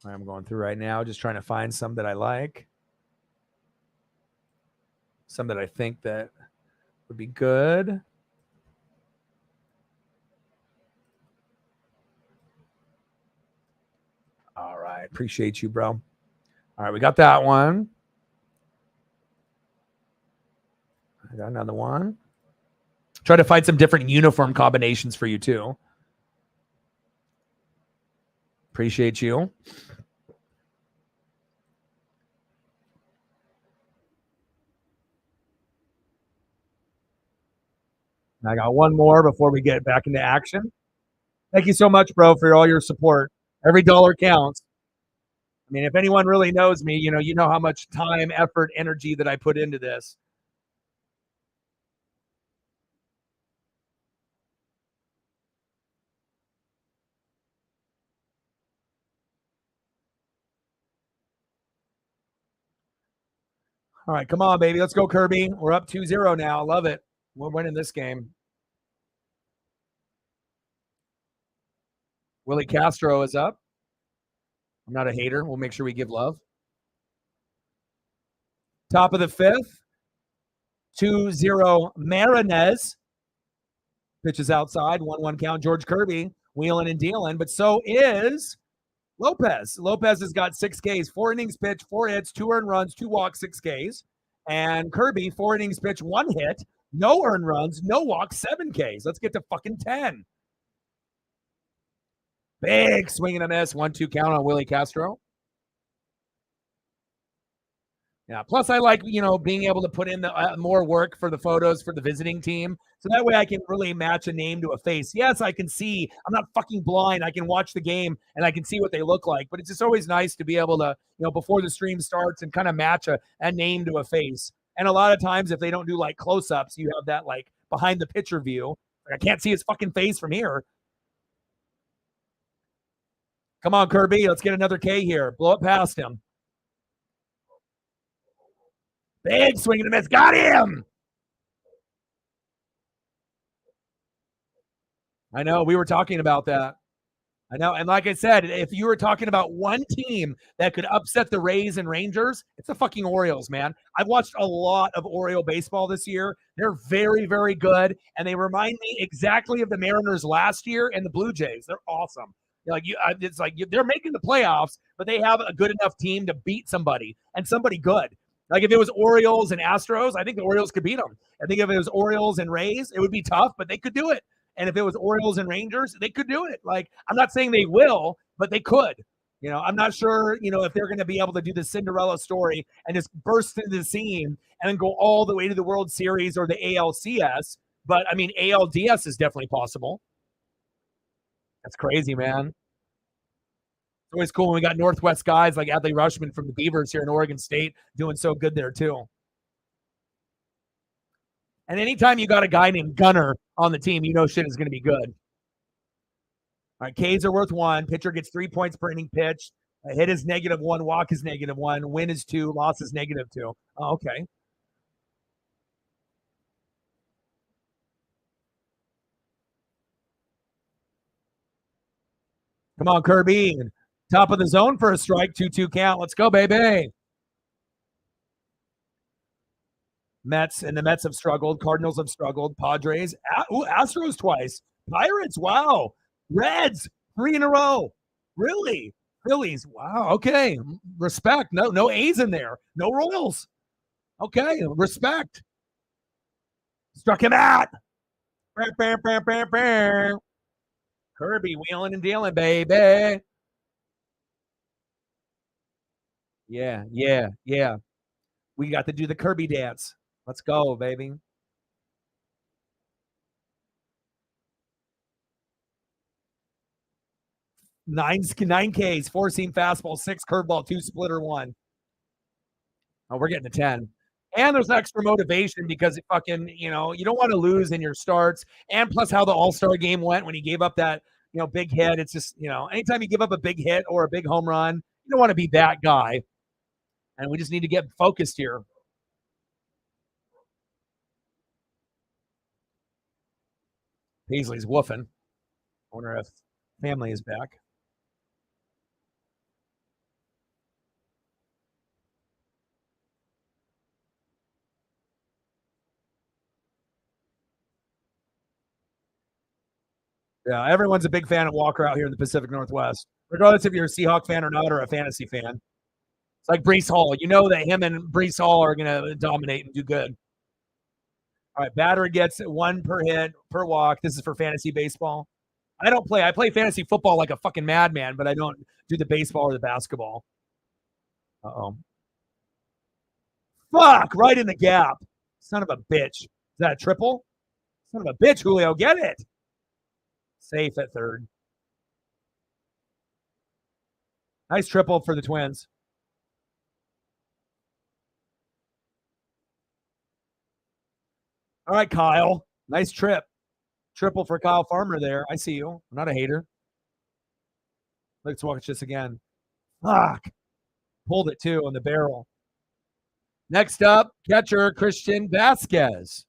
S1: I'm going through right now, just trying to find some that I like. Some that I think that would be good. All right. Appreciate you, bro. All right. We got that one. I got another one. Try to find some different uniform combinations for you, too. Appreciate you. I got one more before we get back into action. Thank you so much, bro, for all your support. Every dollar counts. I mean, if anyone really knows me, you know how much time, effort, energy that I put into this. All right, come on, baby. Let's go, Kirby. We're up 2-0 now. Love it. We're winning this game. Willie Castro is up. I'm not a hater. We'll make sure we give love. Top of the fifth. 2-0 Marinez. Pitches outside. 1-1 count. George Kirby wheeling and dealing. But so is Lopez. Lopez has got 6 Ks, 4 innings pitched, 4 hits, 2 earned runs, 2 walks, 6 Ks. And Kirby, 4 innings pitched, 1 hit, no earned runs, no walks, 7 Ks. Let's get to fucking 10. Big swing and a miss. 1-2 count on Willie Castro. Yeah. Plus, I like being able to put in the more work for the photos for the visiting team, so that way I can really match a name to a face. Yes, I can see. I'm not fucking blind. I can watch the game and I can see what they look like. But it's just always nice to be able to, before the stream starts, and kind of match a name to a face. And a lot of times, if they don't do like close-ups, you have that like behind the picture view. I can't see his fucking face from here. Come on, Kirby. Let's get another K here. Blow it past him. Big swing and a miss. Got him. I know. We were talking about that. I know. And like I said, if you were talking about one team that could upset the Rays and Rangers, it's the fucking Orioles, man. I've watched a lot of Oriole baseball this year. They're very, very good. And they remind me exactly of the Mariners last year and the Blue Jays. They're awesome. They're making the playoffs, but they have a good enough team to beat somebody, and somebody good. Like if it was Orioles and Astros, I think the Orioles could beat them. I think if it was Orioles and Rays, it would be tough, but they could do it. And if it was Orioles and Rangers, they could do it. Like, I'm not saying they will, but they could. I'm not sure, if they're going to be able to do the Cinderella story and just burst into the scene and then go all the way to the World Series or the ALCS. But I mean, ALDS is definitely possible. That's crazy, man. It's always cool when we got Northwest guys like Adley Rushman from the Beavers here in Oregon State doing so good there, too. And anytime you got a guy named Gunner on the team, shit is going to be good. All right, Ks are worth 1. Pitcher gets 3 points per inning pitched. A hit is -1. Walk is -1. Win is 2. Loss is -2. Oh, okay. Come on, Kirby. Top of the zone for a strike. 2-2 count. Let's go, baby. Mets, and the Mets have struggled. Cardinals have struggled. Padres. Astros twice. Pirates. Wow. Reds. 3 in a row. Really? Phillies. Wow. Okay. Respect. No A's in there. No Royals. Okay. Respect. Struck him out. Kirby wheeling and dealing, baby. Yeah. We got to do the Kirby dance. Let's go, baby. 9 Ks, 4 seam fastball, 6 curveball, 2 splitter, 1. Oh, we're getting to 10. And there's extra motivation because fucking, you don't want to lose in your starts. And plus how the All-Star game went when he gave up that, big hit. It's just, anytime you give up a big hit or a big home run, you don't want to be that guy. And we just need to get focused here. Paisley's woofing. I wonder if family is back. Yeah, everyone's a big fan of Walker out here in the Pacific Northwest, regardless if you're a Seahawk fan or not, or a fantasy fan. It's like Breece Hall. You know that him and Breece Hall are going to dominate and do good. All right, batter gets 1 per hit, per walk. This is for fantasy baseball. I don't play. I play fantasy football like a fucking madman, but I don't do the baseball or the basketball. Uh-oh. Fuck, right in the gap. Son of a bitch. Is that a triple? Son of a bitch, Julio. Get it. Safe at third. Nice triple for the Twins. All right, Kyle. Nice trip. Triple for Kyle Farmer there. I see you. I'm not a hater. Let's watch this again. Fuck. Pulled it too on the barrel. Next up, catcher Christian Vasquez.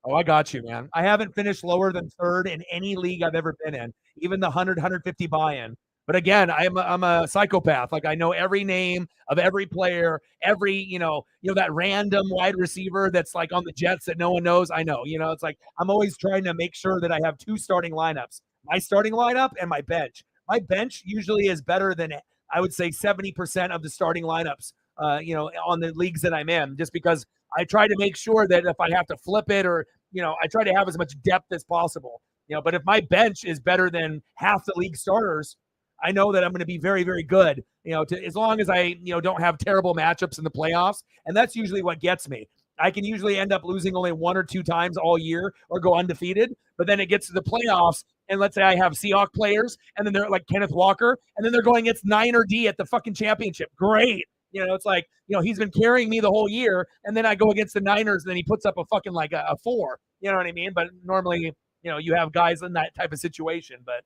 S1: Oh, I got you, man. I haven't finished lower than third in any league I've ever been in, even the 150 buy-in. But again, I'm a psychopath. Like I know every name of every player, every that random wide receiver that's like on the Jets that no one knows. I know. It's like I'm always trying to make sure that I have 2 starting lineups: my starting lineup and my bench. My bench usually is better than I would say 70% of the starting lineups. On the leagues that I'm in, just because I try to make sure that if I have to flip it or I try to have as much depth as possible. But if my bench is better than half the league starters, I know that I'm going to be very, very good. As long as I don't have terrible matchups in the playoffs, and that's usually what gets me. I can usually end up losing only 1 or 2 times all year or go undefeated, but then it gets to the playoffs, and let's say I have Seahawk players, and then they're like Kenneth Walker, and then they're going against Niner D at the fucking championship. Great. It's like, he's been carrying me the whole year, and then I go against the Niners, and then he puts up a fucking like a 4. You know what I mean? But normally, you have guys in that type of situation. But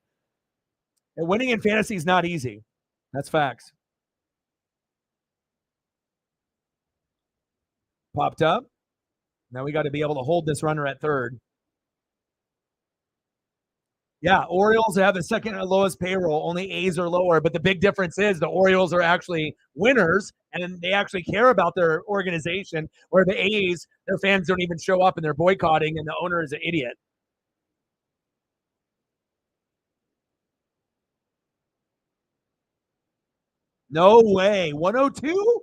S1: winning in fantasy is not easy. That's facts. Popped up. Now we got to be able to hold this runner at third. Yeah, Orioles have the second lowest payroll. Only A's are lower, but the big difference is the Orioles are actually winners and they actually care about their organization. Where the A's, their fans don't even show up and they're boycotting, and the owner is an idiot. No way, 102.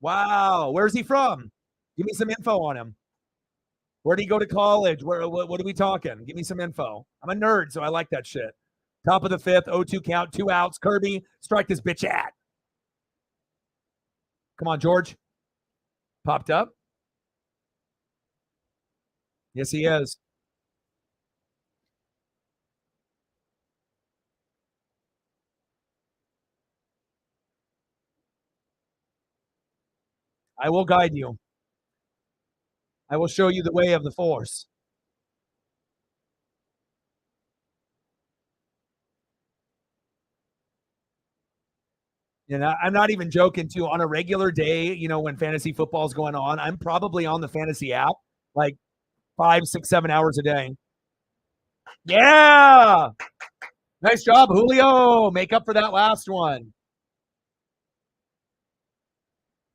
S1: Wow, where's he from? Give me some info on him. Where did he go to college? What are we talking? Give me some info. I'm a nerd, so I like that shit. Top of the fifth, 0-2 count, 2 outs. Kirby, strike this bitch at. Come on, George. Popped up. Yes, he is. I will guide you. I will show you the way of the force. I'm not even joking too. On a regular day, when fantasy football is going on, I'm probably on the fantasy app like 5, 6, 7 hours a day. Yeah. Nice job, Julio. Make up for that last one.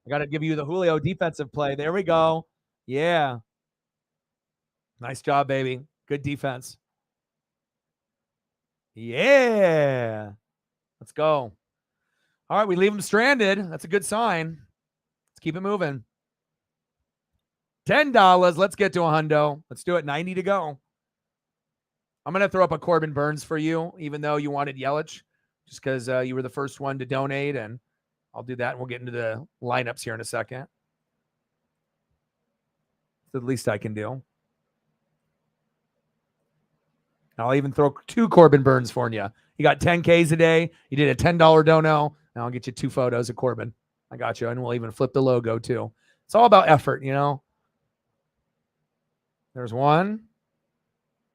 S1: I got to give you the Julio defensive play. There we go. Yeah. Nice job, baby. Good defense. Yeah. Let's go. All right, we leave them stranded. That's a good sign. Let's keep it moving. $10. Let's get to a hundo. Let's do it. 90 to go. I'm going to throw up a Corbin Burns for you, even though you wanted Yelich, just because you were the first one to donate, and I'll do that, and we'll get into the lineups here in a second. It's the least I can do. I'll even throw 2 Corbin Burns for you. You got 10 Ks a day. You did a $10 dono. Now I'll get you 2 photos of Corbin. I got you. And we'll even flip the logo too. It's all about effort, There's one.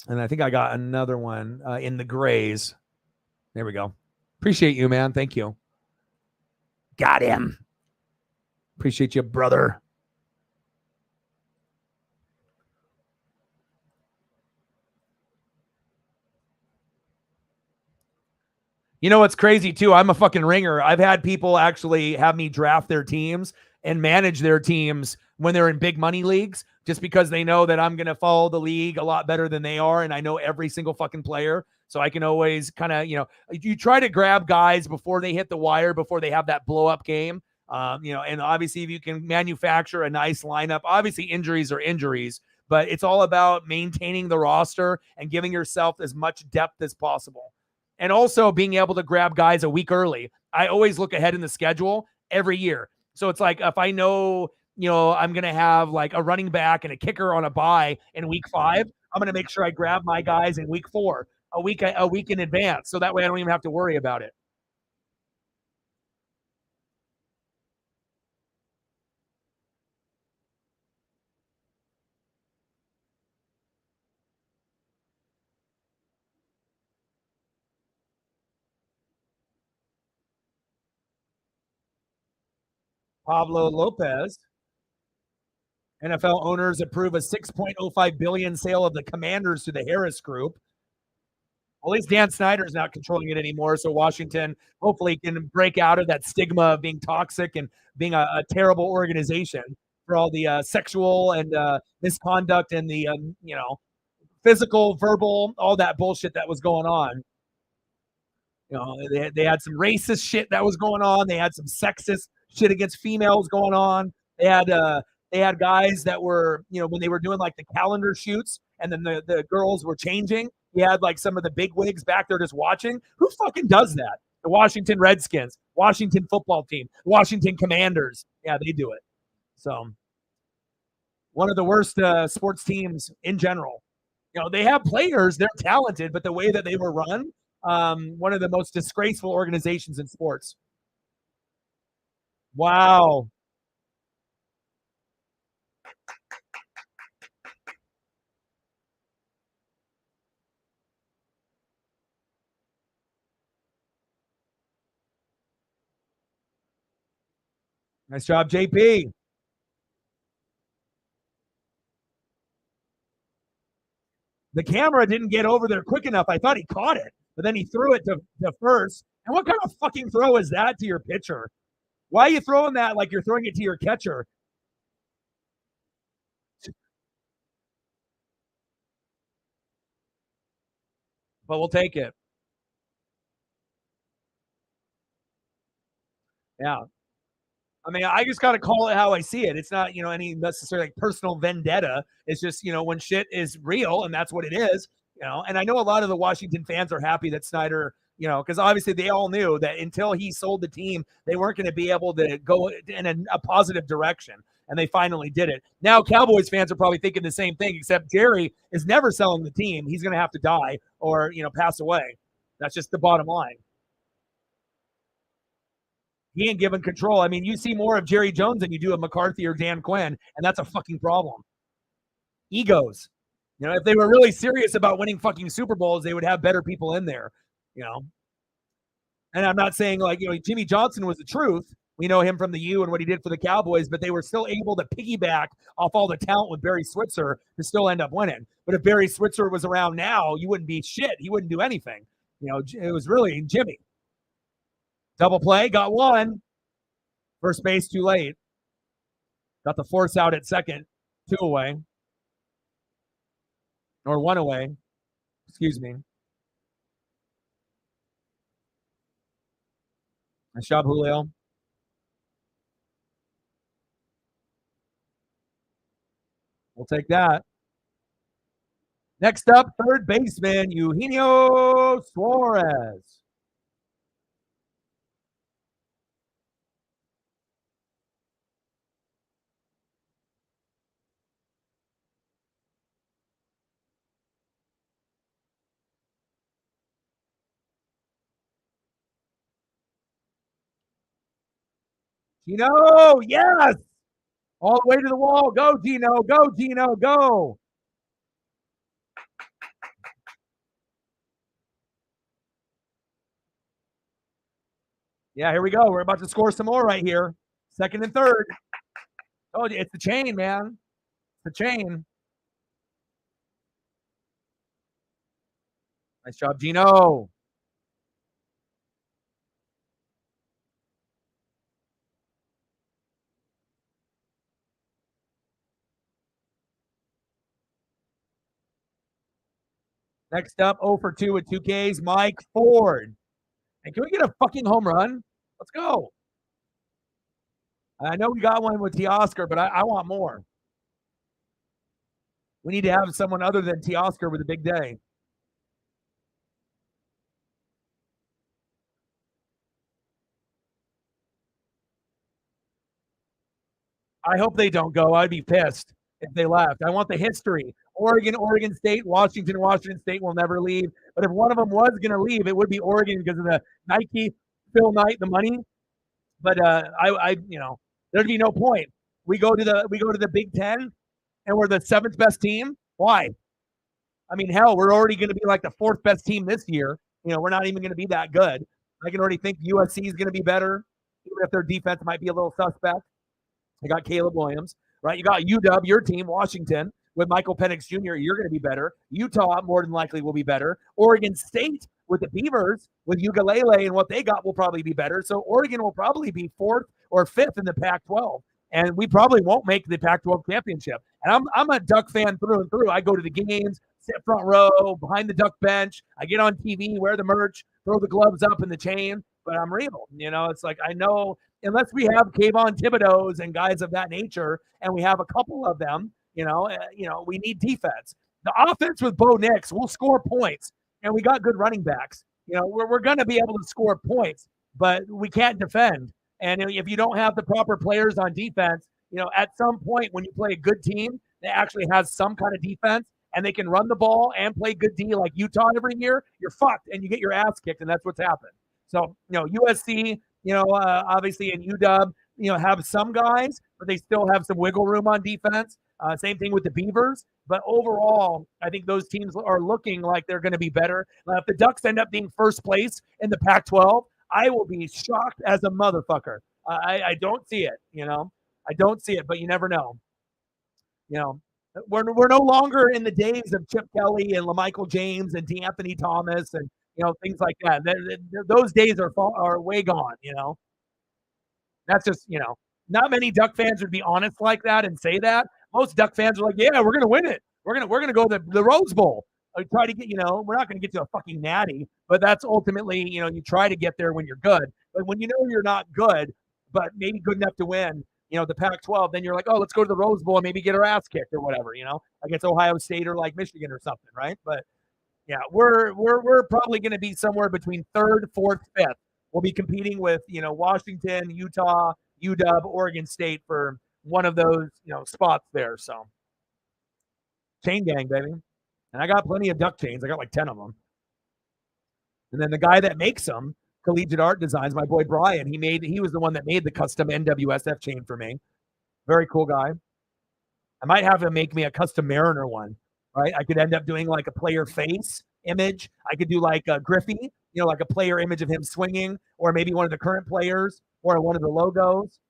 S1: And I think I got another one in the grays. There we go. Appreciate you, man. Thank you. Got him. Appreciate you, brother. You know what's crazy too? I'm a fucking ringer. I've had people actually have me draft their teams and manage their teams when they're in big money leagues, just because they know that I'm going to follow the league a lot better than they are. And I know every single fucking player. So I can always kind of, you try to grab guys before they hit the wire, before they have that blow up game. And obviously if you can manufacture a nice lineup, obviously injuries are injuries, but it's all about maintaining the roster and giving yourself as much depth as possible. And also being able to grab guys a week early. I always look ahead in the schedule every year. So it's like if I know, I'm going to have like a running back and a kicker on a bye in week 5, I'm going to make sure I grab my guys in week 4, a week in advance. So that way I don't even have to worry about it. Pablo Lopez. NFL owners approve a 6.05 billion sale of the Commanders to the Harris Group. At least Dan Snyder's not controlling it anymore, so Washington hopefully can break out of that stigma of being toxic and being a terrible organization for all the sexual and misconduct and the physical, verbal, all that bullshit that was going on. They had some racist shit that was going on. They had some sexist shit against females going on. They had guys that were, when they were doing like the calendar shoots and then the girls were changing, you had like some of the big wigs back there just watching. Who fucking does that? The Washington Redskins, Washington football team, Washington Commanders. Yeah, they do it. So one of the worst sports teams in general. They have players, they're talented, but the way that they were run, one of the most disgraceful organizations in sports. Wow. Nice job, JP. The camera didn't get over there quick enough. I thought he caught it, but then he threw it to first. And what kind of fucking throw is that to your pitcher? Why are you throwing that like you're throwing it to your catcher? But we'll take it. Yeah. I mean, I just got to call it how I see it. It's not, any necessarily like personal vendetta. It's just, when shit is real and that's what it is, And I know a lot of the Washington fans are happy that Snyder, because obviously they all knew that until he sold the team, they weren't going to be able to go in a positive direction. And they finally did it. Now, Cowboys fans are probably thinking the same thing, except Jerry is never selling the team. He's going to have to die or, pass away. That's just the bottom line. He ain't given control. I mean, you see more of Jerry Jones than you do of McCarthy or Dan Quinn, and that's a fucking problem. Egos. If they were really serious about winning fucking Super Bowls, they would have better people in there, you know. And I'm not saying like, Jimmy Johnson was the truth. We know him from the U and what he did for the Cowboys, but they were still able to piggyback off all the talent with Barry Switzer to still end up winning. But if Barry Switzer was around now, you wouldn't be shit. He wouldn't do anything. It was really Jimmy. Double play, got one. First base too late. Got the force out at second, 2 away. Or 1 away. Excuse me. Nice job, Julio. We'll take that. Next up, third baseman, Eugenio Suarez. Gino, yes! All the way to the wall. Go, Gino. Go, Gino. Go. Yeah, here we go. We're about to score some more right here. Second and third. Oh, it's the chain, man. It's the chain. Nice job, Gino. Next up, 0 for 2 with 2 Ks, Mike Ford. And can we get a fucking home run? Let's go. I know we got one with Teoscar, but I want more. We need to have someone other than Teoscar with a big day. I hope they don't go. I'd be pissed if they left. I want the history. Oregon, Oregon State, Washington, Washington State will never leave. But if one of them was going to leave, it would be Oregon because of the Nike, Phil Knight, the money. But there'd be no point. We go to the Big Ten, and we're the seventh best team. Why? I mean, hell, we're already going to be like the fourth best team this year. We're not even going to be that good. I can already think USC is going to be better, even if their defense might be a little suspect. I got Caleb Williams, right? You got UW, your team, Washington, with Michael Penix Jr. You're going to be better. Utah, more than likely, will be better. Oregon State, with the Beavers, with Ugalele and what they got, will probably be better. So Oregon will probably be fourth or fifth in the Pac-12. And we probably won't make the Pac-12 championship. And I'm a Duck fan through and through. I go to the games, sit front row, behind the Duck bench. I get on TV, wear the merch, throw the gloves up in the chain. But I'm real. It's like I know unless we have Kayvon Thibodeau's and guys of that nature, and we have a couple of them, we need defense. The offense with Bo Nix will score points, and we got good running backs. We're going to be able to score points, but we can't defend. And if you don't have the proper players on defense, at some point when you play a good team that actually has some kind of defense and they can run the ball and play good D like Utah every year, you're fucked and you get your ass kicked, and that's what's happened. So, USC, obviously, and UW, have some guys, but they still have some wiggle room on defense. Same thing with the Beavers. But overall, I think those teams are looking like they're going to be better. If the Ducks end up being first place in the Pac-12, I will be shocked as a motherfucker. I don't see it, I don't see it, but you never know. We're no longer in the days of Chip Kelly and LaMichael James and D'Anthony Thomas and things like that. Those days are way gone. That's just not many Duck fans would be honest like that and say that. Most Duck fans are like, yeah, we're gonna win it. We're gonna go to the Rose Bowl. Try to get we're not gonna get to a fucking natty, but that's ultimately you try to get there when you're good. But when you're not good, but maybe good enough to win, the Pac-12, then you're like, oh, let's go to the Rose Bowl and maybe get our ass kicked or whatever, against Ohio State or like Michigan or something, right? But yeah, we're probably going to be somewhere between third, fourth, fifth. We'll be competing with Washington, Utah, UW, Oregon State for one of those spots there. So chain gang, baby, and I got plenty of duck chains. I got like 10 of them. And then the guy that makes them, Collegiate Art Designs, my boy Brian, he was the one that made the custom NWSF chain for me. Very cool guy. I might have him make me a custom Mariner one. Right, I could end up doing like a player face image. I could do like a Griffey, like a player image of him swinging, or maybe one of the current players, or one of the logos.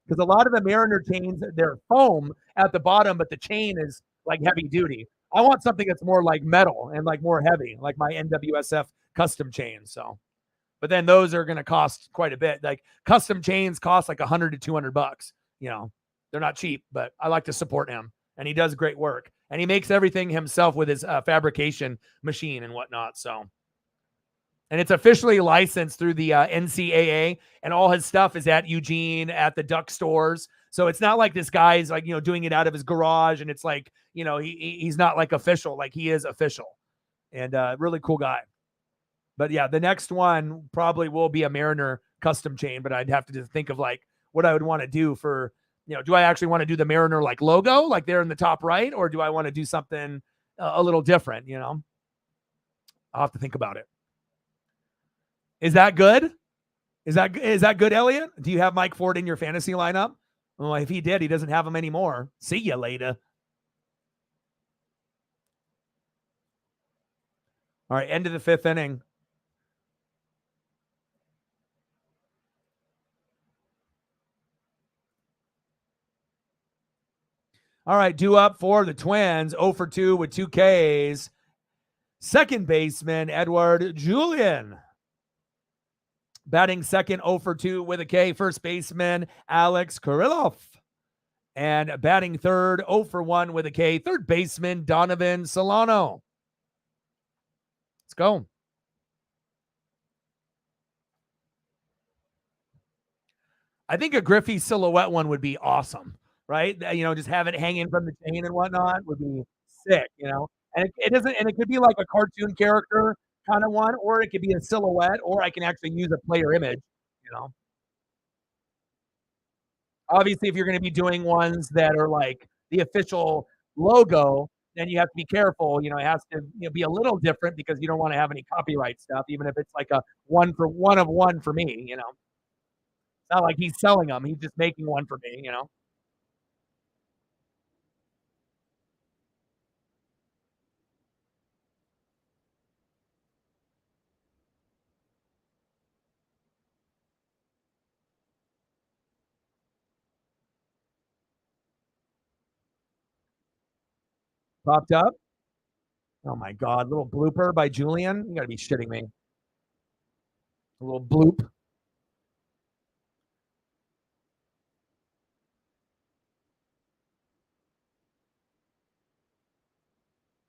S1: Because a lot of the Mariner chains, they're foam at the bottom, but the chain is like heavy duty. I want something that's more like metal and like more heavy, like my NWSF custom chain. So, but then those are going to cost quite a bit. Like custom chains cost like $100 to $200. They're not cheap, but I like to support him, and he does great work. And he makes everything himself with his fabrication machine and whatnot. So, and it's officially licensed through the NCAA, and all his stuff is at Eugene at the Duck stores. So it's not like this guy's like, doing it out of his garage. And it's like, he's not like official, like he is official, and really cool guy. But yeah, the next one probably will be a Mariner custom chain, but I'd have to just think of like what I would want to do for, do I actually want to do the Mariner like logo, like there in the top right, or do I want to do something a little different? I'll have to think about it. Is that good? Is that good, Elliot? Do you have Mike Ford in your fantasy lineup? Well, if he did, he doesn't have him anymore. See you later. All right, end of the fifth inning. All right, due up for the Twins, 0 for 2 with 2 Ks. Second baseman, Edouard Julien. Batting second, 0 for 2 with a K. First baseman, Alex Kirilloff. And batting third, 0 for 1 with a K. Third baseman, Donovan Solano. Let's go. I think a Griffey silhouette one would be awesome, right? Just have it hanging from the chain and whatnot would be sick. And it doesn't, and it could be like a cartoon character kind of one, or it could be a silhouette, or I can actually use a player image, you know. Obviously, if you're going to be doing ones that are like the official logo, then you have to be careful. It has to be a little different because you don't want to have any copyright stuff, even if it's like a one of one for me. It's not like he's selling them; he's just making one for me. Popped up. Oh my God, little blooper by Julian. You got to be shitting me. A little bloop.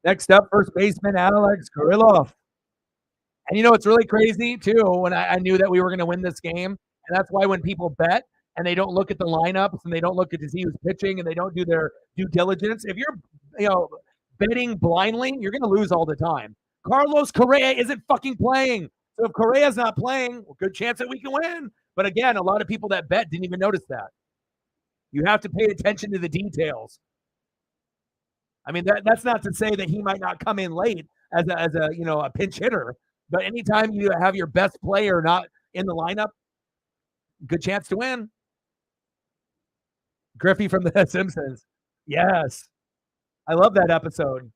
S1: Next up, first baseman Alex Kirilloff. And it's really crazy too when I knew that we were going to win this game. And that's why when people bet and they don't look at the lineups and they don't look at to see who's pitching and they don't do their due diligence, if you're betting blindly, you're going to lose all the time. Carlos Correa isn't fucking playing. So if Correa's not playing, well, good chance that we can win. But again, a lot of people that bet didn't even notice that. You have to pay attention to the details. I mean, that's not to say that he might not come in late as a pinch hitter, but anytime you have your best player not in the lineup, good chance to win. Griffey from The Simpsons. Yes. I love that episode.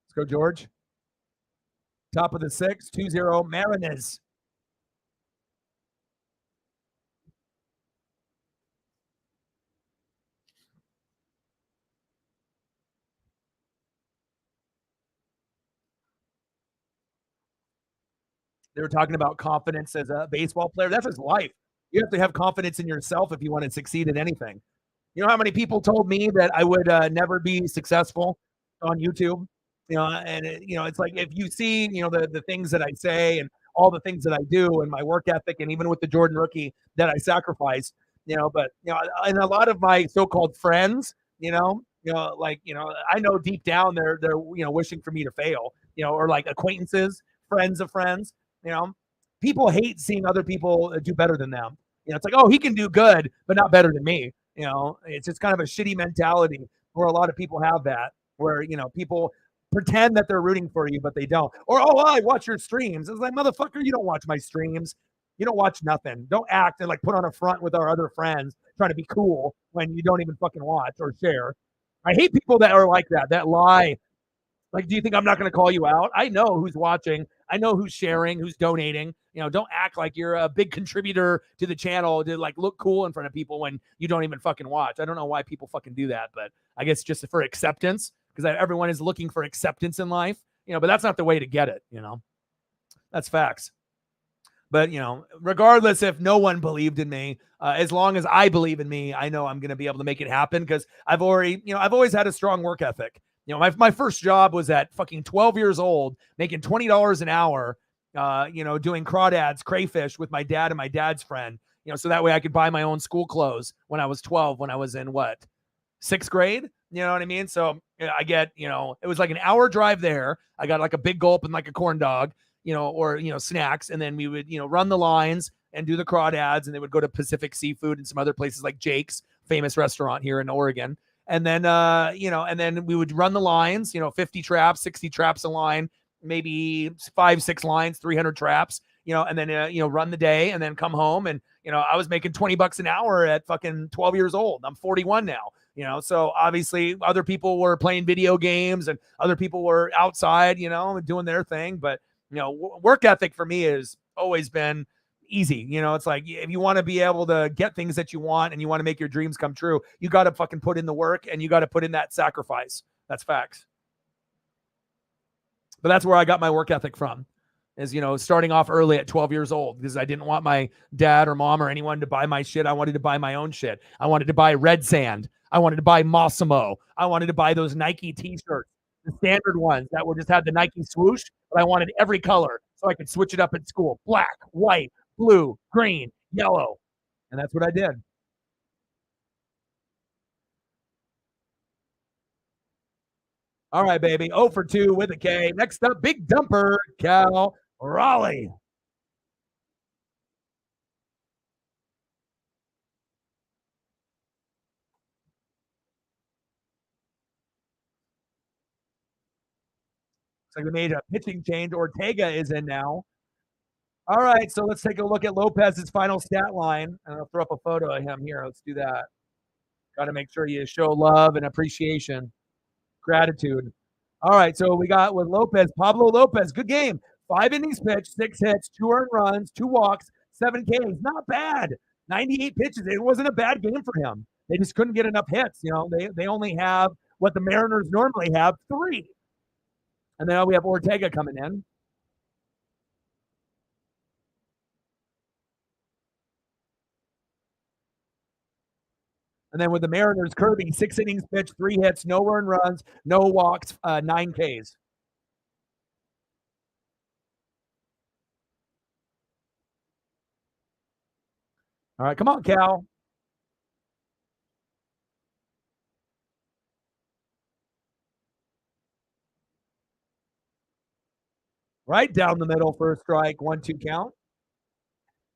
S1: Let's go, George. Top of the sixth, 2-0, Mariners. They were talking about confidence as a baseball player. That's his life. You have to have confidence in yourself if you want to succeed at anything. You know how many people told me that I would never be successful on YouTube? It's like if you see, the things that I say and all the things that I do and my work ethic, and even with the Jordan rookie that I sacrificed, but and a lot of my so-called friends, I know deep down they're wishing for me to fail, or like acquaintances, friends of friends, people hate seeing other people do better than them. It's like, oh, he can do good, but not better than me. It's just kind of a shitty mentality where a lot of people have that, where, people pretend that they're rooting for you, but they don't. Or, oh, I watch your streams. It's like, motherfucker, you don't watch my streams. You don't watch nothing. Don't act and like put on a front with our other friends trying to be cool when you don't even fucking watch or share. I hate people that are like that lie. Like, do you think I'm not going to call you out? I know who's watching. I know who's sharing, who's donating. Don't act like you're a big contributor to the channel to like look cool in front of people when you don't even fucking watch. I don't know why people fucking do that, but I guess just for acceptance, because everyone is looking for acceptance in life, but that's not the way to get it. That's facts. But, regardless if no one believed in me, as long as I believe in me, I know I'm going to be able to make it happen because I've always had a strong work ethic. My first job was at fucking 12 years old, making $20 an hour, doing crawdads, crayfish with my dad and my dad's friend, so that way I could buy my own school clothes when I was 12, when I was in sixth grade. You know what I mean? So I get, it was like an hour drive there. I got like a big gulp and like a corn dog, or, snacks. And then we would, run the lines and do the crawdads. And they would go to Pacific Seafood and some other places like Jake's, famous restaurant here in Oregon. And then, and then we would run the lines, 50 traps, 60 traps a line, maybe 5-6 lines, 300 traps, and then, run the day and then come home. And, I was making $20 an hour at fucking 12 years old. I'm 41 now. So obviously other people were playing video games and other people were outside, doing their thing. But, work ethic for me has always been easy. It's like, if you want to be able to get things that you want and you want to make your dreams come true, you got to fucking put in the work and you got to put in that sacrifice. That's facts. But that's where I got my work ethic from. is, starting off early at 12 years old because I didn't want my dad or mom or anyone to buy my shit. I wanted to buy my own shit. I wanted to buy Red Sand. I wanted to buy Mossimo. I wanted to buy those Nike t-shirts, the standard ones that would just have the Nike swoosh, but I wanted every color so I could switch it up at school. Black, white, blue, green, yellow. And that's what I did. All right, baby. 0 for 2 with a K. Next up, big dumper, Cal Raleigh. Looks like we made a pitching change. Ortega is in now. All right, so let's take a look at Lopez's final stat line. And I'll throw up a photo of him here. Let's do that. Got to make sure you show love and appreciation, gratitude. All right, so we got with Lopez, Pablo Lopez. Good game. 5 innings pitched, 6 hits, 2 earned runs, 2 walks, 7 Ks. Not bad. 98 pitches. It wasn't a bad game for him. They just couldn't get enough hits. They only have what the Mariners normally have, 3. And now we have Ortega coming in. And then with the Mariners, Kirby, 6 innings pitched, 3 hits, no earned runs, no walks, 9 Ks. All right, come on, Cal. Right down the middle for a strike. 1-2 count.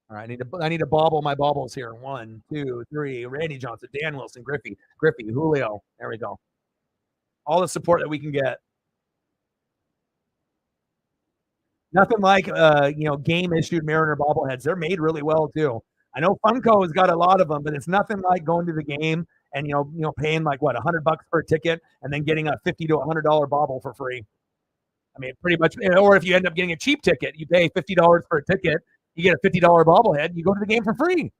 S1: All right, I need to bobble my baubles here. 1, 2, 3. Randy Johnson, Dan Wilson, Griffey, Julio. There we go. All the support that we can get. Nothing like game issued Mariner bobbleheads. They're made really well too. I know Funko has got a lot of them, but it's nothing like going to the game and paying like what $100 for a ticket and then getting a $50 to $100 bobble for free. I mean, pretty much. Or if you end up getting a cheap ticket, you pay $50 for a ticket, you get a $50 bobblehead, you go to the game for free.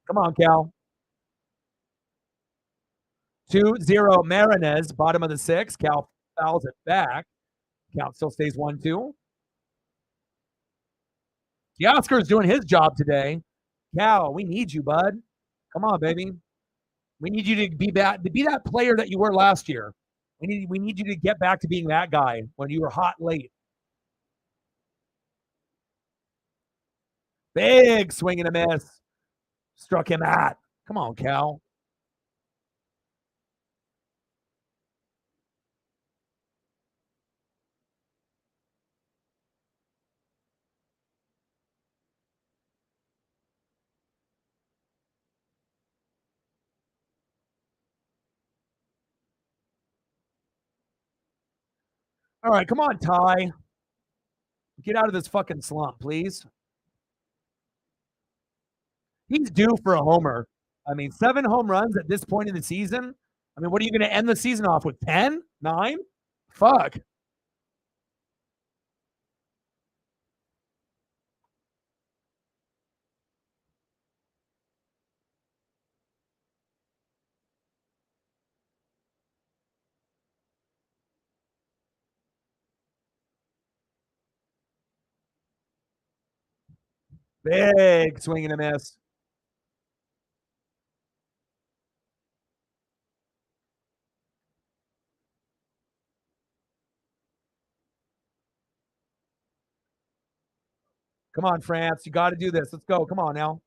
S1: Come on, Cal. 2-0 Marinez, bottom of the 6th. Cal fouls it back. Count still stays 1-2. Teoscar's doing his job today. Cal, we need you, bud. Come on, baby. We need you to be that player that you were last year. We need you to get back to being that guy when you were hot late. Big swing and a miss. Struck him out. Come on, Cal. All right, come on, Ty. Get out of this fucking slump, please. He's due for a homer. I mean, 7 home runs at this point in the season. I mean, what are you going to end the season off with? 10? 9? Fuck. Big swing and a miss. Come on, France. You got to do this. Let's go. Come on now.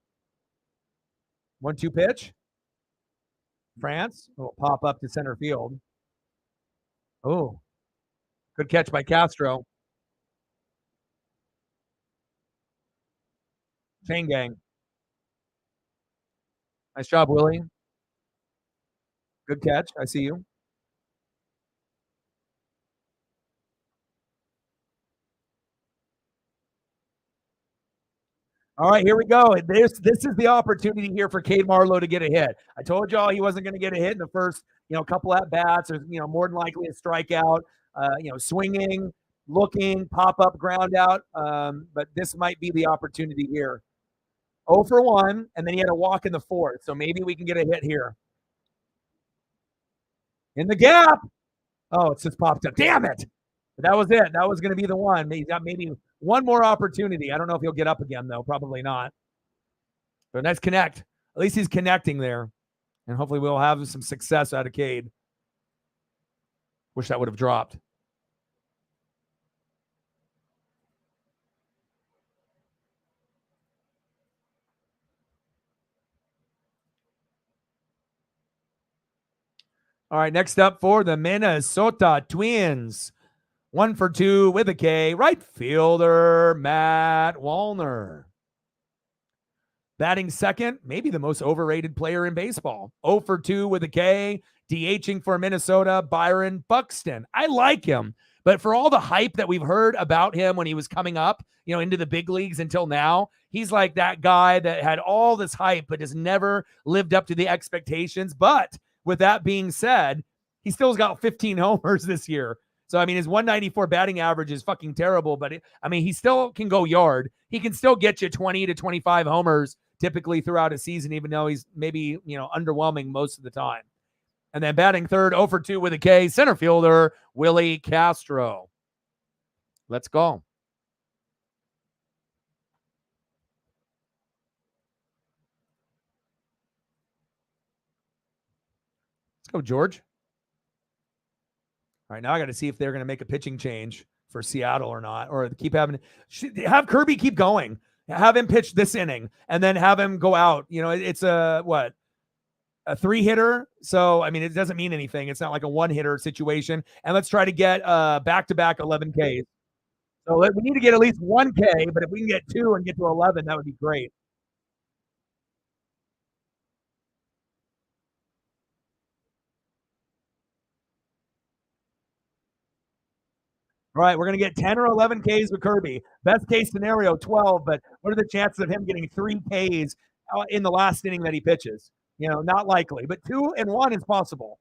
S1: 1-2 pitch. France will pop up to center field. Oh, good catch by Castro. Chain gang. Nice job, Willie. Good catch. I see you. All right, here we go. This is the opportunity here for Cade Marlowe to get a hit. I told y'all he wasn't going to get a hit in the first, couple at bats. There's, more than likely a strikeout. Swinging, looking, pop up, ground out. But this might be the opportunity here. 0 for 1, and then he had a walk in the 4th. So maybe we can get a hit here. In the gap. Oh, it's just popped up. Damn it. But that was it. That was going to be the one. He's got maybe one more opportunity. I don't know if he'll get up again, though. Probably not. But nice connect. At least he's connecting there. And hopefully we'll have some success out of Cade. Wish that would have dropped. All right, next up for the Minnesota Twins. 1 for 2 with a K. Right fielder, Matt Wallner. Batting second, maybe the most overrated player in baseball. 0 for 2 with a K. DHing for Minnesota, Byron Buxton. I like him, but for all the hype that we've heard about him when he was coming up, into the big leagues until now, he's like that guy that had all this hype but has never lived up to the expectations. But with that being said, he still's got 15 homers this year. So, his 194 batting average is fucking terrible, but he still can go yard. He can still get you 20 to 25 homers typically throughout a season, even though he's maybe, underwhelming most of the time. And then batting third, 0 for 2 with a K, center fielder, Willie Castro. Let's go. Let's go, George. All right, now I got to see if they're going to make a pitching change for Seattle or not, or have Kirby keep going, have him pitch this inning, and then have him go out. It's a 3-hitter, so it doesn't mean anything. It's not like a 1-hitter situation. And let's try to get back-to-back 11 Ks. So we need to get at least 1 K, but if we can get 2 and get to 11, that would be great. All right, we're going to get 10 or 11 Ks with Kirby. Best case scenario, 12, but what are the chances of him getting 3 Ks in the last inning that he pitches? Not likely, but 2 and 1 is possible.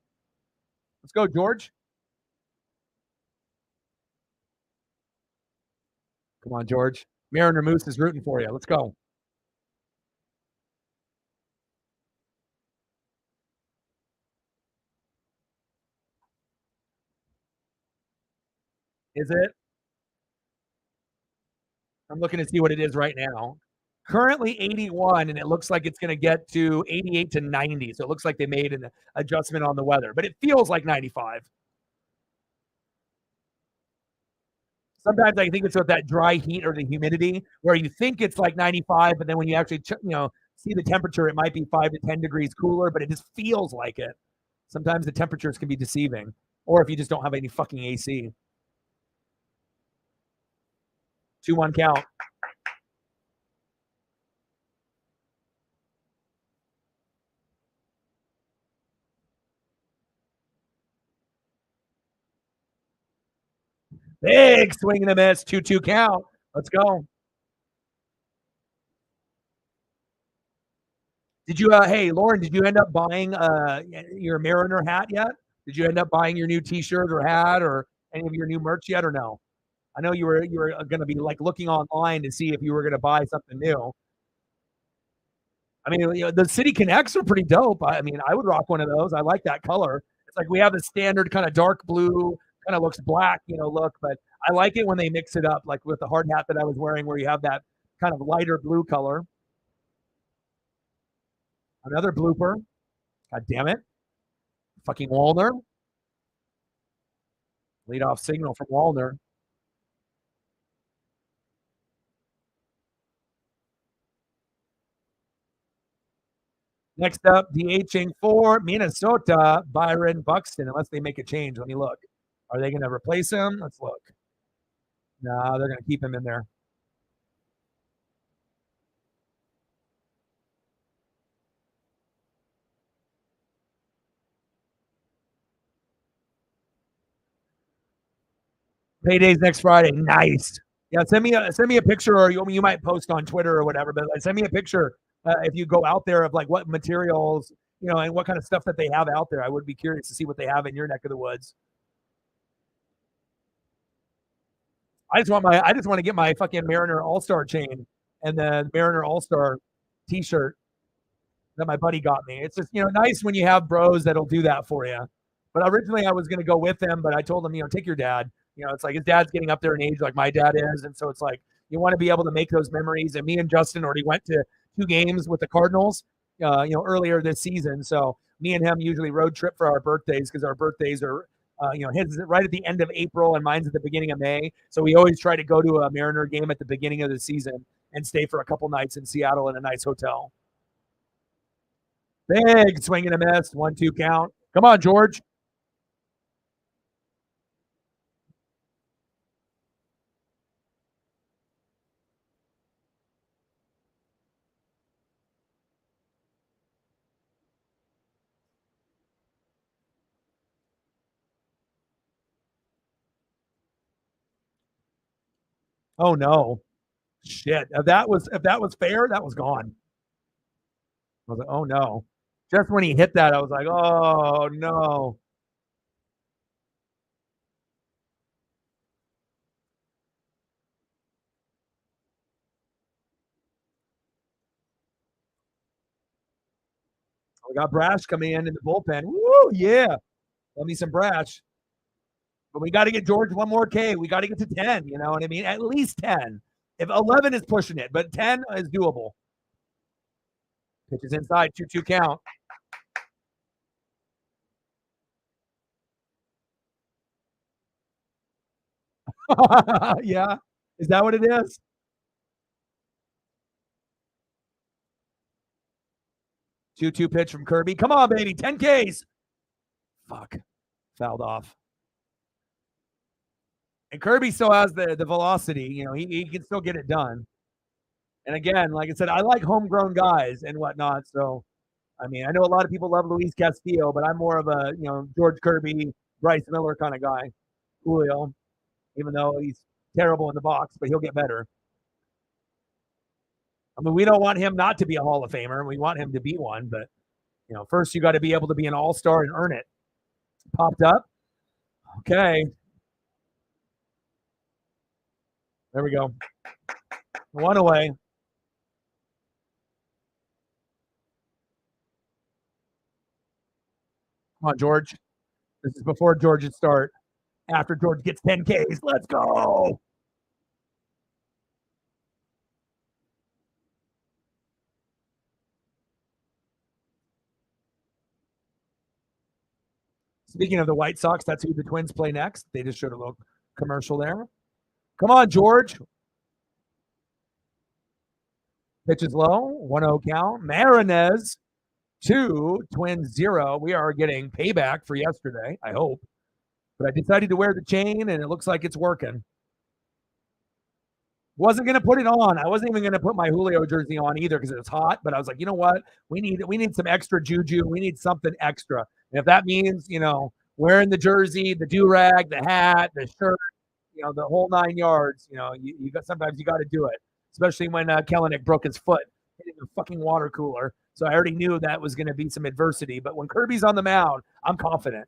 S1: Let's go, George. Come on, George. Mariner Moose is rooting for you. Let's go. Is it? I'm looking to see what it is right now. Currently 81, and it looks like it's going to get to 88 to 90. So it looks like they made an adjustment on the weather, but it feels like 95. Sometimes I think it's with that dry heat or the humidity where you think it's like 95, but then when you actually see the temperature, it might be 5 to 10 degrees cooler, but it just feels like it. Sometimes the temperatures can be deceiving, or if you just don't have any fucking AC. 2-1 count. Big swing and a miss. 2-2 count. Let's go. Did you, hey, Lauren, did you end up buying your Mariner hat yet? Did you end up buying your new T-shirt or hat or any of your new merch yet or no? I know you were going to be like looking online to see if you were going to buy something new. The City Connects are pretty dope. I would rock one of those. I like that color. It's like we have the standard kind of dark blue, kind of looks black, look, but I like it when they mix it up, like with the hard hat that I was wearing where you have that kind of lighter blue color. Another blooper. God damn it. Fucking Wallner. Leadoff signal from Wallner. Next up, DHing for Minnesota, Byron Buxton, unless they make a change. Let me look. Are they going to replace him? Let's look. No, they're going to keep him in there. Payday's next Friday. Nice. Yeah, send me a picture, or you might post on Twitter or whatever. But send me a picture if you go out there of like what materials, and what kind of stuff that they have out there. I would be curious to see what they have in your neck of the woods. I just want to get my fucking Mariner All-Star chain and the Mariner All-Star T-shirt that my buddy got me. It's just nice when you have bros that'll do that for you. But originally I was going to go with him, but I told him, take your dad. It's like his dad's getting up there in age like my dad is. And so it's like you want to be able to make those memories. And me and Justin already went to 2 games with the Cardinals, earlier this season. So me and him usually road trip for our birthdays because our birthdays are, his is right at the end of April and mine's at the beginning of May. So we always try to go to a Mariner game at the beginning of the season and stay for a couple nights in Seattle in a nice hotel. Big swing and a miss, 1-2 count. Come on, George. Oh no. Shit. If that was fair, that was gone. I was like, oh no. Just when he hit that, I was like, oh no. We got Brash coming in the bullpen. Woo, yeah. Let me some Brash. But we got to get George one more K. We got to get to 10. You know what I mean? At least 10. If 11 is pushing it, but 10 is doable. Pitches inside, 2-2 count. Yeah. Is that what it is? Two pitch from Kirby. Come on, baby. 10 Ks. Fuck. Fouled off. And Kirby still has the velocity. He can still get it done. And again, like I said, I like homegrown guys and whatnot. So, I mean, I know a lot of people love Luis Castillo, but I'm more of a, George Kirby, Bryce Miller kind of guy. Julio, even though he's terrible in the box, but he'll get better. I mean, we don't want him not to be a Hall of Famer. We want him to be one, but first you got to be able to be an all-star and earn it. Popped up. Okay. There we go. One away. Come on, George. This is before George's start. After George gets 10 Ks. Let's go. Speaking of the White Sox, that's who the Twins play next. They just showed a little commercial there. Come on, George. Pitch is low. 1-0 count. Marinez 2, Twins 0. We are getting payback for yesterday, I hope. But I decided to wear the chain, and it looks like it's working. Wasn't going to put it on. I wasn't even going to put my Julio jersey on either because it's hot. But I was like, you know what? We need some extra juju. We need something extra. And if that means, wearing the jersey, the do-rag, the hat, the shirt, the whole 9 yards, you got sometimes you got to do it, especially when Kelenic broke his foot hitting a fucking water cooler. So I already knew that was going to be some adversity. But when Kirby's on the mound, I'm confident.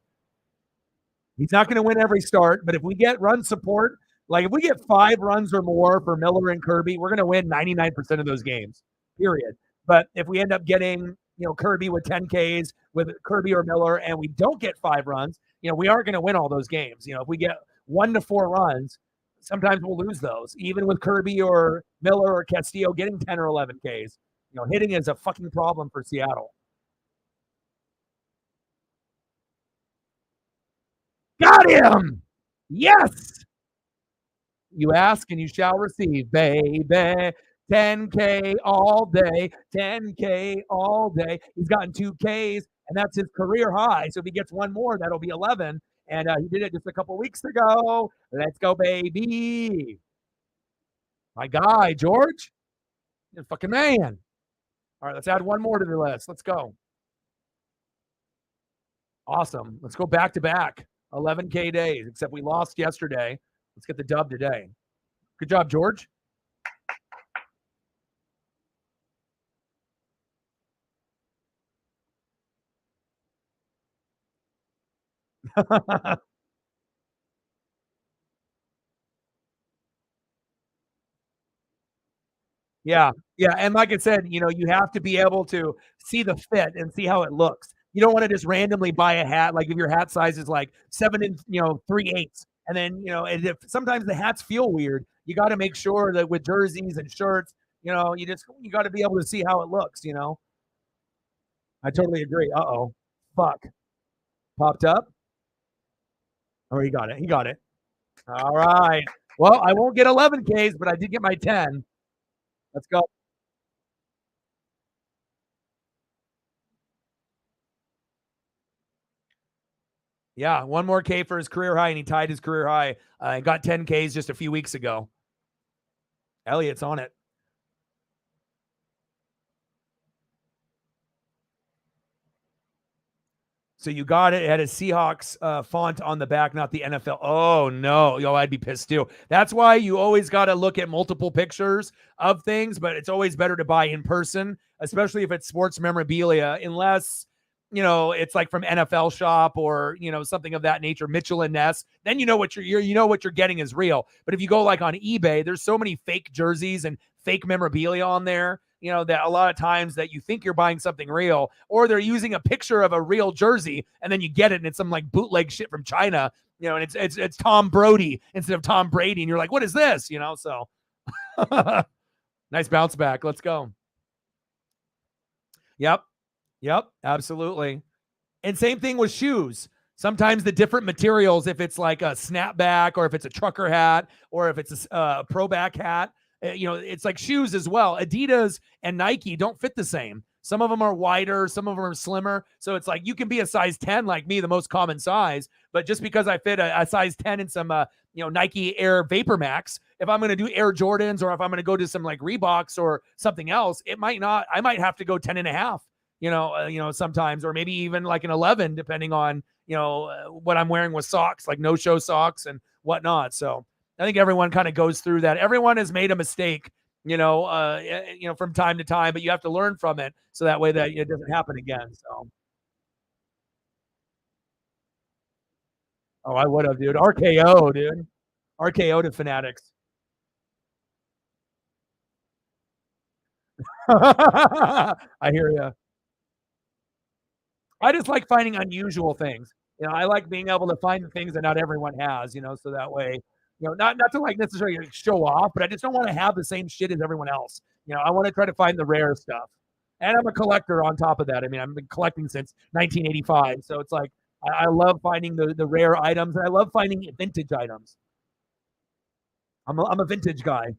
S1: He's not going to win every start, but if we get run support, like if we get 5 runs or more for Miller and Kirby, we're going to win 99% of those games, period. But if we end up getting, Kirby with 10 Ks with Kirby or Miller, and we don't get 5 runs, we aren't going to win all those games. If we get 1 to 4 runs, sometimes we'll lose those. Even with Kirby or Miller or Castillo getting 10 or 11 Ks, hitting is a fucking problem for Seattle. Got him! Yes! You ask and you shall receive, baby. 10K all day, 10K all day. He's gotten 2 Ks, and that's his career high. So if he gets 1 more, that'll be 11. And he did it just a couple weeks ago. Let's go, baby. My guy, George. You're a fucking man. All right, let's add 1 more to the list. Let's go. Awesome. Let's go back to back. 11K days, except we lost yesterday. Let's get the dub today. Good job, George. Yeah. Yeah. And like I said, you have to be able to see the fit and see how it looks. You don't want to just randomly buy a hat. Like if your hat size is like 7 3/8, and then and if sometimes the hats feel weird, you got to make sure that with jerseys and shirts, you got to be able to see how it looks. I totally agree. Uh-oh, fuck, popped up. Oh, he got it. He got it. All right. Well, I won't get 11Ks, but I did get my 10. Let's go. Yeah, one more K for his career high, and he tied his career high and got 10Ks just a few weeks ago. Elliott's on it. So you got it. It had a Seahawks font on the back, not the NFL. Oh, no. I'd be pissed too. That's why you always got to look at multiple pictures of things, but it's always better to buy in person, especially if it's sports memorabilia, unless, it's like from NFL Shop or, something of that nature, Mitchell and Ness. Then what you're getting is real. But if you go like on eBay, there's so many fake jerseys and fake memorabilia on there. That a lot of times that you think you're buying something real, or they're using a picture of a real jersey and then you get it and it's some like bootleg shit from China, and it's Tom Brody instead of Tom Brady. And you're like, what is this? So nice bounce back. Let's go. Yep. Absolutely. And same thing with shoes. Sometimes the different materials, if it's like a snapback or if it's a trucker hat or if it's a pro back hat, it's like shoes as well. Adidas and Nike don't fit the same. Some of them are wider, some of them are slimmer. So it's like you can be a size 10 like me, the most common size, but just because I fit a size 10 in some Nike Air Vapor Max, if I'm going to do Air Jordans or if I'm going to go to some like Reeboks or something else, I might have to go 10 and a half, sometimes, or maybe even like an 11, depending on, what I'm wearing with socks, like no-show socks and whatnot. So I think everyone kind of goes through that. Everyone has made a mistake, from time to time, but you have to learn from it so that way that it doesn't happen again. So, I would have, dude. RKO, dude. RKO to Fanatics. I hear you. I just like finding unusual things. I like being able to find the things that not everyone has, so that way, not to like necessarily show off, but I just don't want to have the same shit as everyone else. I want to try to find the rare stuff. And I'm a collector on top of that. I mean, I've been collecting since 1985. So it's like, I love finding the rare items, and I love finding vintage items. I'm a vintage guy.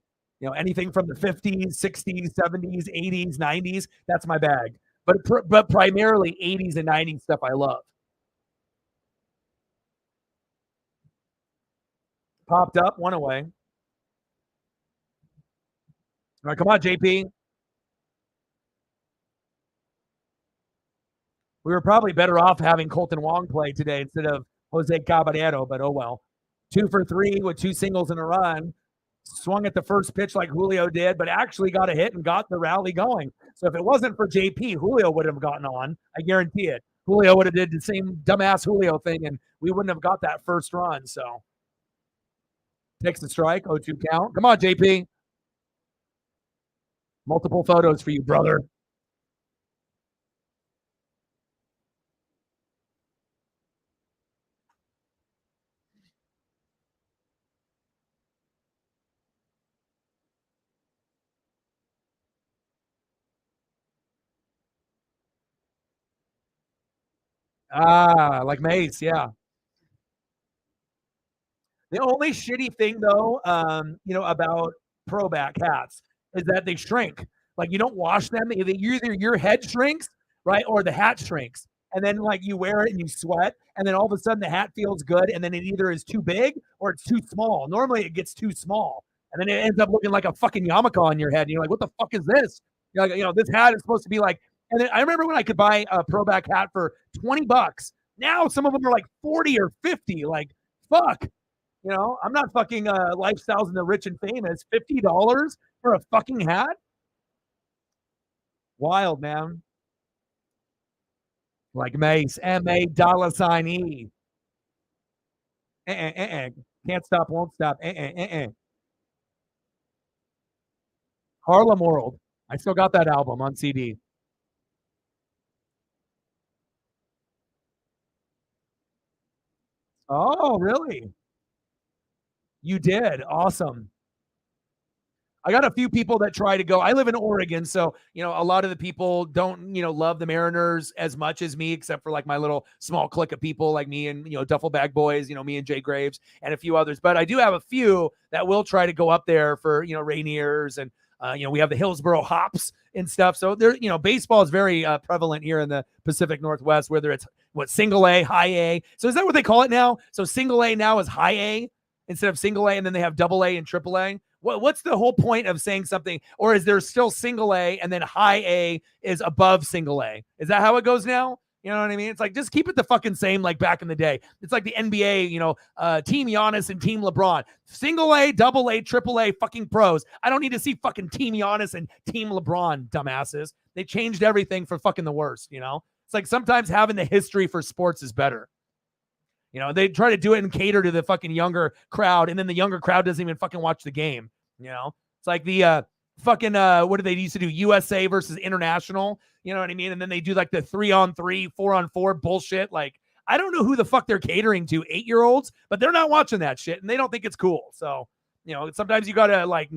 S1: Anything from the 50s, 60s, 70s, 80s, 90s, that's my bag. But primarily 80s and 90s stuff I love. Popped up, one away. All right, come on, JP. We were probably better off having Colton Wong play today instead of Jose Caballero, but oh well. 2 for 3 with 2 singles in a run. Swung at the first pitch like Julio did, but actually got a hit and got the rally going. So if it wasn't for JP, Julio would have gotten on. I guarantee it. Julio would have did the same dumbass Julio thing, and we wouldn't have got that first run. So takes the strike, 0-2 count. Come on, JP. Multiple photos for you, brother. Ah, like Mace, yeah. The only shitty thing though, about pro back hats is that they shrink. Like you don't wash them. Either your head shrinks, right, or the hat shrinks. And then like you wear it and you sweat, and then all of a sudden the hat feels good, and then it either is too big or it's too small. Normally it gets too small, and then it ends up looking like a fucking yarmulke on your head. And you're like, what the fuck is this? You're like, this hat is supposed to be like. And then I remember when I could buy a pro back hat for $20. Now some of them are like 40 or 50. Like, fuck. I'm not fucking lifestyles in the rich and famous. $50 for a fucking hat? Wild, man. Like Mace, M-A $E. Can't stop, won't stop. Harlem World. I still got that album on CD. Oh, really? You did. Awesome. I got a few people that try to go. I live in Oregon, so a lot of the people don't love the Mariners as much as me, except for like my little small clique of people like me and Duffel Bag Boys, me and Jay Graves and a few others. But I do have a few that will try to go up there for Rainiers and we have the Hillsboro Hops and stuff. So there, baseball is very prevalent here in the Pacific Northwest, whether it's single A, high A. So is that what they call it now? So single A now is high A instead of single A, and then they have double A and triple A. What's the whole point of saying something? Or is there still single A and then high A is above single A? Is that how it goes now? You know what I mean? It's like, just keep it the fucking same like back in the day. It's like the NBA, Team Giannis and Team LeBron. Single A, double A, triple A, fucking pros. I don't need to see fucking Team Giannis and Team LeBron, dumbasses. They changed everything for fucking the worst, It's like sometimes having the history for sports is better. They try to do it and cater to the fucking younger crowd, and then the younger crowd doesn't even fucking watch the game. It's like the fucking what did they used to do? USA versus international. You know what I mean? And then they do like the 3-on-3, 4-on-4 bullshit. Like, I don't know who the fuck they're catering to, 8-year-olds, but they're not watching that shit and they don't think it's cool. So, sometimes you gotta like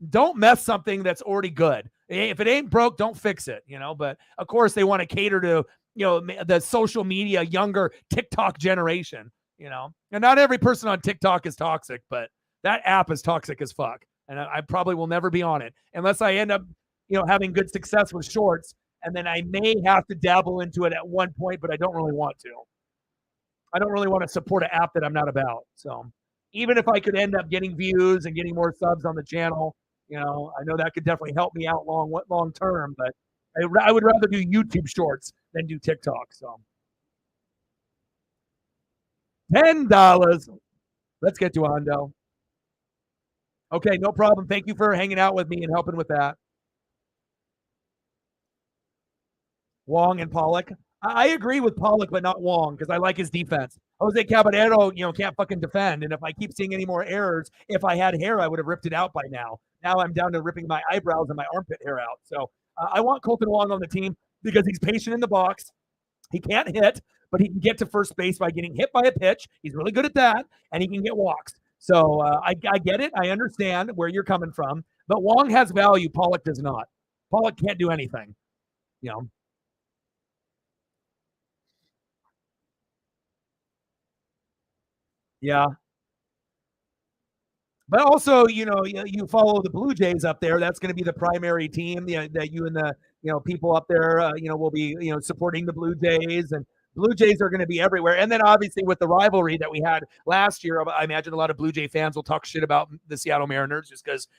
S1: don't mess something that's already good. If it ain't broke, don't fix it. But of course they want to cater to the social media younger TikTok generation, and not every person on TikTok is toxic, but that app is toxic as fuck. And I probably will never be on it unless I end up, having good success with shorts. And then I may have to dabble into it at one point, but I don't really want to. I don't really want to support an app that I'm not about. So even if I could end up getting views and getting more subs on the channel, I know that could definitely help me out long term, but I would rather do YouTube shorts than do TikTok. So $10. Let's get to Hondo. Okay, no problem. Thank you for hanging out with me and helping with that. Wong and Pollock. I agree with Pollock, but not Wong, because I like his defense. Jose Caballero, can't fucking defend. And if I keep seeing any more errors, if I had hair, I would have ripped it out by now. Now I'm down to ripping my eyebrows and my armpit hair out. So I want Colton Wong on the team because he's patient in the box. He can't hit, but he can get to first base by getting hit by a pitch. He's really good at that, and he can get walks. So I get it. I understand where you're coming from. But Wong has value. Pollock does not. Pollock can't do anything. Yeah. But also, you follow the Blue Jays up there. That's going to be the primary team that you and the people up there will be supporting the Blue Jays, and Blue Jays are going to be everywhere. And then obviously with the rivalry that we had last year, I imagine a lot of Blue Jay fans will talk shit about the Seattle Mariners just because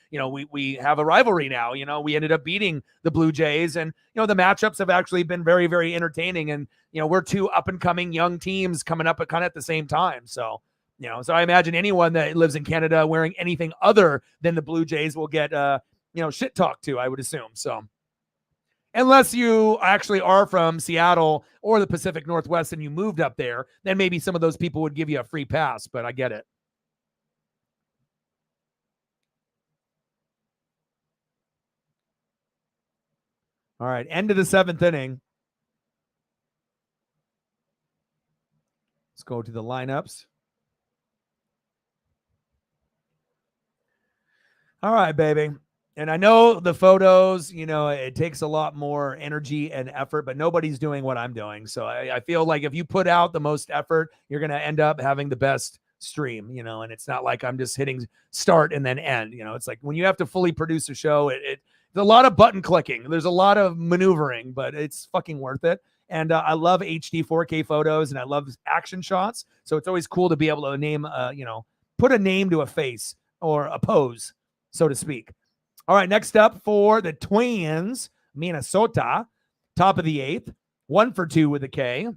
S1: we have a rivalry now. We ended up beating the Blue Jays, and the matchups have actually been very, very entertaining. And we're two up and coming young teams coming up kind of at the same time. So. So I imagine anyone that lives in Canada wearing anything other than the Blue Jays will get, shit talked to, I would assume. So unless you actually are from Seattle or the Pacific Northwest and you moved up there, then maybe some of those people would give you a free pass, but I get it. All right. End of the 7th inning. Let's go to the lineups. All right, baby. And I know the photos, it takes a lot more energy and effort, but nobody's doing what I'm doing. So I feel like if you put out the most effort, you're going to end up having the best stream, and it's not like I'm just hitting start and then end. It's like when you have to fully produce a show, there's a lot of button clicking. There's a lot of maneuvering, but it's fucking worth it. And I love HD 4K photos and I love action shots. So it's always cool to be able to name, put a name to a face or a pose, so to speak. All right, next up for the Twins, Minnesota, top of the 8th, 1-for-2 with a K.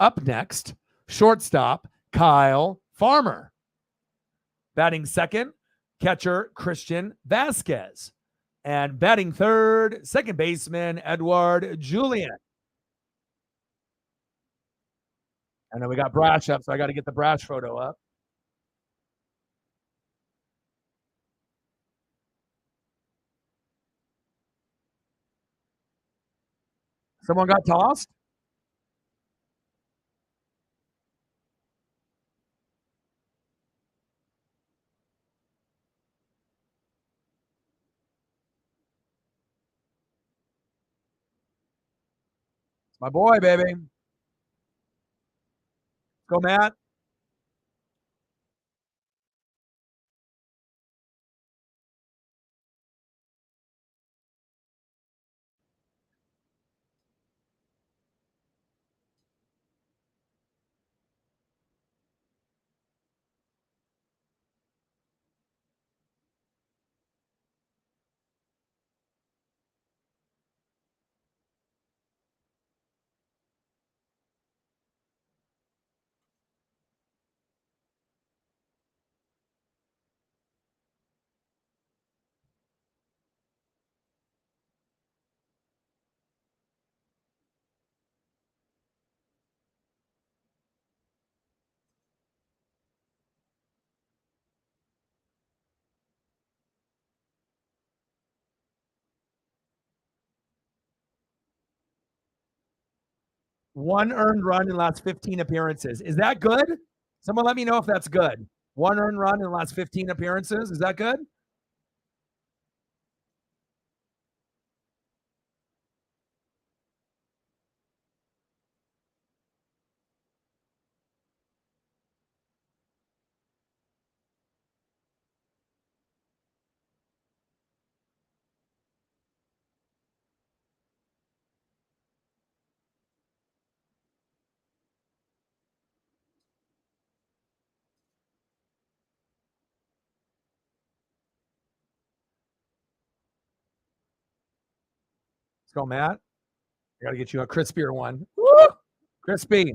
S1: Up next, shortstop, Kyle Farmer. Batting second, catcher, Christian Vasquez. And batting third, second baseman, Edouard Julien. And then we got Brash up, so I got to get the Brash photo up. Someone got tossed? My boy, baby. Go, Matt. One earned run in the last 15 appearances. Is that good? Someone let me know if that's good. One earned run in the last 15 appearances. Is that good? Let's go, Matt. I got to get you a crispier one. Woo! Crispy.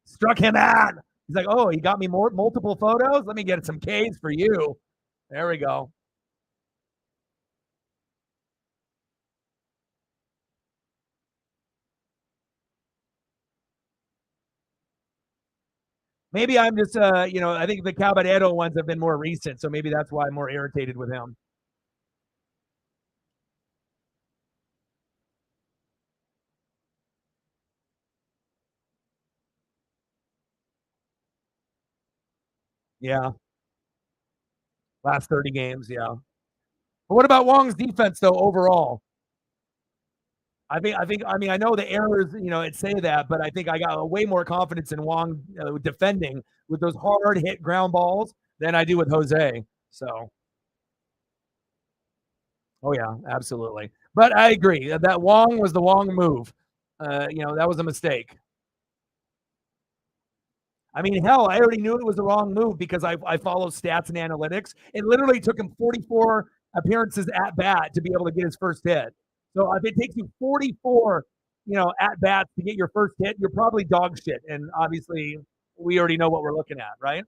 S1: Struck him out. He's like, oh, he got me multiple photos. Let me get some K's for you. There we go. Maybe I'm just, I think the Caballero ones have been more recent, so maybe that's why I'm more irritated with him. Yeah, last 30 games. Yeah. But what about Wong's defense though overall? I know the errors, it say that, but I think I got way more confidence in Wong defending with those hard hit ground balls than I do with Jose. So, oh yeah, absolutely. But I agree that Wong was the Wong move. That was a mistake. I mean, hell, I already knew it was the wrong move because I follow stats and analytics. It literally took him 44 appearances at bat to be able to get his first hit. So if it takes you 44, at bats to get your first hit, you're probably dog shit. And obviously, we already know what we're looking at, right?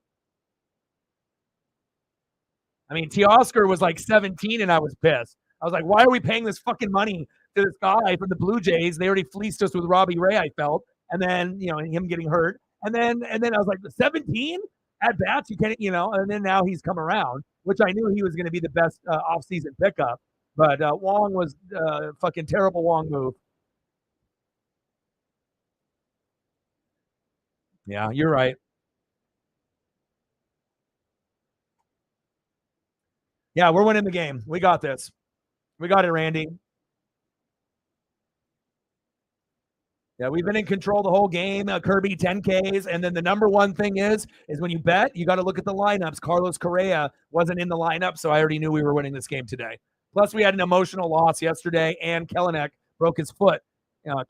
S1: I mean, Teoscar was like 17, and I was pissed. I was like, why are we paying this fucking money to this guy from the Blue Jays? They already fleeced us with Robbie Ray, I felt, and then him getting hurt, and then I was like, 17 at bats, you can't, and then now he's come around, which I knew he was going to be the best offseason pickup, but Wong was fucking terrible Wong move. Yeah, you're right. Yeah, we're winning the game. We got this. We got it, Randy. Yeah, we've been in control the whole game. Kirby 10Ks, and then the number one thing is when you bet, you got to look at the lineups. Carlos Correa wasn't in the lineup, so I already knew we were winning this game today. Plus, we had an emotional loss yesterday, and Kelenic broke his foot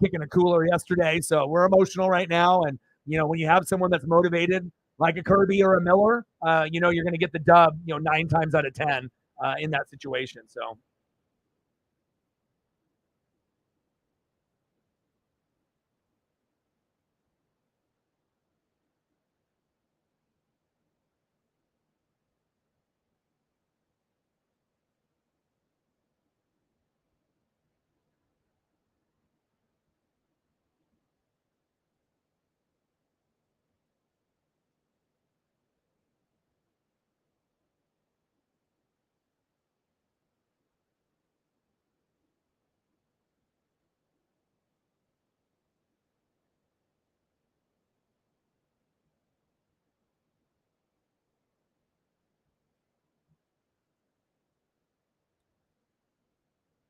S1: kicking a cooler yesterday. So we're emotional right now, and when you have someone that's motivated like a Kirby or a Miller, you're going to get the dub. 9 times out of 10 in that situation. So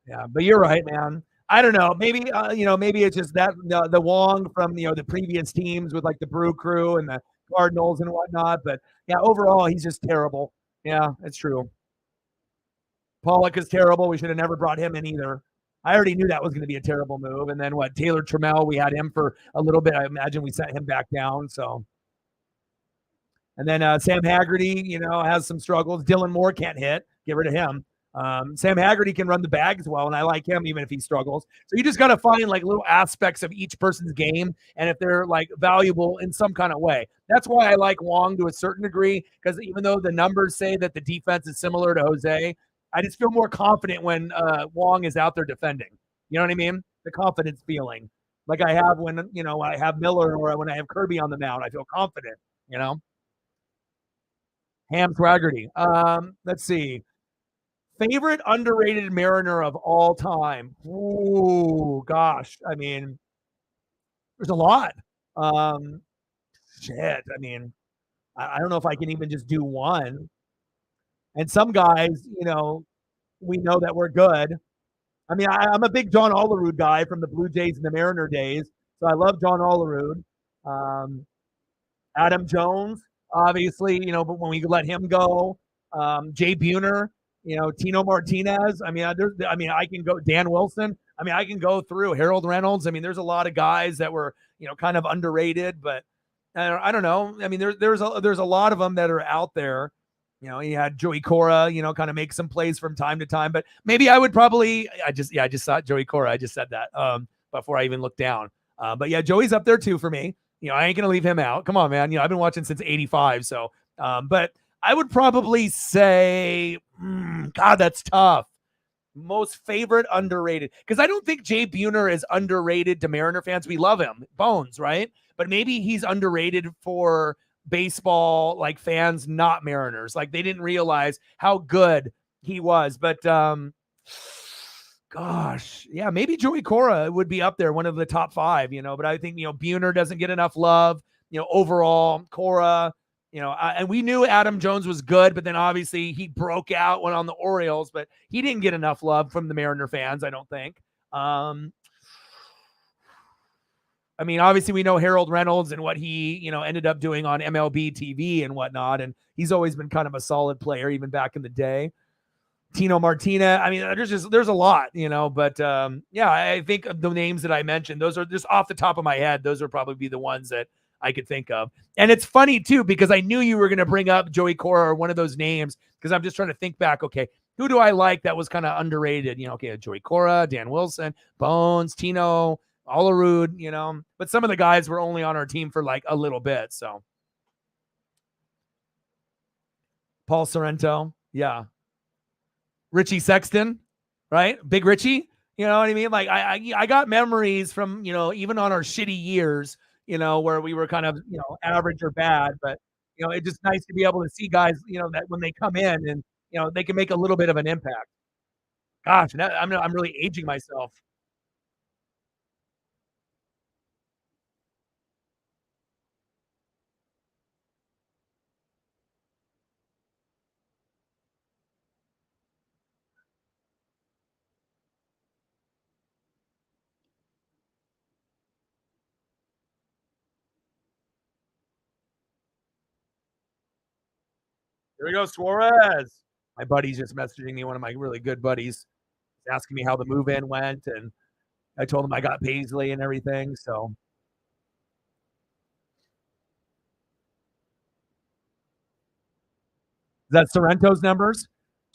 S1: yeah, but you're right, man. I don't know. Maybe maybe it's just that the Wong from the previous teams with like the Brew Crew and the Cardinals and whatnot. But yeah, overall he's just terrible. Yeah, it's true. Pollock is terrible. We should have never brought him in either. I already knew that was going to be a terrible move. And then what? Taylor Trammell, we had him for a little bit. I imagine we sent him back down. So, and then Sam Haggerty, has some struggles. Dylan Moore can't hit. Get rid of him. Sam Haggerty can run the bag as well, and I like him even if he struggles. So you just got to find like little aspects of each person's game, and if they're like valuable in some kind of way. That's why I like Wong to a certain degree, because even though the numbers say that the defense is similar to Jose, I just feel more confident when Wong is out there defending. You know what I mean? The confidence feeling, like I have when I have Miller or when I have Kirby on the mound. I feel confident. Ham Swaggerty. Let's see. Favorite underrated Mariner of all time? Ooh, gosh. I mean, there's a lot. Shit. I mean, I don't know if I can even just do one. And some guys, we know that we're good. I mean, I'm a big John Olerud guy from the Blue Jays and the Mariner days. So I love John Olerud. Adam Jones, obviously, but when we let him go, Jay Buhner, Tino Martinez. I mean, I can go Dan Wilson. I mean, I can go through Harold Reynolds. I mean, there's a lot of guys that were, kind of underrated, but I don't know. I mean, there's a lot of them that are out there. You had Joey Cora, kind of make some plays from time to time, but maybe I would probably, I just saw Joey Cora. I just said that before I even looked down. But yeah, Joey's up there too for me. I ain't going to leave him out. Come on, man. I've been watching since 85. So, but I would probably say, God, that's tough. Most favorite underrated. Because I don't think Jay Buhner is underrated to Mariner fans. We love him. Bones, right? But maybe he's underrated for baseball like fans, not Mariners. Like they didn't realize how good he was. But gosh, yeah, maybe Joey Cora would be up there, one of the top 5, but I think, Buhner doesn't get enough love, overall. Cora, and we knew Adam Jones was good, but then obviously he broke out when on the Orioles, but he didn't get enough love from the Mariner fans, I don't think. I mean, obviously we know Harold Reynolds and what he, ended up doing on MLB TV and whatnot. And he's always been kind of a solid player, even back in the day. Tino Martinez. I mean, there's a lot, but yeah, I think of the names that I mentioned, those are just off the top of my head. Those are probably be the ones that I could think of. And it's funny too, because I knew you were going to bring up Joey Cora or one of those names, because I'm just trying to think back. Okay, who do I like that was kind of underrated? Okay, Joey Cora, Dan Wilson, Bones, Tino, Olerud, but some of the guys were only on our team for like a little bit. So Paul Sorrento. Yeah. Richie Sexton, right? Big Richie. You know what I mean? Like I got memories from, even on our shitty years, where we were kind of, average or bad, but it's just nice to be able to see guys, that when they come in and, they can make a little bit of an impact. Gosh, I'm really aging myself. Here we go, Suarez. My buddy's just messaging me, one of my really good buddies, asking me how the move-in went, and I told him I got Paisley and everything. So is that Sorrento's numbers?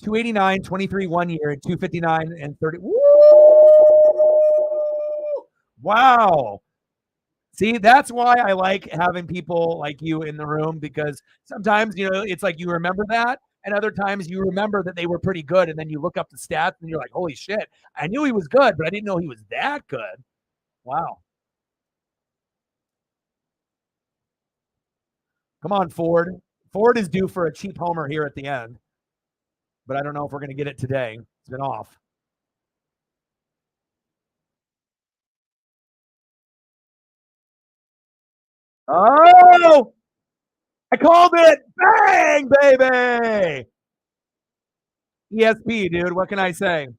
S1: 289, 23 1 year, and 259 and 30. Woo! Wow. See, that's why I like having people like you in the room, because sometimes, it's like you remember that, and other times you remember that they were pretty good, and then you look up the stats and you're like, holy shit, I knew he was good, but I didn't know he was that good. Wow. Come on, Ford. Ford is due for a cheap homer here at the end, but I don't know if we're going to get it today. It's been off. Oh, I called it. Bang, baby. ESP, dude. What can I say?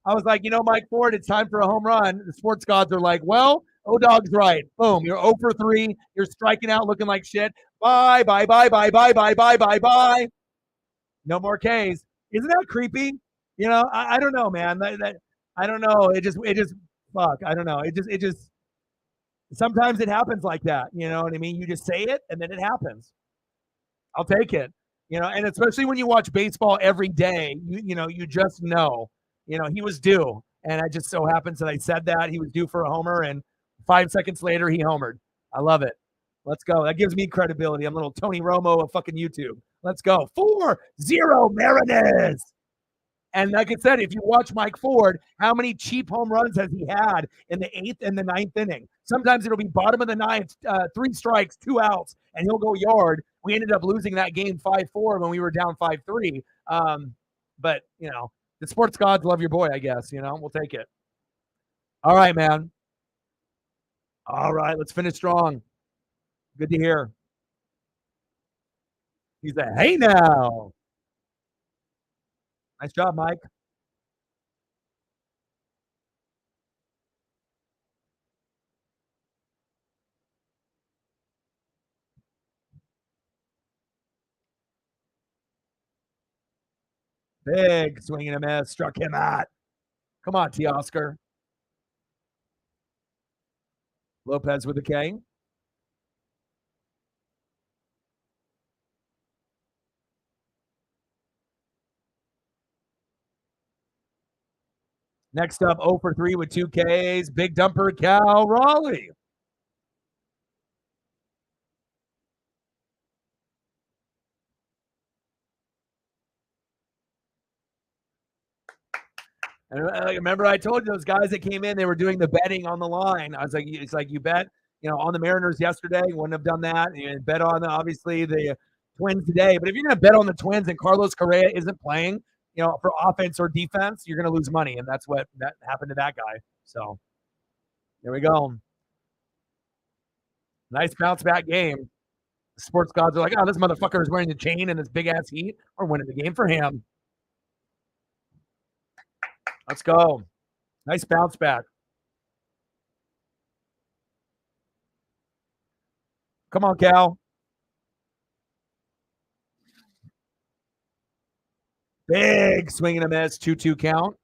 S1: I was like, Mike Ford, it's time for a home run. The sports gods are like, well, O-Dog's right. Boom, you're 0 for 3. You're striking out looking like shit. Bye, bye, bye, bye, bye, bye, bye, bye, bye. No more Ks. Isn't that creepy? I don't know, man. I don't know. Fuck. I don't know. It just, sometimes it happens like that. You know what I mean? You just say it and then it happens. I'll take it. And especially when you watch baseball every day, you just know, he was due. And I just so happens that I said that he was due for a homer, and 5 seconds later he homered. I love it. Let's go. That gives me credibility. I'm little Tony Romo of fucking YouTube. Let's go. 4-0 Mariners. And like I said, if you watch Mike Ford, how many cheap home runs has he had in the 8th and the 9th inning? Sometimes it'll be bottom of the 9th, 3 strikes, 2 outs, and he'll go yard. We ended up losing that game 5-4 when we were down 5-3. But, the sports gods love your boy, I guess. We'll take it. All right, man. All right, let's finish strong. Good to hear. He's a hey now. Nice job, Mike. Big swing and a miss. Struck him out. Come on, Teoscar. Lopez with a K. Next up, 0 for 3 with 2 Ks. Big dumper, Cal Raleigh. And remember, I told you those guys that came in, they were doing the betting on the line. I was like, it's like you bet, on the Mariners yesterday, you wouldn't have done that. And bet on obviously the Twins today. But if you're going to bet on the Twins and Carlos Correa isn't playing, for offense or defense, you're going to lose money, and that's what that happened to that guy. So there we go. Nice bounce back game. The sports gods are like, oh, this motherfucker is wearing the chain and this big ass heat. We're winning the game for him. Let's go. Nice bounce back. Come on, Cal. Big swing and a miss. 2-2 count.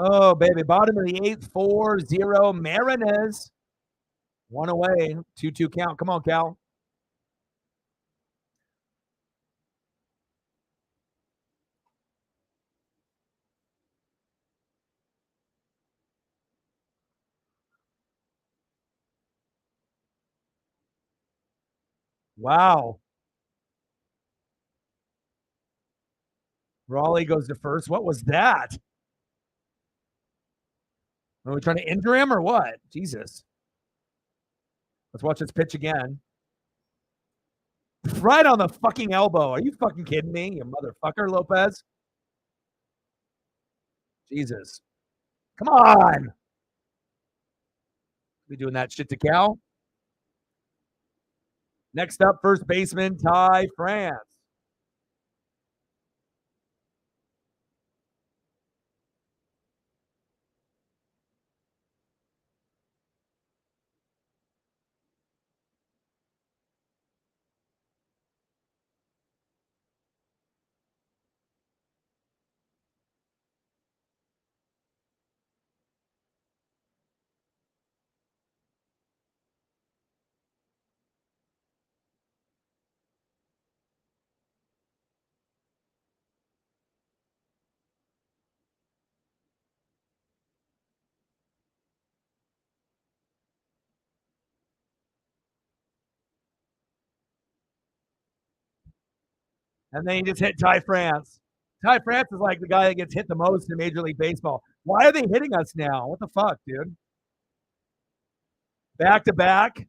S1: Oh, baby. Bottom of the 8th, 4-0 Mariners. 1 away. 2-2 count. Come on, Cal. Wow. Raleigh goes to first. What was that? Are we trying to injure him or what? Jesus. Let's watch this pitch again. Right on the fucking elbow. Are you fucking kidding me, you motherfucker, Lopez? Jesus. Come on. We doing that shit to Cal. Next up, first baseman Ty France. And then he just hit Ty France. Ty France is like the guy that gets hit the most in Major League Baseball. Why are they hitting us now? What the fuck, dude? Back to back.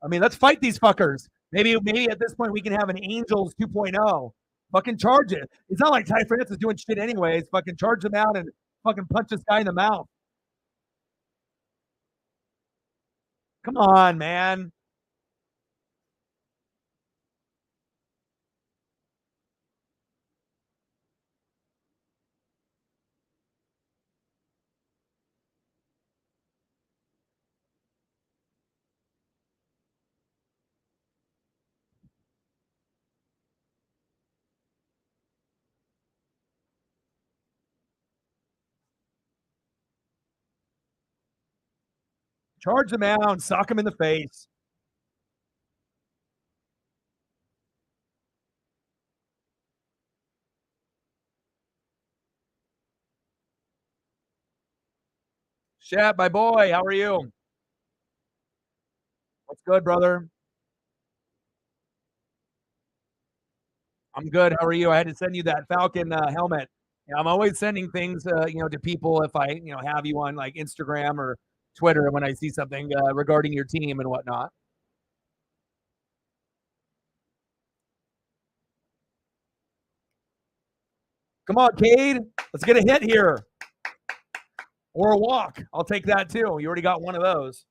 S1: I mean, let's fight these fuckers. Maybe at this point we can have an Angels 2.0. Fucking charge it. It's not like Ty France is doing shit anyways. Fucking charge them out and fucking punch this guy in the mouth. Come on, man. Charge the mound, sock him in the face. Shep, my boy, how are you? What's good, brother? I'm good. How are you? I had to send you that Falcon helmet. Yeah, I'm always sending things, to people if I, have you on like Instagram or Twitter when I see something regarding your team and whatnot. Come on, Cade. Let's get a hit here or a walk. I'll take that too. You already got one of those.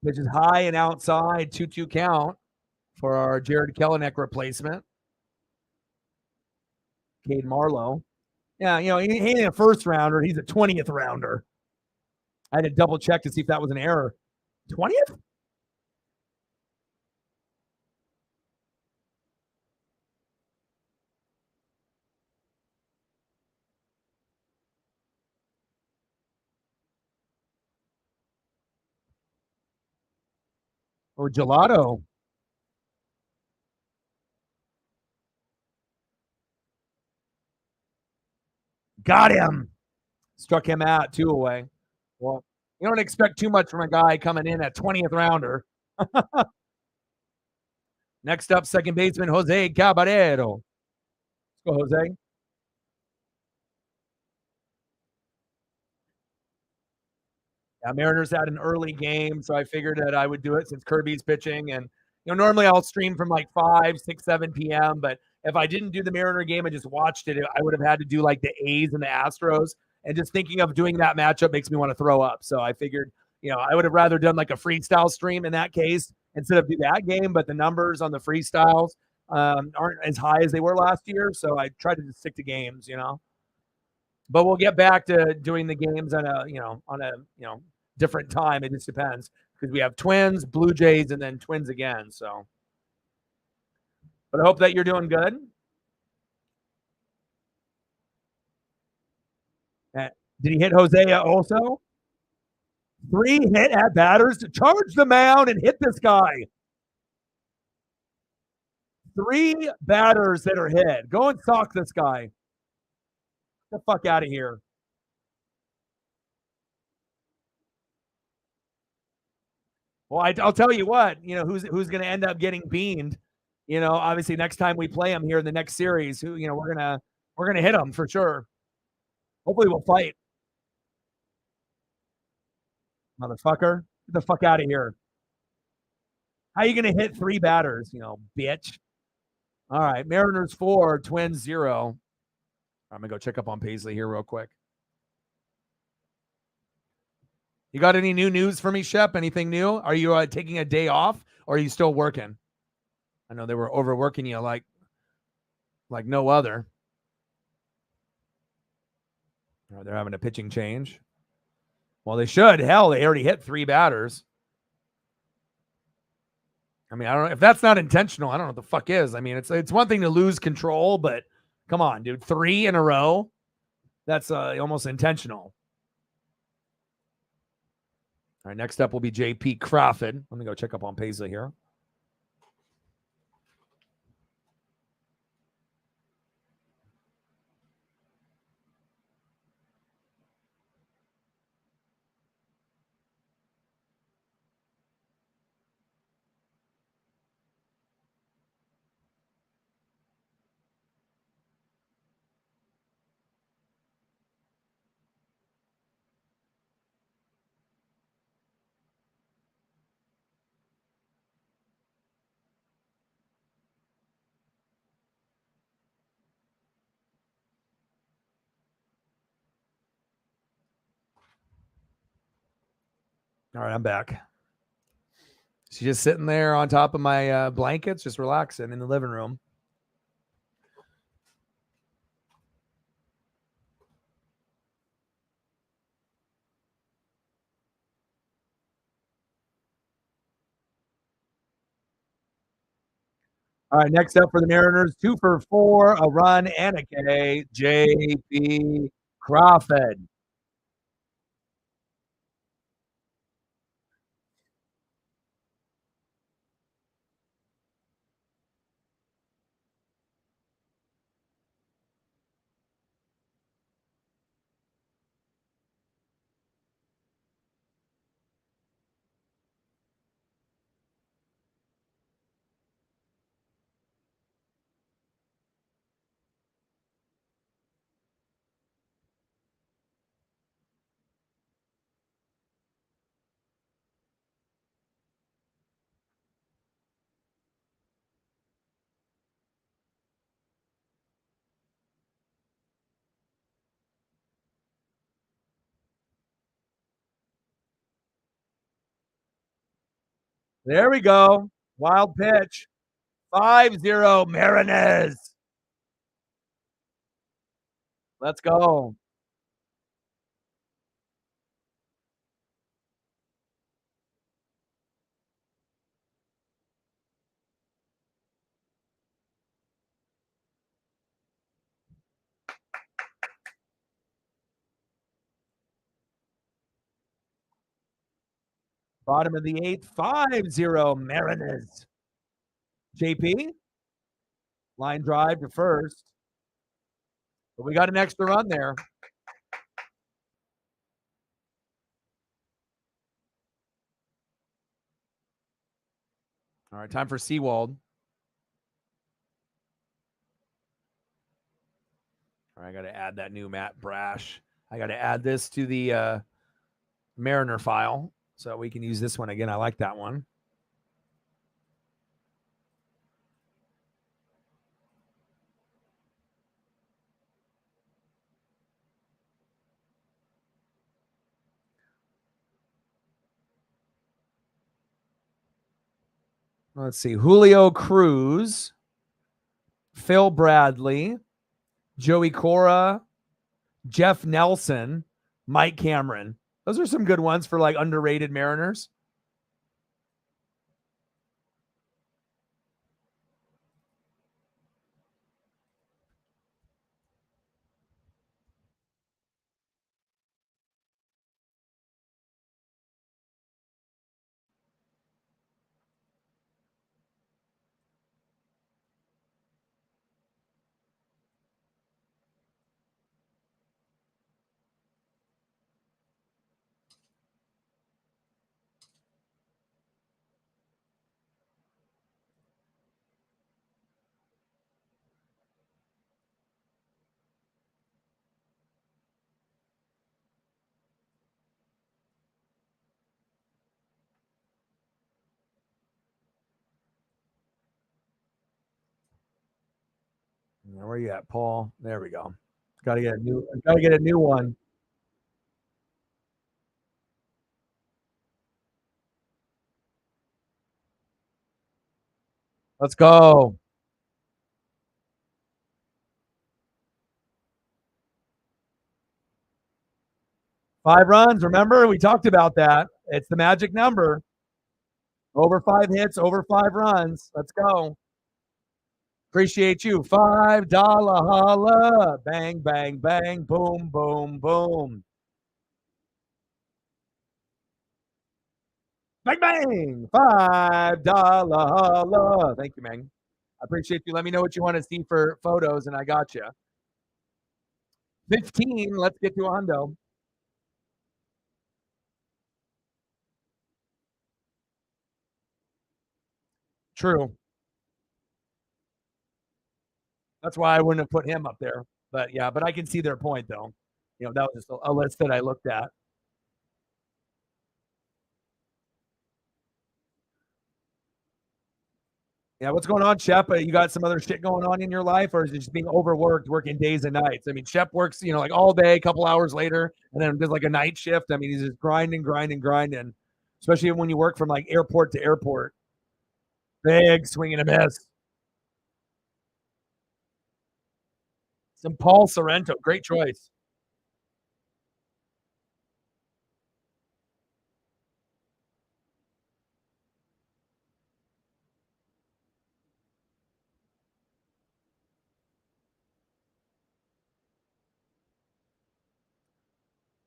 S1: Which is high and outside, 2-2 count for our Jared Kelenic replacement, Cade Marlowe. Yeah, he ain't a first rounder. He's a 20th rounder. I had to double check to see if that was an error. 20th? Or gelato? Got him. Struck him out, 2 away. Well, you don't expect too much from a guy coming in at 20th rounder. Next up, second baseman Jose Caballero. Let's go, Jose. Yeah, Mariners had an early game, so I figured that I would do it since Kirby's pitching. And normally I'll stream from like 5, 6, 7 p.m. But if I didn't do the Mariner game and just watched it, I would have had to do like the A's and the Astros. And just thinking of doing that matchup makes me want to throw up. So I figured, I would have rather done like a freestyle stream in that case instead of do that game. But the numbers on the freestyles aren't as high as they were last year, so I tried to just stick to games. But we'll get back to doing the games on a different time. It just depends because we have Twins, Blue Jays, and then Twins again. So, but I hope that you're doing good. Did he hit Hosea also? 3 hit at batters to charge the mound and hit this guy. 3 batters that are hit. Go and sock this guy. Get the fuck out of here. Well, I'll tell you what. Who's going to end up getting beamed. Obviously next time we play him here in the next series, we're gonna hit him for sure. Hopefully we'll fight. Motherfucker. Get the fuck out of here. How are you going to hit 3 batters, bitch? All right. Mariners 4, Twins 0. I'm going to go check up on Paisley here real quick. You got any new news for me, Shep? Anything new? Are you taking a day off or are you still working? I know they were overworking you like no other. They're having a pitching change. Well, they should. Hell, they already hit 3 batters. I mean, I don't know if that's not intentional. I don't know what the fuck is. I mean, it's one thing to lose control, but come on, dude, 3 in a row. That's almost intentional. All right, next up will be J.P. Crawford. Let me go check up on Paisley here. All right, I'm back. She's just sitting there on top of my blankets, just relaxing in the living room. All right, next up for the Mariners, 2 for 4, a run and a K, J.P. Crawford. There we go. Wild pitch. 5-0 Mariners. Let's go. Bottom of the 8th, 5-0 Mariners. JP, line drive to first. But we got an extra run there. All right, time for Seawald. All right, I got to add that new Matt Brash. I got to add this to the Mariner file so we can use this one again. I like that one. Let's see. Julio Cruz, Phil Bradley, Joey Cora, Jeff Nelson, Mike Cameron. Those are some good ones for like underrated Mariners. Where are you at, Paul? There we go. Got to get a new one. Let's go. Five runs. Remember, we talked about that. It's the magic number. Over 5 hits, over 5 runs. Let's go. Appreciate you. $5 holla. Bang, bang, bang. Boom, boom, boom. Bang, bang. $5 holla. Thank you, man. I appreciate you. Let me know what you want to see for photos, and I got you. 15. Let's get to a hundo. True. That's why I wouldn't have put him up there. But yeah, but I can see their point though. You know, that was just a list that I looked at. Yeah, what's going on, Shep? You got some other shit going on in your life, or is it just being overworked, working days and nights? I mean, Shep works, like all day, a couple hours later, and then does like a night shift. I mean, he's just grinding, grinding, grinding. especially when you work from like airport to airport. Big swing and a miss. Some Paul Sorrento. Great choice.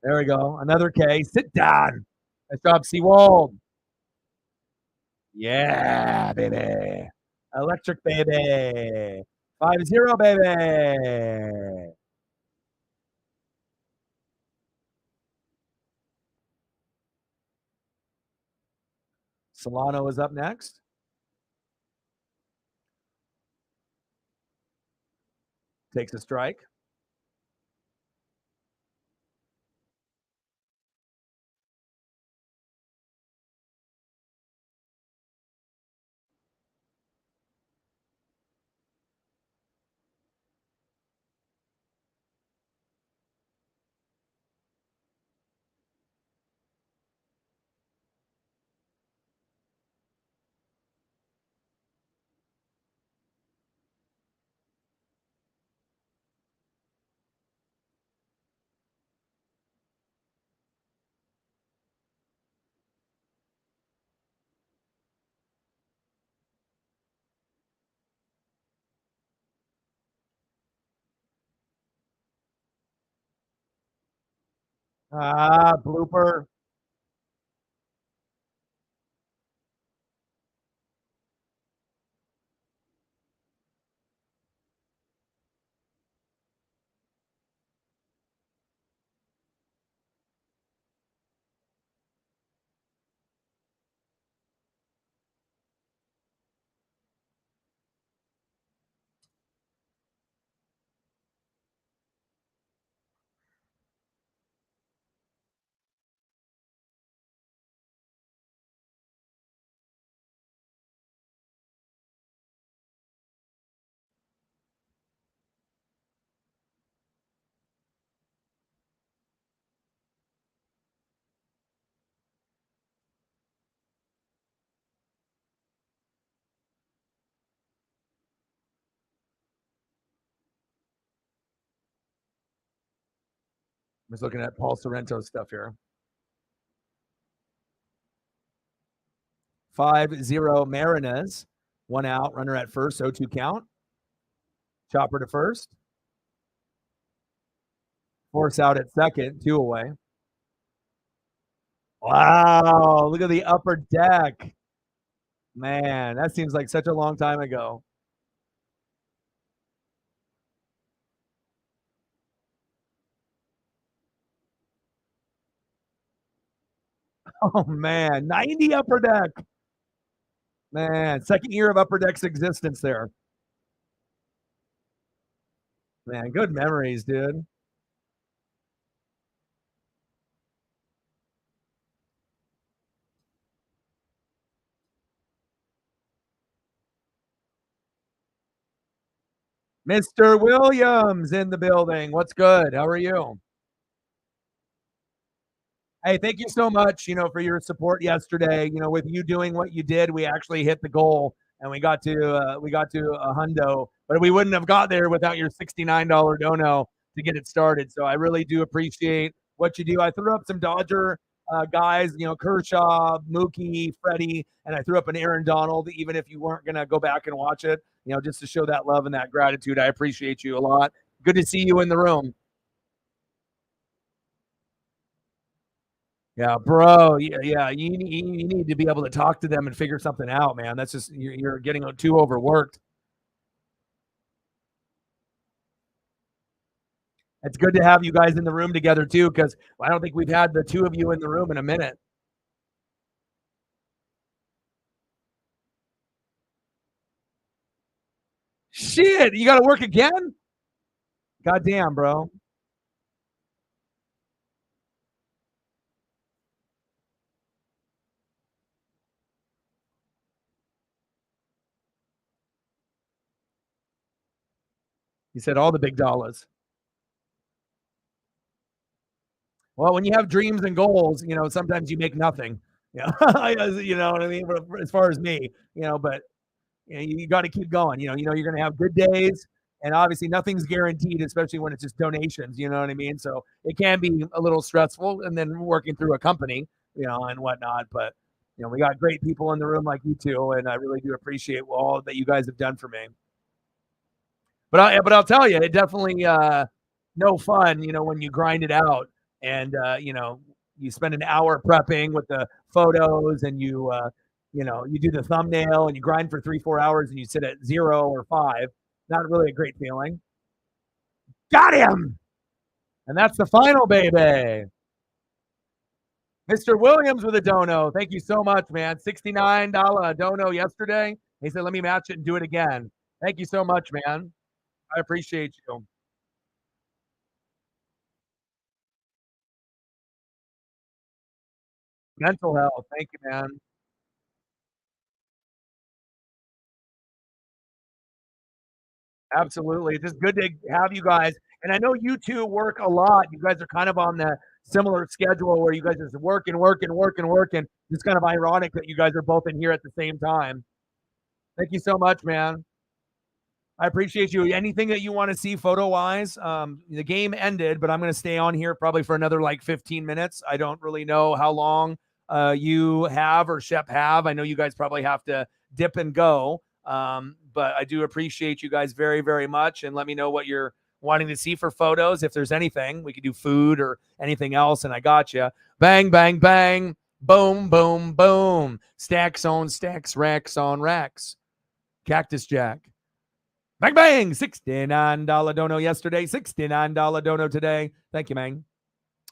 S1: There we go. Another K. Sit down. Nice job, Seawold. Yeah, baby. Electric baby. 5-0, baby. Solano is up next. Takes a strike. Blooper. I'm just looking at Paul Sorrento stuff here. 5-0 Marinez. 1 out, runner at first, 0-2 count. Chopper to first. Force out at second, 2 away. Wow, look at the upper deck. Man, that seems like such a long time ago. Oh, man, 90 upper deck. Man, second year of upper deck's existence there. Man, good memories, dude. Mr. Williams in the building. What's good? How are you? Hey, thank you so much, for your support yesterday. With you doing what you did, we actually hit the goal and we got to a hundo, but we wouldn't have got there without your $69 dono to get it started. So I really do appreciate what you do. I threw up some Dodger guys, Kershaw, Mookie, Freddie, and I threw up an Aaron Donald, even if you weren't going to go back and watch it, just to show that love and that gratitude. I appreciate you a lot. Good to see you in the room. Yeah, bro. Yeah. You need to be able to talk to them and figure something out, man. That's just you're getting too overworked. It's good to have you guys in the room together too, because I don't think we've had the two of you in the room in a minute. Shit, you got to work again? Goddamn, bro. You said all the big dollars. Well, when you have dreams and goals, sometimes you make nothing. Yeah, you know what I mean. But as far as me, but you got to keep going. You're going to have good days, and obviously nothing's guaranteed, especially when it's just donations. You know what I mean. So it can be a little stressful, and then working through a company, and whatnot. But we got great people in the room like you two, and I really do appreciate all that you guys have done for me. But I'll tell you, it definitely no fun, when you grind it out and you spend an hour prepping with the photos and you do the thumbnail and you grind for 3-4 hours and you sit at 0 or 5. Not really a great feeling. Got him, and that's the final, baby. Mr. Williams with a dono. Thank you so much, man. $69 dono yesterday. He said, let me match it and do it again. Thank you so much, man. I appreciate you. Mental health. Thank you, man. Absolutely. It's just good to have you guys. And I know you two work a lot. You guys are kind of on the similar schedule where you guys are working, working, working, working. It's kind of ironic that you guys are both in here at the same time. Thank you so much, man. I appreciate you. Anything that you want to see photo wise? The game ended, but I'm going to stay on here probably for another like 15 minutes. I don't really know how long you have or Shep have. I know you guys probably have to dip and go. But I do appreciate you guys very, very much. And let me know what you're wanting to see for photos. If there's anything, we could do food or anything else. And I got you. Bang, bang, bang. Boom, boom, boom. Stacks on stacks, racks on racks. Cactus Jack. Bang, bang. $69 dono yesterday. $69 dono today. Thank you, man.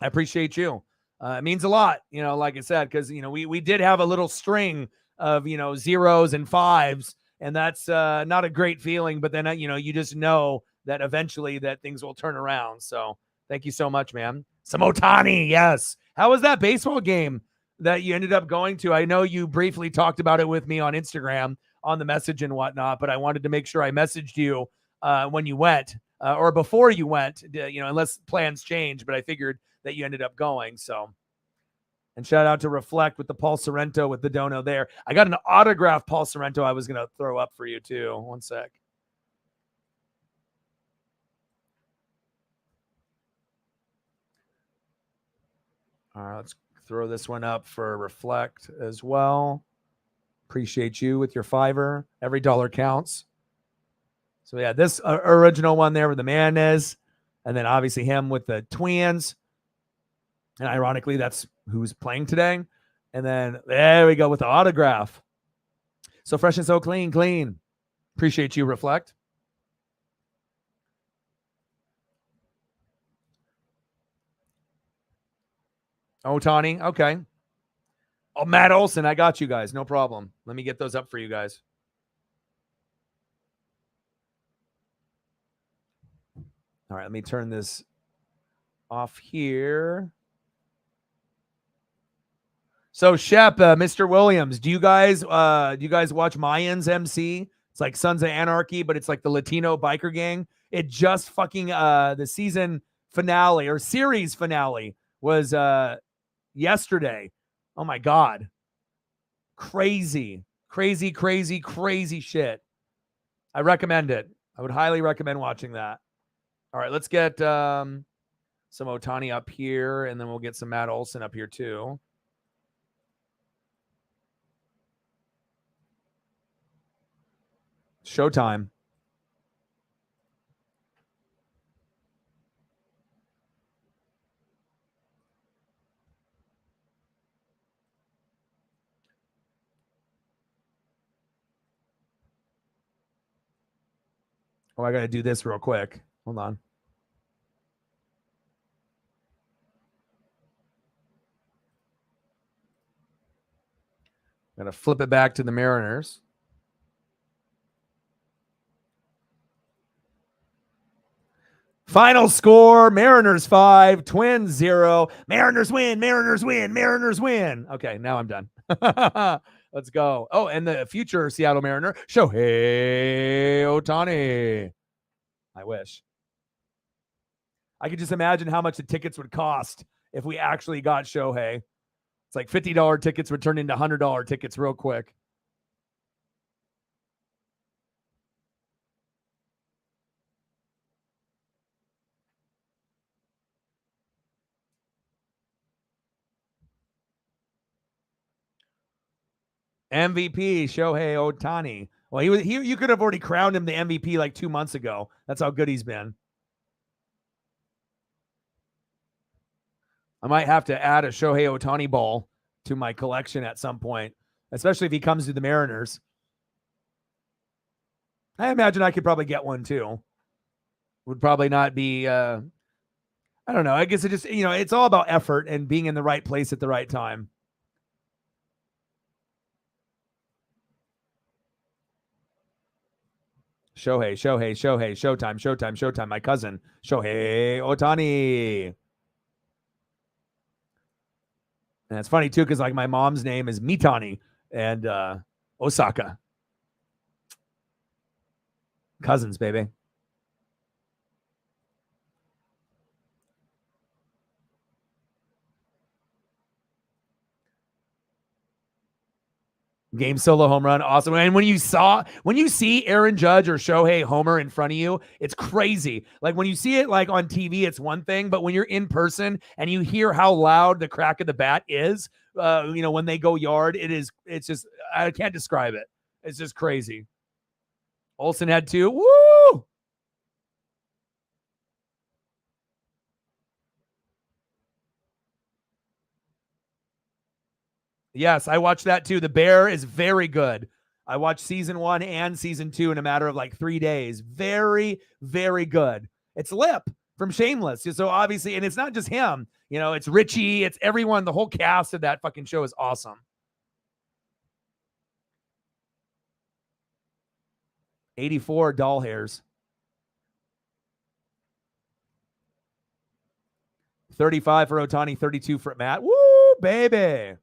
S1: I appreciate you. It means a lot, like I said, because, we did have a little string of, zeros and fives, and that's not a great feeling. But then, you just know that eventually that things will turn around. So thank you so much, man. Some Ohtani, yes. How was that baseball game that you ended up going to? I know you briefly talked about it with me on Instagram on the message and whatnot, but I wanted to make sure I messaged you when you went or before you went, unless plans change, but I figured that you ended up going. So, and shout out to Reflect with the Paul Sorrento with the dono there. I got an autograph Paul Sorrento I was going to throw up for you too. One sec. All right, let's throw this one up for Reflect as well. Appreciate you with your $5. Every dollar counts. So yeah, this original one there with the Mayonnaise, and then obviously him with the Twins. And ironically, that's who's playing today. And then there we go with the autograph. So fresh and so clean, clean. Appreciate you, Reflect. Ohtani, okay. Oh, Matt Olson, I got you guys. No problem. Let me get those up for you guys. All right, let me turn this off here. So Shep, Mr. Williams, do you guys watch Mayans MC? It's like Sons of Anarchy, but it's like the Latino biker gang. It just fucking the season finale or series finale was yesterday. Oh my god. Crazy, crazy, crazy, crazy shit. I recommend it. I would highly recommend watching that. All right, let's get some Ohtani up here, and then we'll get some Matt Olson up here too. Showtime. Oh, I got to do this real quick. Hold on. I'm going to flip it back to the Mariners. Final score, Mariners 5, Twins 0. Mariners win, Mariners win, Mariners win. Okay, now I'm done. Let's go. Oh, and the future Seattle Mariner, Shohei Ohtani. I wish. I could just imagine how much the tickets would cost if we actually got Shohei. It's like $50 tickets would turn into $100 tickets real quick. MVP Shohei Ohtani. Well, you could have already crowned him the MVP like 2 months ago. That's how good he's been. I might have to add a Shohei Ohtani ball to my collection at some point, especially if he comes to the Mariners. I imagine I could probably get one too. Would probably not be, I don't know. I guess it just, it's all about effort and being in the right place at the right time. Showtime. My cousin, Shohei Ohtani. And it's funny too, because like my mom's name is Mitani and Osaka. Cousins, baby. Game solo home run, awesome. And when you see Aaron Judge or Shohei homer in front of you, it's crazy. Like when you see it like on TV, it's one thing, but when you're in person and you hear how loud the crack of the bat is, when they go yard, it's just, I can't describe it. It's just crazy. Olsen had 2. Woo! Yes, I watched that too. The Bear is very good. I watched season 1 and season 2 in a matter of like 3 days. Very, very good. It's Lip from Shameless. So obviously, and it's not just him. It's Richie. It's everyone. The whole cast of that fucking show is awesome. 84 doll hairs. 35 for Ohtani, 32 for Matt. Woo, baby.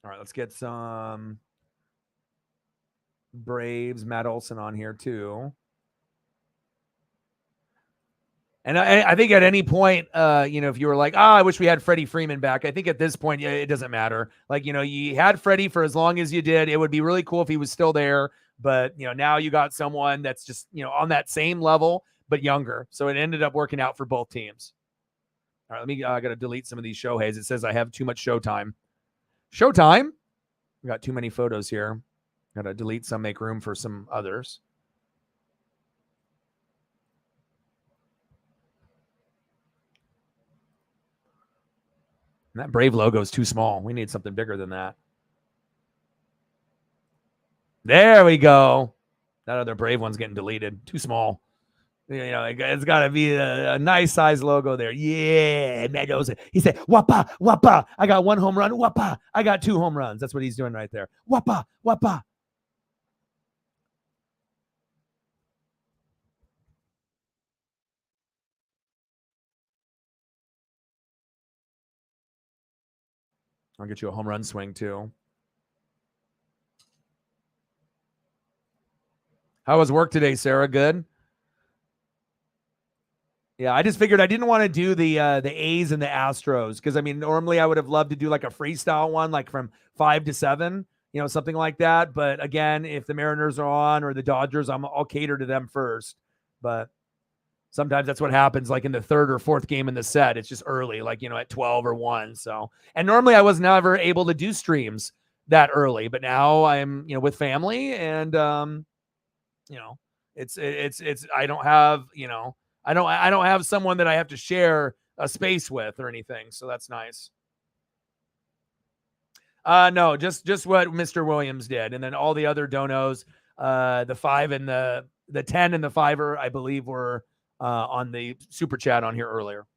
S1: All right, let's get some Braves, Matt Olson on here too. And I think at any point, if you were like, I wish we had Freddie Freeman back. I think at this point, it doesn't matter. Like, you had Freddie for as long as you did. It would be really cool if he was still there. But, now you got someone that's just, on that same level, but younger. So it ended up working out for both teams. All right, I got to delete some of these Shoheis. It says I have too much Showtime. Showtime? We got too many photos here. Got to delete some, make room for some others. And that Brave logo is too small. We need something bigger than that. There we go. That other Brave one's getting deleted. Too small. It's got to be a nice size logo there. Yeah, Meadows. He said, wappa, wappa. I got 1 home run. Wappa. I got 2 home runs. That's what he's doing right there. Wappa, wappa. I'll get you a home run swing too. How was work today, Sarah? Good? Yeah, I just figured I didn't want to do the A's and the Astros because normally I would have loved to do like a freestyle one, like from 5 to 7, something like that. But again, if the Mariners are on or the Dodgers, I'll cater to them first. But sometimes that's what happens, like in the 3rd or 4th game in the set. It's just early, like at 12 or 1. So, and normally I was never able to do streams that early, but now I'm with family and it's I don't have I don't have someone that I have to share a space with or anything. So that's nice. No, just what Mr. Williams did. And then all the other donos, the 5 and the 10 and the 5er, I believe were on the super chat on here earlier.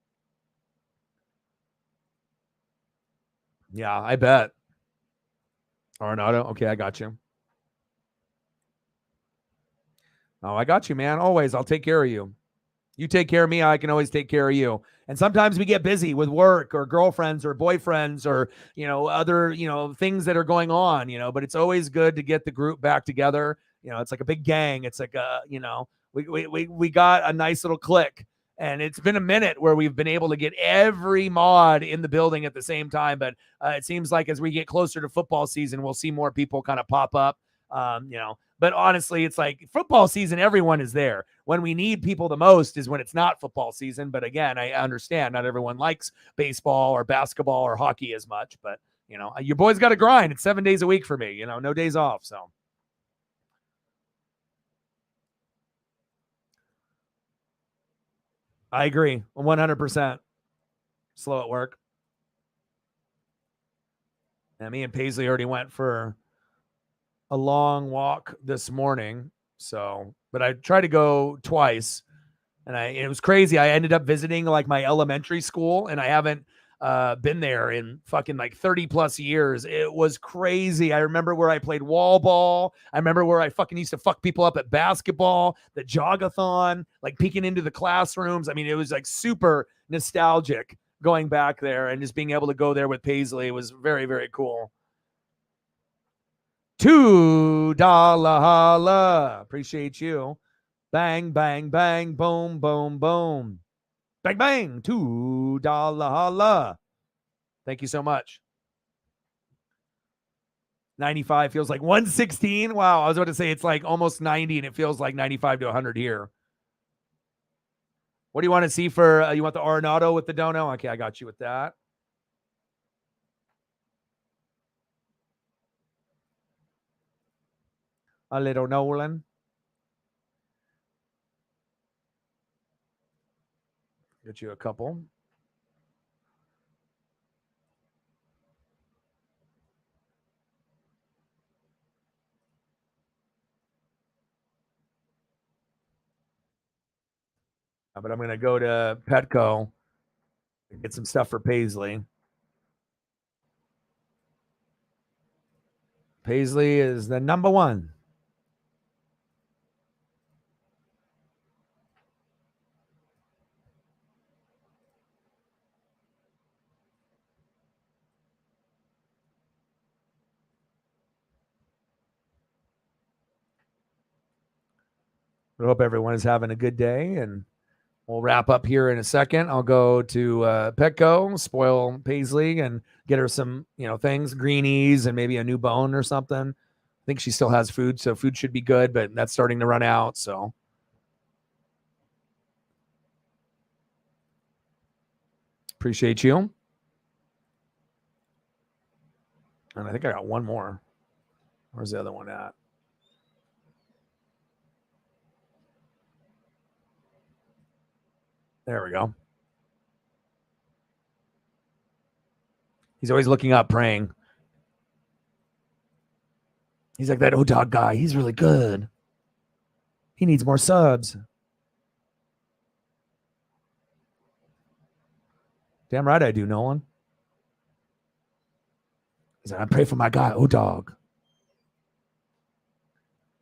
S1: Yeah, I bet. Arenado. Okay, I got you. Oh, I got you, man. Always. I'll take care of you. You take care of me, I can always take care of you. And sometimes we get busy with work or girlfriends or boyfriends or, other, things that are going on, but it's always good to get the group back together. It's like a big gang. It's like, we got a nice little clique And it's been a minute where we've been able to get every mod in the building at the same time. But it seems like as we get closer to football season, we'll see more people kind of pop up. But honestly, it's like football season, everyone is there. When we need people the most is when it's not football season. But again, I understand not everyone likes baseball or basketball or hockey as much. But, your boy's got to grind. It's 7 days a week for me, no days off. So. I agree 100%. Slow at work. And me and Paisley already went for a long walk this morning. So, but I tried to go twice, and it was crazy. I ended up visiting like my elementary school, and I haven't been there in fucking like 30 plus years. It was crazy. I remember where I played wall ball. I remember where I fucking used to fuck people up at basketball, the jogathon, like peeking into the classrooms. I mean, it was like super nostalgic going back there, and just being able to go there with Paisley was very, very cool. $2 holla. Appreciate you. Bang, bang, bang, boom, boom, boom. Bang, bang, $2 holla. Thank you so much. 95 feels like 116. Wow, I was about to say it's like almost 90, and it feels like 95 to 100 here. What do you want to see for, you want the Arenado with the dono? Okay, I got you with that. A little Nolan. Get you a couple. But I'm going to go to Petco and get some stuff for Paisley. Paisley is the number one. I hope everyone is having a good day, and we'll wrap up here in a second. I'll go to Petco, spoil Paisley, and get her some, things, greenies, and maybe a new bone or something. I think she still has food, so food should be good, but that's starting to run out. So appreciate you. And I think I got one more. Where's the other one at? There we go. He's always looking up, praying. He's like that O-Dog guy. He's really good. He needs more subs. Damn right I do, Nolan. He's like, I pray for my guy, O-Dog.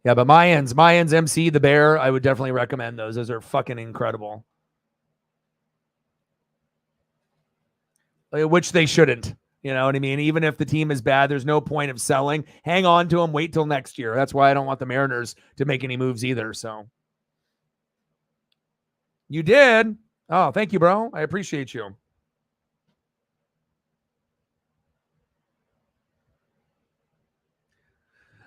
S1: Yeah, but Mayans MC, the Bear, I would definitely recommend those. Those are fucking incredible. Which they shouldn't. You know what I mean? Even if the team is bad, there's no point of selling. Hang on to them. Wait till next year. That's why I don't want the Mariners to make any moves either. So you did. Oh, thank you, bro. I appreciate you.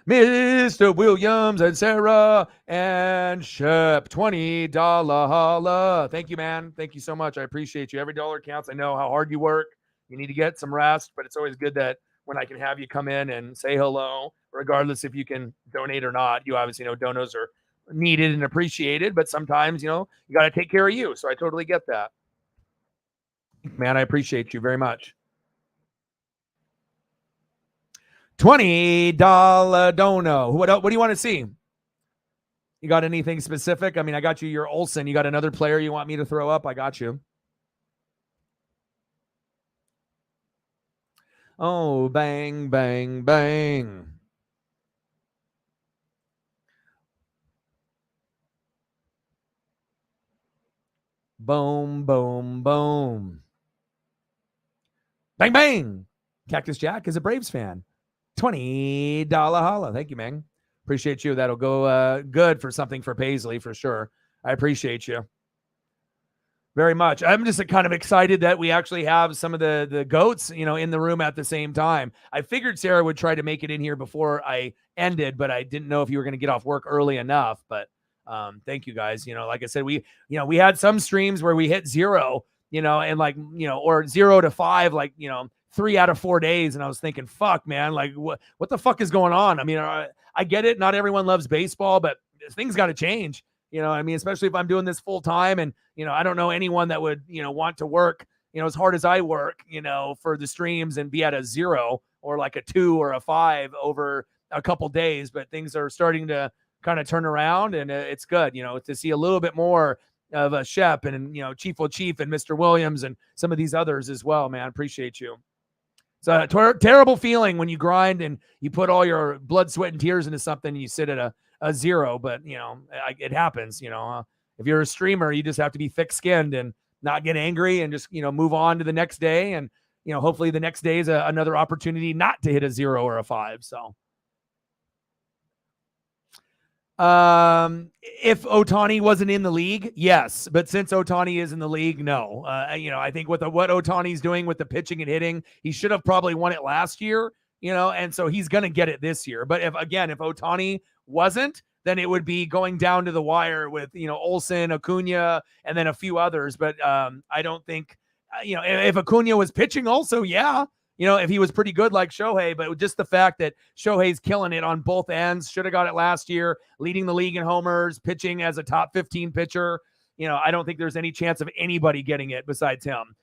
S1: Mr. Williams and Sarah and Shep, $20 holla. Thank you, man. Thank you so much. I appreciate you. Every dollar counts. I know how hard you work. You need to get some rest, but it's always good that when I can have you come in and say hello, regardless if you can donate or not. You obviously know donos are needed and appreciated, but sometimes, you got to take care of you. So I totally get that. Man, I appreciate you very much. $20 dono. What do you want to see? You got anything specific? I mean, I got you your Olsen. You got another player you want me to throw up? I got you. Oh, bang, bang, bang. Boom, boom, boom. Bang, bang. Cactus Jack is a Braves fan. $20 holla. Thank you, man. Appreciate you. That'll go good for something for Paisley for sure. I appreciate you. Very much. I'm just kind of excited that we actually have some of the goats, in the room at the same time. I figured Sarah would try to make it in here before I ended, but I didn't know if you were going to get off work early enough. But thank you guys. Like I said, we had some streams where we hit zero, and like, or 0 to 5, like, 3 out of 4 days. And I was thinking, fuck, man, like what the fuck is going on? I mean, I get it. Not everyone loves baseball, but things got to change. Especially if I'm doing this full time and, I don't know anyone that would, want to work, as hard as I work, for the streams and be at a 0 or like a 2 or a 5 over a couple days. But things are starting to kind of turn around, and it's good, to see a little bit more of a Shep and, Chief O'Chief and Mr. Williams and some of these others as well, man. Appreciate you. It's a terrible feeling when you grind and you put all your blood, sweat, and tears into something and you sit at a 0, but it happens. If you're a streamer, you just have to be thick-skinned and not get angry and just move on to the next day, and hopefully the next day is another opportunity not to hit a 0 or a 5. So if Ohtani wasn't in the league, yes, but since Ohtani is in the league, no. I think what Ohtani's doing with the pitching and hitting, he should have probably won it last year, and so he's going to get it this year. But if Ohtani wasn't, then it would be going down to the wire with, Olsen, Acuna, and then a few others. But I don't think, if Acuna was pitching also, yeah, if he was pretty good like Shohei, but just the fact that Shohei's killing it on both ends, should have got it last year, leading the league in homers, pitching as a top 15 pitcher. I don't think there's any chance of anybody getting it besides him.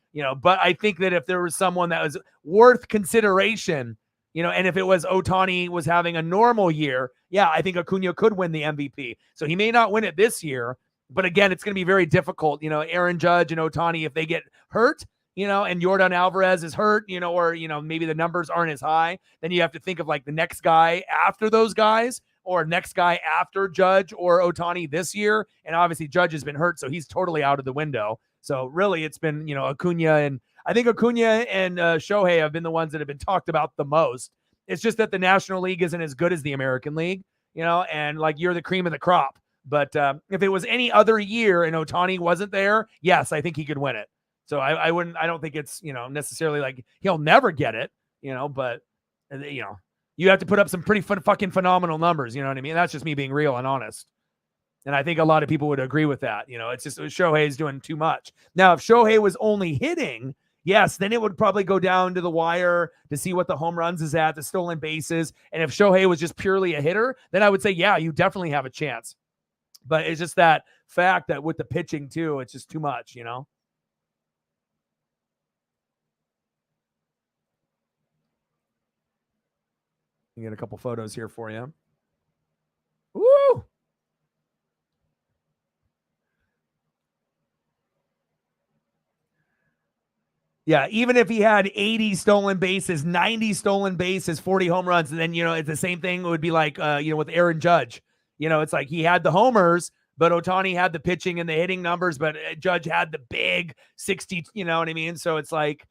S1: But I think that if there was someone that was worth consideration, and if it was Ohtani was having a normal year, yeah, I think Acuna could win the MVP. So he may not win it this year, but again, it's going to be very difficult. Aaron Judge and Ohtani, if they get hurt, and Yordan Alvarez is hurt, or, maybe the numbers aren't as high, then you have to think of like the next guy after those guys or next guy after Judge or Ohtani this year. And obviously Judge has been hurt, so he's totally out of the window. So really it's been, Acuna, and I think Acuna and Shohei have been the ones that have been talked about the most. It's just that the National League isn't as good as the American League, and like you're the cream of the crop. But if it was any other year and Ohtani wasn't there, yes, I think he could win it. So I don't think it's, necessarily like he'll never get it, but, you have to put up some pretty fucking phenomenal numbers. You know what I mean? That's just me being real and honest. And I think a lot of people would agree with that. It's just Shohei's doing too much. Now, if Shohei was only hitting, yes, then it would probably go down to the wire to see what the home runs is at, the stolen bases. And if Shohei was just purely a hitter, then I would say, yeah, you definitely have a chance. But it's just that fact that with the pitching too, it's just too much, You get a couple photos here for you. Woo! Yeah, even if he had 80 stolen bases, 90 stolen bases, 40 home runs, and then, it's the same thing. It would be like, with Aaron Judge. It's like he had the homers, but Ohtani had the pitching and the hitting numbers, but Judge had the big 60, you know what I mean? So it's like,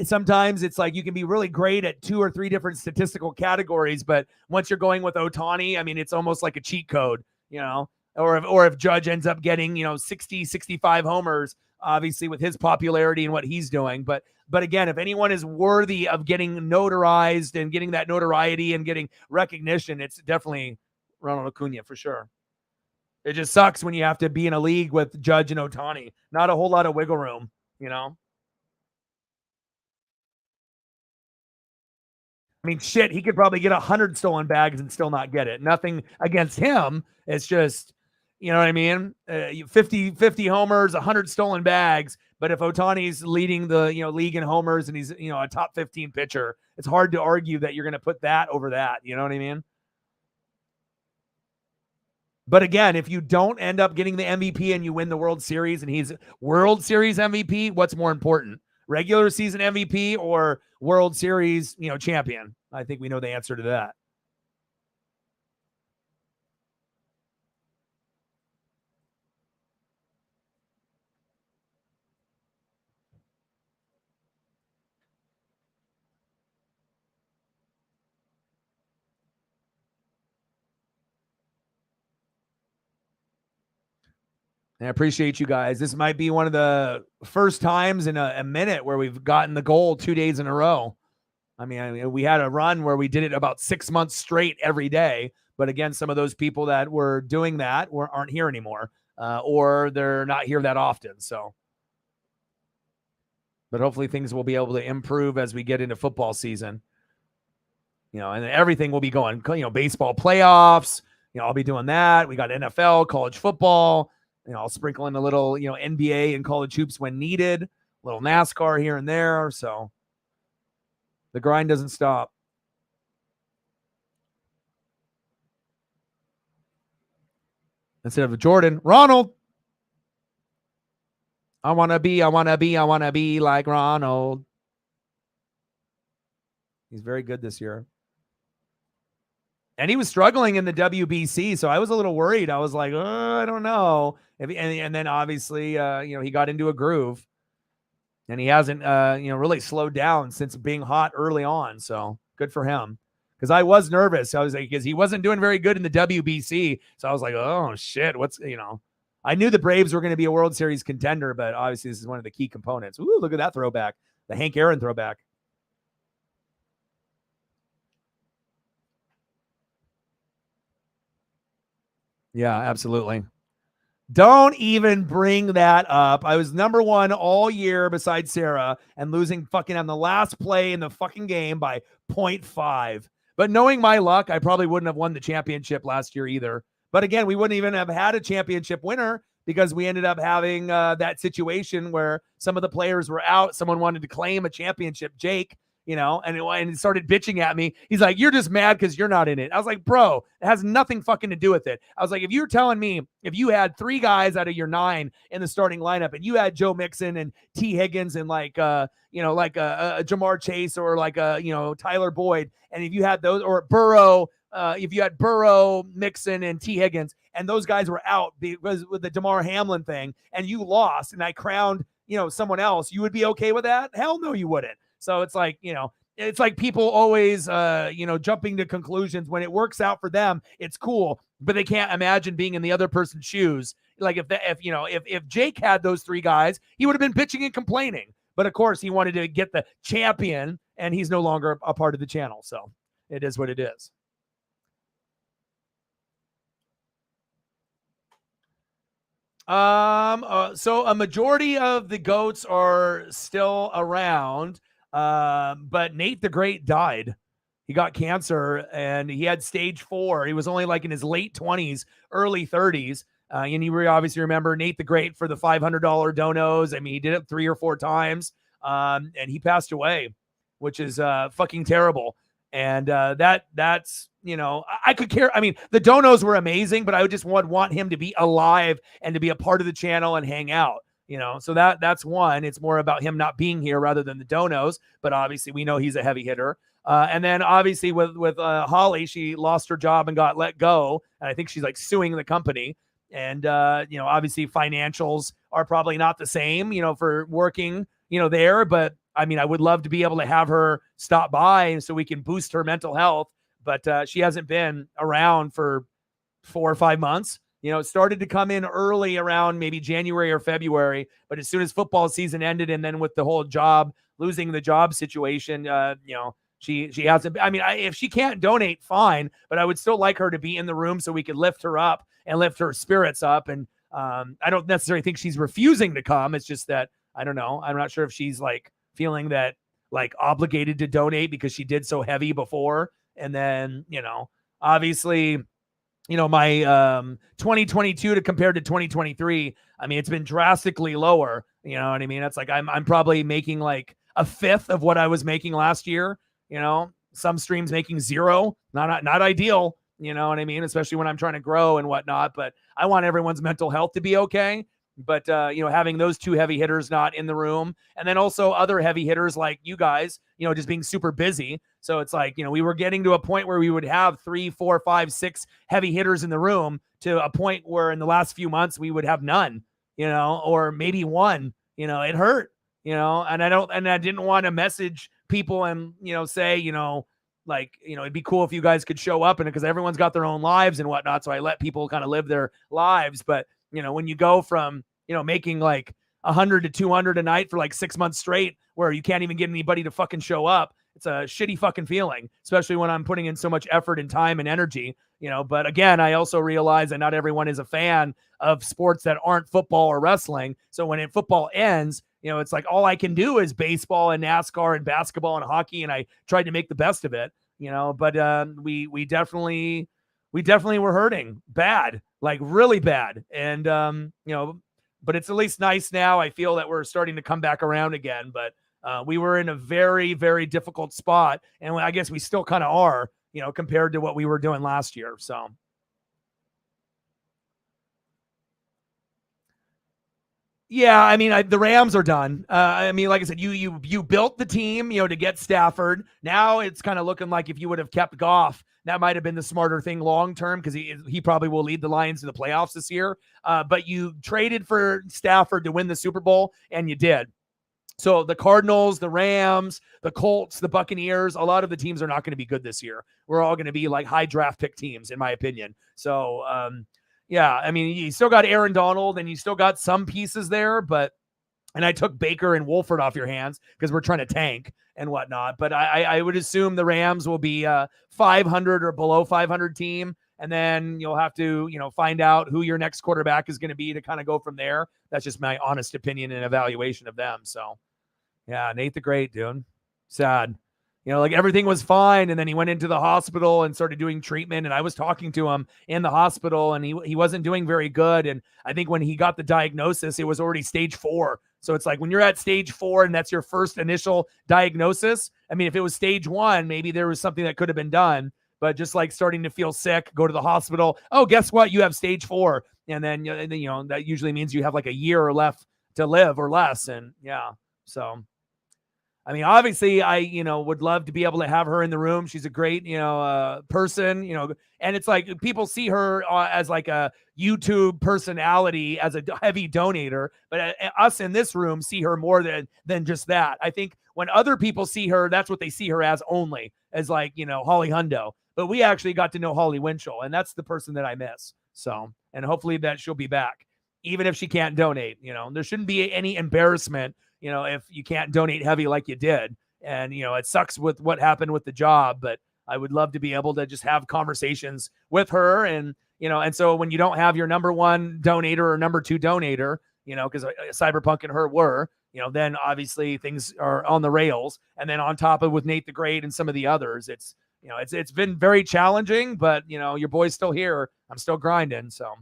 S1: sometimes it's like you can be really great at 2 or 3 different statistical categories, but once you're going with Ohtani, I mean, it's almost like a cheat code, or if Judge ends up getting, 60, 65 homers, obviously with his popularity and what he's doing. But again, if anyone is worthy of getting notarized and getting that notoriety and getting recognition, it's definitely Ronald Acuna for sure. It just sucks when you have to be in a league with Judge and Ohtani. Not a whole lot of wiggle room, I mean, shit, he could probably get 100 stolen bags and still not get it. Nothing against him. It's just, you know what I mean? 50 homers, 100 stolen bags. But if Ohtani's leading the, league in homers and he's, a top 15 pitcher, it's hard to argue that you're going to put that over that. You know what I mean? But again, if you don't end up getting the MVP and you win the World Series and he's World Series MVP, what's more important? Regular season MVP or World Series, champion? I think we know the answer to that. I appreciate you guys. This might be one of the first times in a minute where we've gotten the goal 2 days in a row. I mean, we had a run where we did it about 6 months straight every day. But again, some of those people that were doing that aren't here anymore, or they're not here that often. So, but hopefully things will be able to improve as we get into football season. And everything will be going, baseball playoffs, I'll be doing that. We got NFL, college football, I'll sprinkle in a little, NBA and college hoops when needed, a little NASCAR here and there. So the grind doesn't stop. Instead of Jordan, Ronald. I want to be like Ronald. He's very good this year. And he was struggling in the WBC, so I was a little worried. I was like, I don't know. And then obviously, he got into a groove, and he hasn't, really slowed down since being hot early on. So good for him. Because I was nervous. I was like, because he wasn't doing very good in the WBC, so I was like, oh shit, I knew the Braves were going to be a World Series contender, but obviously this is one of the key components. Ooh, look at that throwback, the Hank Aaron throwback. Yeah, absolutely. Don't even bring that up. I was number one all year besides Sarah and losing fucking on the last play in the fucking game by 0.5. But knowing my luck, I probably wouldn't have won the championship last year either. But again, we wouldn't even have had a championship winner because we ended up having that situation where some of the players were out. Someone wanted to claim a championship, Jake, and he started bitching at me. He's like, you're just mad because you're not in it. I was like, bro, it has nothing fucking to do with it. I was like, if you're telling me if you had 3 guys out of your 9 in the starting lineup and you had Joe Mixon and T. Higgins and like a Jamar Chase or like Tyler Boyd, and if you had those, or Burrow, if you had Burrow, Mixon, and T. Higgins, and those guys were out because with the Damar Hamlin thing, and you lost, and I crowned, someone else, you would be okay with that? Hell no, you wouldn't. So it's like, it's like people always, jumping to conclusions. When it works out for them, it's cool, but they can't imagine being in the other person's shoes. Like if Jake had those 3 guys, he would have been bitching and complaining. But of course, he wanted to get the champion, and he's no longer a part of the channel. So it is what it is. So a majority of the GOATs are still around. But Nate the Great died. He got cancer and he had stage 4. He was only like in his late 20s, early 30s. And you obviously remember Nate the Great for the $500 donos. I mean, he did it 3 or 4 times. And he passed away, which is fucking terrible. And that's, I could care. I mean, the donos were amazing, but I would just want him to be alive and to be a part of the channel and hang out. So that's one. It's more about him not being here rather than the donos. But obviously, we know he's a heavy hitter. And then obviously with Holly, she lost her job and got let go. And I think she's like suing the company. And obviously financials are probably not the same, for working, there. But I mean, I would love to be able to have her stop by so we can boost her mental health. But she hasn't been around for 4 or 5 months. It started to come in early around maybe January or February, but as soon as football season ended, and then with the whole losing the job situation, she hasn't. I mean, if she can't donate, fine, but I would still like her to be in the room so we could lift her up and lift her spirits up. And I don't necessarily think she's refusing to come. It's just that I don't know. I'm not sure if she's like feeling that like obligated to donate because she did so heavy before, and then obviously. My 2022 to compared to 2023, I mean, it's been drastically lower. You know what I mean? It's like I'm probably making like a fifth of what I was making last year. Some streams making 0, not ideal. You know what I mean? Especially when I'm trying to grow and whatnot. But I want everyone's mental health to be okay. But, having those 2 heavy hitters not in the room, and then also other heavy hitters like you guys, just being super busy. So it's like, we were getting to a point where we would have 3, 4, 5, 6 heavy hitters in the room to a point where in the last few months we would have none, or maybe 1, it hurt, and I didn't want to message people and, say, it'd be cool if you guys could show up, and because everyone's got their own lives and whatnot. So I let people kind of live their lives, but when you go from, making like 100 to 200 a night for like 6 months straight, where you can't even get anybody to fucking show up. It's a shitty fucking feeling, especially when I'm putting in so much effort and time and energy, but again, I also realize that not everyone is a fan of sports that aren't football or wrestling. So when football ends, it's like all I can do is baseball and NASCAR and basketball and hockey. And I tried to make the best of it, but we definitely were hurting bad, like really bad. And, but it's at least nice now. I feel that we're starting to come back around again, but we were in a very, very difficult spot. And I guess we still kind of are, compared to what we were doing last year. So. Yeah, I mean, the Rams are done. I mean, like I said, you built the team, to get Stafford. Now it's kind of looking like if you would have kept Goff, that might have been the smarter thing long term, because he probably will lead the Lions to the playoffs this year. But you traded for Stafford to win the Super Bowl, and you did. So the Cardinals, the Rams, the Colts, the Buccaneers, a lot of the teams are not going to be good this year. We're all going to be like high draft pick teams, in my opinion. So, yeah, I mean, you still got Aaron Donald and you still got some pieces there, and I took Baker and Wolford off your hands because we're trying to tank and whatnot. But I would assume the Rams will be a 500 or below 500 team. And then you'll have to, find out who your next quarterback is going to be to kind of go from there. That's just my honest opinion and evaluation of them. So, yeah, Nate the Great, dude. Sad. Like everything was fine. And then he went into the hospital and started doing treatment. And I was talking to him in the hospital, and he wasn't doing very good. And I think when he got the diagnosis, it was already stage 4. So it's like when you're at stage 4 and that's your first initial diagnosis. I mean, if it was stage 1, maybe there was something that could have been done. But just like starting to feel sick, go to the hospital. Oh, guess what? You have stage 4. And then, that usually means you have like a year left to live or less. And yeah, so. I mean, obviously, I, would love to be able to have her in the room. She's a great, person, and it's like people see her as like a YouTube personality, as a heavy donator, but us in this room see her more than just that. I think when other people see her, that's what they see her as, only as like, Holly Hundo. But we actually got to know Holly Winchell, and that's the person that I miss. So, and hopefully that she'll be back, even if she can't donate. There shouldn't be any embarrassment, if you can't donate heavy like you did. And, it sucks with what happened with the job, but I would love to be able to just have conversations with her. And, and so when you don't have your number 1 donator or number 2 donator, because Cyberpunk and her were, then obviously things are on the rails. And then on top of with Nate the Great and some of the others, it's been very challenging, but, your boy's still here. I'm still grinding. So.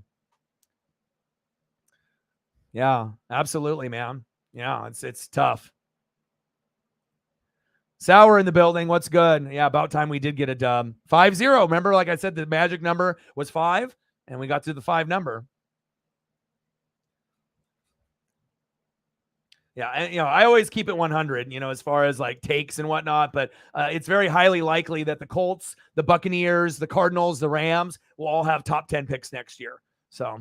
S1: Yeah, absolutely, man. Yeah, it's tough. Sour in the building. What's good? Yeah, about time we did get a dub. 5-0. Remember, like I said, the magic number was 5, and we got to the 5 number. Yeah, and I always keep it 100, as far as like takes and whatnot, but it's very highly likely that the Colts, the Buccaneers, the Cardinals, the Rams will all have top 10 picks next year. So.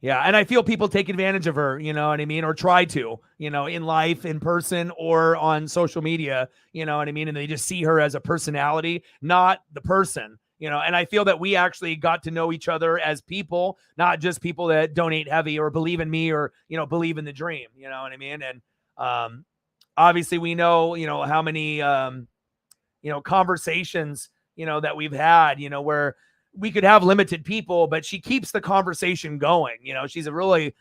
S1: Yeah, and I feel people take advantage of her, you know what I mean? Or try to, in life, in person, or on social media, you know what I mean? And they just see her as a personality, not the person, and I feel that we actually got to know each other as people, not just people that donate heavy or believe in me or, believe in the dream, you know what I mean? And obviously we know, how many, conversations, that we've had, where we could have limited people, but she keeps the conversation going. She's a really,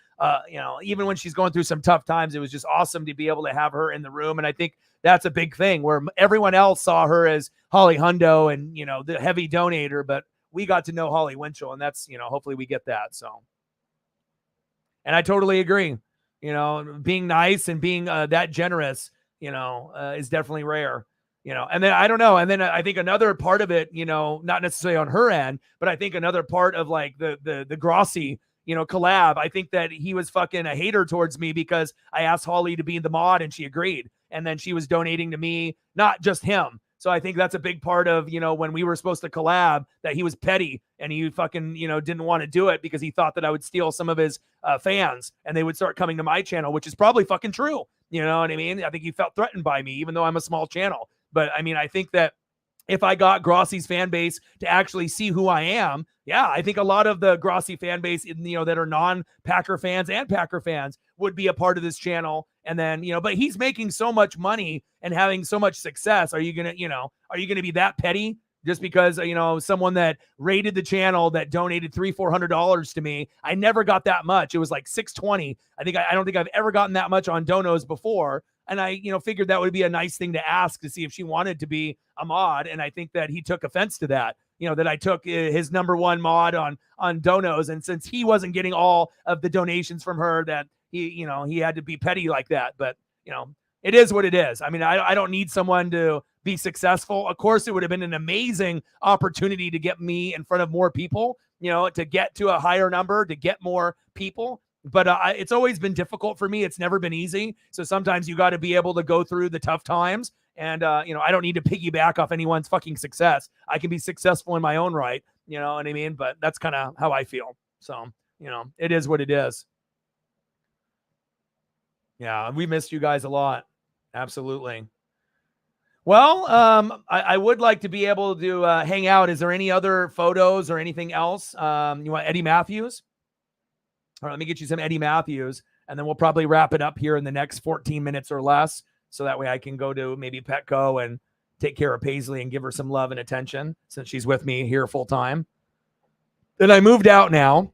S1: even when she's going through some tough times, it was just awesome to be able to have her in the room. And I think that's a big thing, where everyone else saw her as Holly Hundo and, the heavy donator, but we got to know Holly Winchell, and that's, hopefully we get that. So, and I totally agree, being nice and being that generous, is definitely rare. And then I don't know. And then I think another part of it, not necessarily on her end, but I think another part of like the Grossi, collab, I think that he was fucking a hater towards me because I asked Holly to be the mod and she agreed. And then she was donating to me, not just him. So I think that's a big part of, when we were supposed to collab, that he was petty and he fucking, didn't want to do it because he thought that I would steal some of his fans and they would start coming to my channel, which is probably fucking true. You know what I mean? I think he felt threatened by me, even though I'm a small channel. But I mean, I think that if I got Grossi's fan base to actually see who I am, yeah, I think a lot of the Grossi fan base, that are non-Packer fans and Packer fans would be a part of this channel. And then, but he's making so much money and having so much success. Are you going to be that petty just because, someone that rated the channel that donated $300-$400 to me? I never got that much. It was like $620. I don't think I've ever gotten that much on donos before. And I, figured that would be a nice thing to ask to see if she wanted to be a mod. And I think that he took offense to that, that I took his number one mod on donos. And since he wasn't getting all of the donations from her, that he had to be petty like that. But, it is what it is. I mean, I don't need someone to be successful. Of course, it would have been an amazing opportunity to get me in front of more people, to get to a higher number, to get more people. But it's always been difficult for me. It's never been easy. So sometimes you got to be able to go through the tough times. And, I don't need to piggyback off anyone's fucking success. I can be successful in my own right. You know what I mean? But that's kind of how I feel. So, it is what it is. Yeah, we missed you guys a lot. Absolutely. Well, I would like to be able to hang out. Is there any other photos or anything else? You want Eddie Matthews? All right, let me get you some Eddie Matthews, and then we'll probably wrap it up here in the next 14 minutes or less, so that way I can go to maybe Petco and take care of Paisley and give her some love and attention since she's with me here full time. Then I moved out now.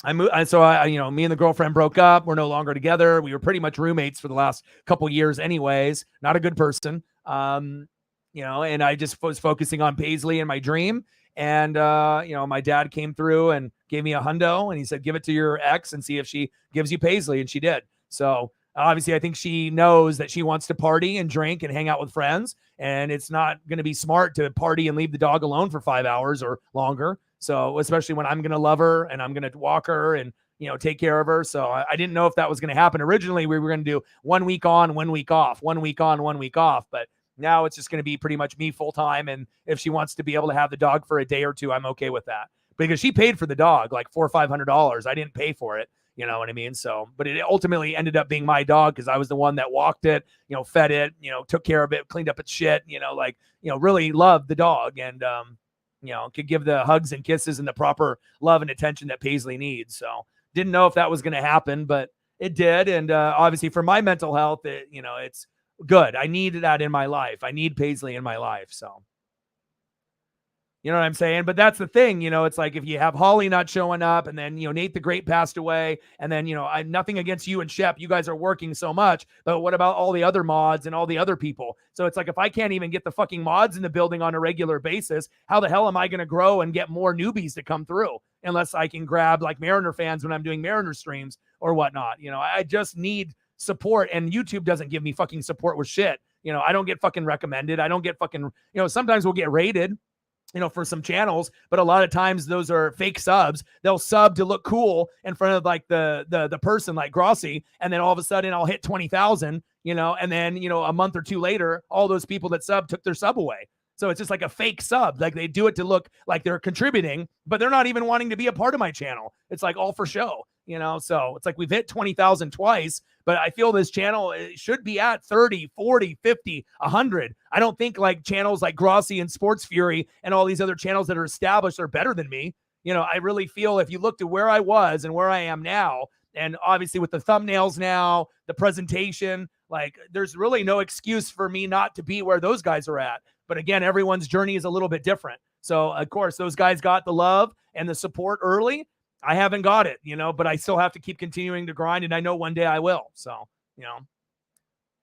S1: Me and the girlfriend broke up. We're no longer together. We were pretty much roommates for the last couple years anyways. Not a good person. And I just was focusing on Paisley and my dream. And, my dad came through and gave me a hundo, and he said, give it to your ex and see if she gives you Paisley. And she did. So obviously I think she knows that she wants to party and drink and hang out with friends. And it's not going to be smart to party and leave the dog alone for 5 hours or longer. So especially when I'm going to love her and I'm going to walk her and, take care of her. So I didn't know if that was going to happen. Originally, we were going to do 1 week on, 1 week off, 1 week on, 1 week off. But now it's just going to be pretty much me full time. And if she wants to be able to have the dog for a day or two, I'm okay with that, because she paid for the dog like $400 or $500. I didn't pay for it. You know what I mean? So, but it ultimately ended up being my dog because I was the one that walked it, fed it, took care of it, cleaned up its shit, really loved the dog and, could give the hugs and kisses and the proper love and attention that Paisley needs. So didn't know if that was going to happen, but it did. And obviously for my mental health, it's good. I need that in my life. I need Paisley in my life. So, you know what I'm saying? But that's the thing, it's like if you have Holly not showing up and then, Nate the Great passed away. And then, I'm nothing against you and Shep. You guys are working so much, but what about all the other mods and all the other people? So it's like, if I can't even get the fucking mods in the building on a regular basis, how the hell am I going to grow and get more newbies to come through? Unless I can grab like Mariner fans when I'm doing Mariner streams or whatnot. I just need support, and YouTube doesn't give me fucking support with shit. I don't get fucking recommended. I don't get fucking, sometimes we'll get rated, for some channels, but a lot of times those are fake subs. They'll sub to look cool in front of like the person like Grossi. And then all of a sudden I'll hit 20,000, and then, a month or two later, all those people that sub took their sub away. So it's just like a fake sub. Like they do it to look like they're contributing, but they're not even wanting to be a part of my channel. It's like all for show, so it's like we've hit 20,000 twice, but I feel this channel should be at 30, 40, 50, 100. I don't think like channels like Grossi and Sports Fury and all these other channels that are established are better than me. I really feel if you looked at where I was and where I am now, and obviously with the thumbnails now, the presentation, like there's really no excuse for me not to be where those guys are at. But again, everyone's journey is a little bit different. So of course, those guys got the love and the support early. I haven't got it, but I still have to keep continuing to grind, and I know one day I will. So,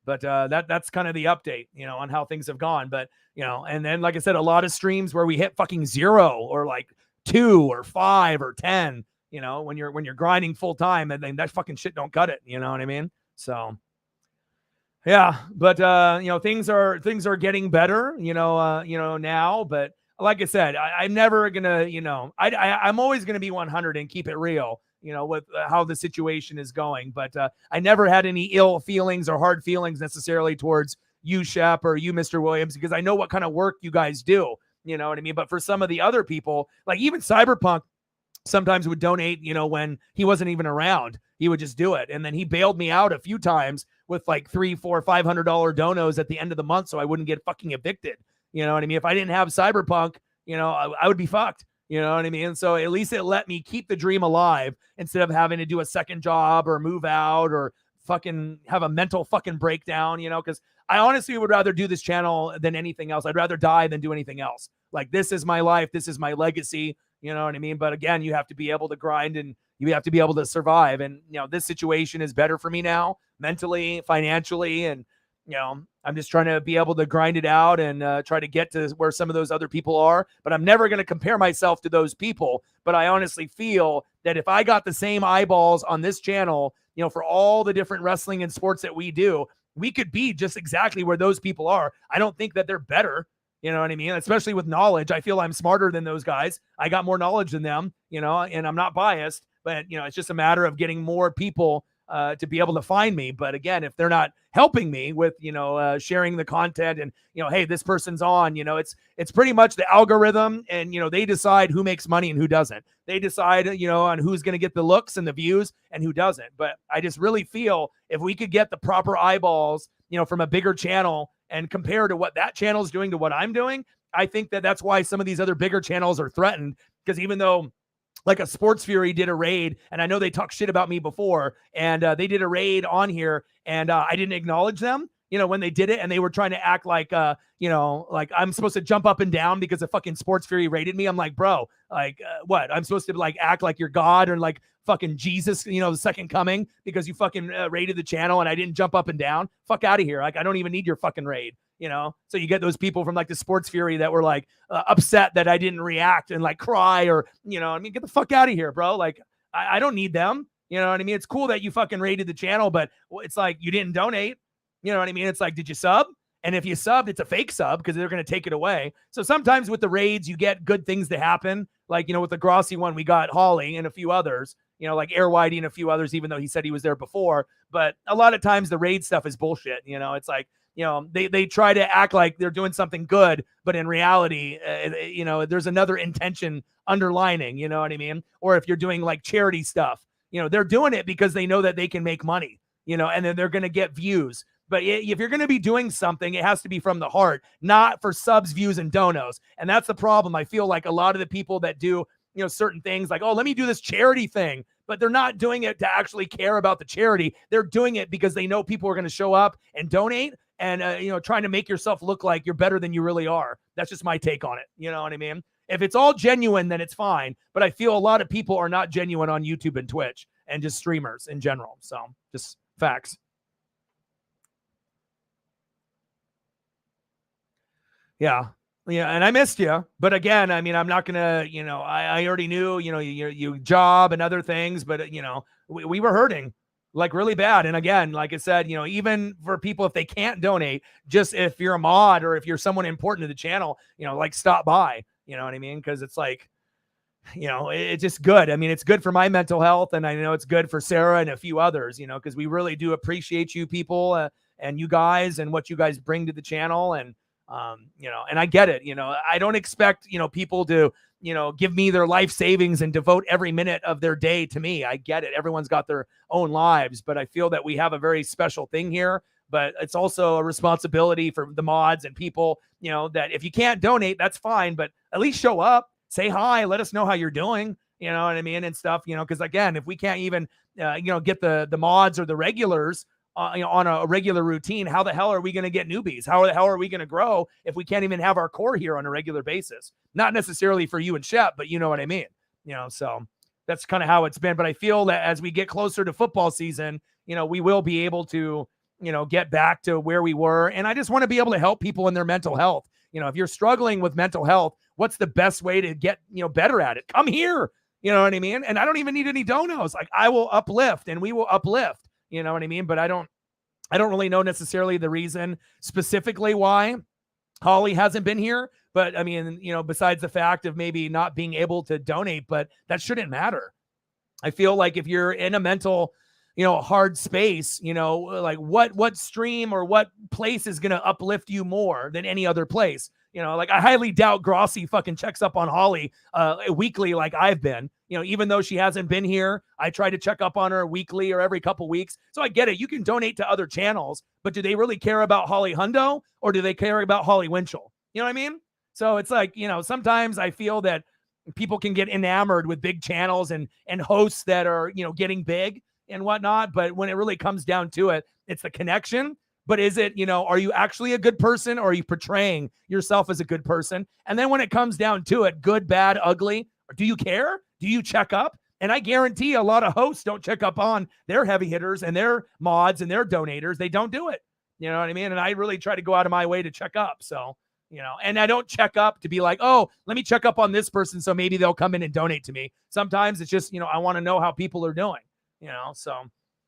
S1: but that's kind of the update, on how things have gone. But, and then, like I said, a lot of streams where we hit fucking 0 or like 2 or 5 or 10, when you're grinding full time, and then that fucking shit don't cut it. You know what I mean? So, yeah, but things are getting better, now, but like I said, I'm never gonna, I'm always gonna be 100 and keep it real, with how the situation is going. But I never had any ill feelings or hard feelings necessarily towards you, Shep, or you, Mr. Williams, because I know what kind of work you guys do. You know what I mean? But for some of the other people, like even Cyberpunk, sometimes would donate, when he wasn't even around, he would just do it. And then he bailed me out a few times with like $300, $400, $500 donos at the end of the month, so I wouldn't get fucking evicted. You know what I mean? If I didn't have Cyberpunk, I would be fucked. You know what I mean? So at least it let me keep the dream alive instead of having to do a second job or move out or fucking have a mental fucking breakdown, because I honestly would rather do this channel than anything else. I'd rather die than do anything else. Like, this is my life. This is my legacy. You know what I mean? But again, you have to be able to grind and you have to be able to survive. And, this situation is better for me now, mentally, financially. And, I'm just trying to be able to grind it out and try to get to where some of those other people are. But I'm never going to compare myself to those people. But I honestly feel that if I got the same eyeballs on this channel, for all the different wrestling and sports that we do, we could be just exactly where those people are. I don't think that they're better. You know what I mean? Especially with knowledge. I feel I'm smarter than those guys. I got more knowledge than them, and I'm not biased, but, it's just a matter of getting more people to be able to find me. But again, if they're not helping me with, sharing the content and, hey, this person's on, it's pretty much the algorithm and, they decide who makes money and who doesn't. They decide, on who's going to get the looks and the views and who doesn't. But I just really feel if we could get the proper eyeballs, from a bigger channel and compare to what that channel is doing to what I'm doing, I think that that's why some of these other bigger channels are threatened. Because even though like a Sports Fury did a raid, and I know they talked shit about me before, and they did a raid on here, and I didn't acknowledge them, when they did it, and they were trying to act like, like I'm supposed to jump up and down because a fucking Sports Fury raided me. I'm like, bro, like, what? I'm supposed to like act like you're God or like fucking Jesus, the second coming because you fucking raided the channel and I didn't jump up and down? Fuck out of here. Like, I don't even need your fucking raid. So you get those people from like the Sports Fury that were like upset that I didn't react and like cry or, get the fuck out of here, bro. Like, I don't need them. You know what I mean? It's cool that you fucking raided the channel, but it's like you didn't donate. You know what I mean? It's like, did you sub? And if you subbed, it's a fake sub because they're going to take it away. So sometimes with the raids, you get good things to happen. Like, with the Grossi one, we got Holly and a few others, like Air Whitey and a few others, even though he said he was there before. But a lot of times the raid stuff is bullshit. It's like, they try to act like they're doing something good, but in reality, there's another intention underlining, you know what I mean? Or if you're doing like charity stuff, they're doing it because they know that they can make money, and then they're going to get views. But if you're going to be doing something, it has to be from the heart, not for subs, views, and donos. And that's the problem. I feel like a lot of the people that do, certain things like, oh, let me do this charity thing, but they're not doing it to actually care about the charity. They're doing it because they know people are going to show up and donate and, trying to make yourself look like you're better than you really are. That's just my take on it. You know what I mean? If it's all genuine, then it's fine. But I feel a lot of people are not genuine on YouTube and Twitch and just streamers in general. So just facts. Yeah. Yeah. And I missed you. But again, I mean, I'm not going to, I already knew, you job and other things, but, we were hurting like really bad. And again, like I said, even for people, if they can't donate, just if you're a mod or if you're someone important to the channel, like stop by, you know what I mean? Cause it's like, it's just good. I mean, it's good for my mental health. And I know it's good for Sarah and a few others, cause we really do appreciate you people and you guys and what you guys bring to the channel. And, and I get it, I don't expect, people to, give me their life savings and devote every minute of their day to me. I get it. Everyone's got their own lives, but I feel that we have a very special thing here, but it's also a responsibility for the mods and people, that if you can't donate, that's fine, but at least show up, say hi, let us know how you're doing, you know what I mean? And stuff, cause again, if we can't even, get the mods or the regulars, on a regular routine, how the hell are we going to get newbies? How the hell are we going to grow if we can't even have our core here on a regular basis? Not necessarily for you and Shep, but you know what I mean? So that's kind of how it's been. But I feel that as we get closer to football season, we will be able to, get back to where we were. And I just want to be able to help people in their mental health. If you're struggling with mental health, what's the best way to get, better at it? Come here. You know what I mean? And I don't even need any donos. Like I will uplift and we will uplift. You know what I mean? But I don't really know necessarily the reason specifically why Holly hasn't been here. But I mean, besides the fact of maybe not being able to donate, but that shouldn't matter. I feel like if you're in a mental, hard space, like what stream or what place is going to uplift you more than any other place? Like I highly doubt Grossi fucking checks up on Holly weekly like I've been. Even though she hasn't been here, I try to check up on her weekly or every couple weeks. So I get it. You can donate to other channels, but do they really care about Holly Hundo or do they care about Holly Winchell? You know what I mean? So it's like, sometimes I feel that people can get enamored with big channels and hosts that are, getting big and whatnot. But when it really comes down to it, it's the connection. But is it, are you actually a good person, or are you portraying yourself as a good person? And then when it comes down to it, good, bad, ugly, do you care? Do you check up? And I guarantee a lot of hosts don't check up on their heavy hitters and their mods and their donators. They don't do it. You know what I mean? And I really try to go out of my way to check up. So, and I don't check up to be like, oh, let me check up on this person so maybe they'll come in and donate to me. Sometimes it's just, I want to know how people are doing, so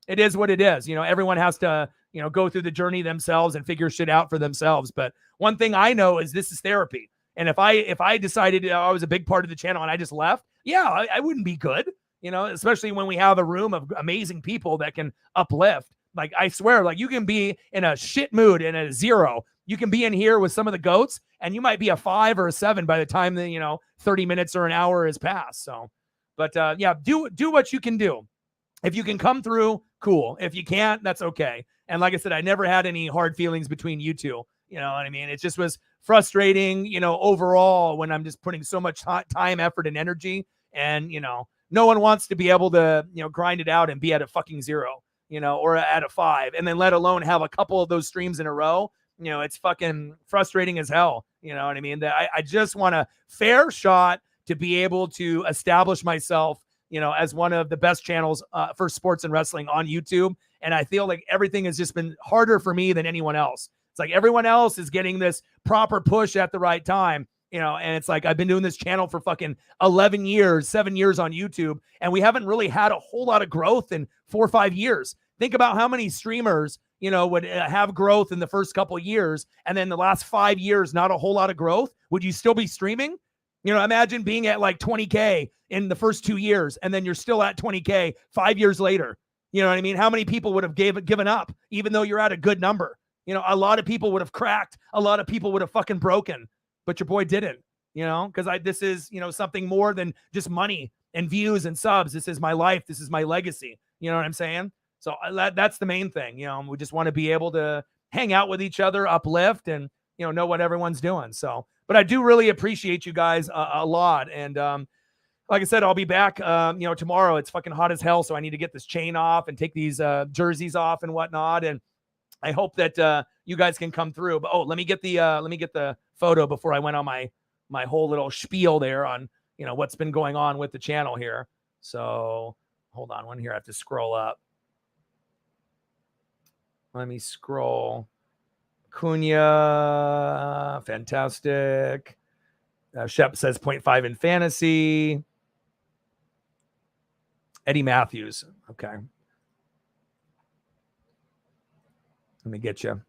S1: it is what it is. Everyone has to, go through the journey themselves and figure shit out for themselves. But one thing I know is this is therapy. And if I decided I was a big part of the channel and I just left, yeah, I wouldn't be good, especially when we have a room of amazing people that can uplift. Like, I swear, like, you can be in a shit mood and a 0. You can be in here with some of the goats and you might be a 5 or a 7 by the time the, 30 minutes or an hour has passed. So, but yeah, do what you can do. If you can come through, cool. If you can't, that's okay. And like I said, I never had any hard feelings between you two. You know what I mean? It just was frustrating, overall, when I'm just putting so much time, effort, and energy. And, no one wants to be able to, grind it out and be at a fucking 0, or at a 5, and then let alone have a couple of those streams in a row. It's fucking frustrating as hell. You know what I mean? That I just want a fair shot to be able to establish myself, as one of the best channels for sports and wrestling on YouTube. And I feel like everything has just been harder for me than anyone else. It's like everyone else is getting this proper push at the right time, and it's like, I've been doing this channel for fucking 11 years, 7 years on YouTube, and we haven't really had a whole lot of growth in 4 or 5 years. Think about how many streamers, would have growth in the first couple of years, and then the last 5 years, not a whole lot of growth. Would you still be streaming? Imagine being at like 20K in the first 2 years, and then you're still at 20K 5 years later. You know what I mean? How many people would have given up, even though you're at a good number? A lot of people would have cracked. A lot of people would have fucking broken, but your boy didn't, because this is, something more than just money and views and subs. This is my life. This is my legacy. You know what I'm saying? So that's the main thing. We just want to be able to hang out with each other, uplift, and, know what everyone's doing. So, but I do really appreciate you guys a lot. And, like I said, I'll be back, tomorrow. It's fucking hot as hell. So I need to get this chain off and take these jerseys off and whatnot. And I hope that you guys can come through. But let me get the photo before I went on my whole little spiel there on, what's been going on with the channel here. So hold on one here. I have to scroll up. Let me scroll. Cunha, fantastic. Shep says 0.5 in fantasy. Eddie Matthews. Okay. Let me get you.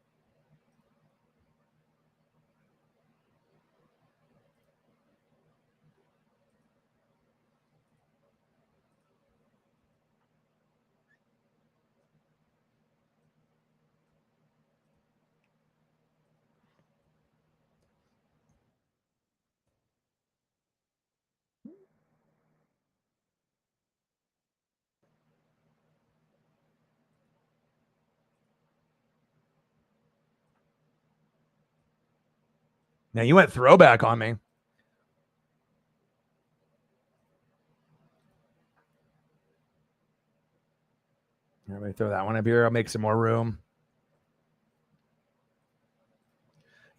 S1: Now you went throwback on me. Let me throw that one up here. I'll make some more room.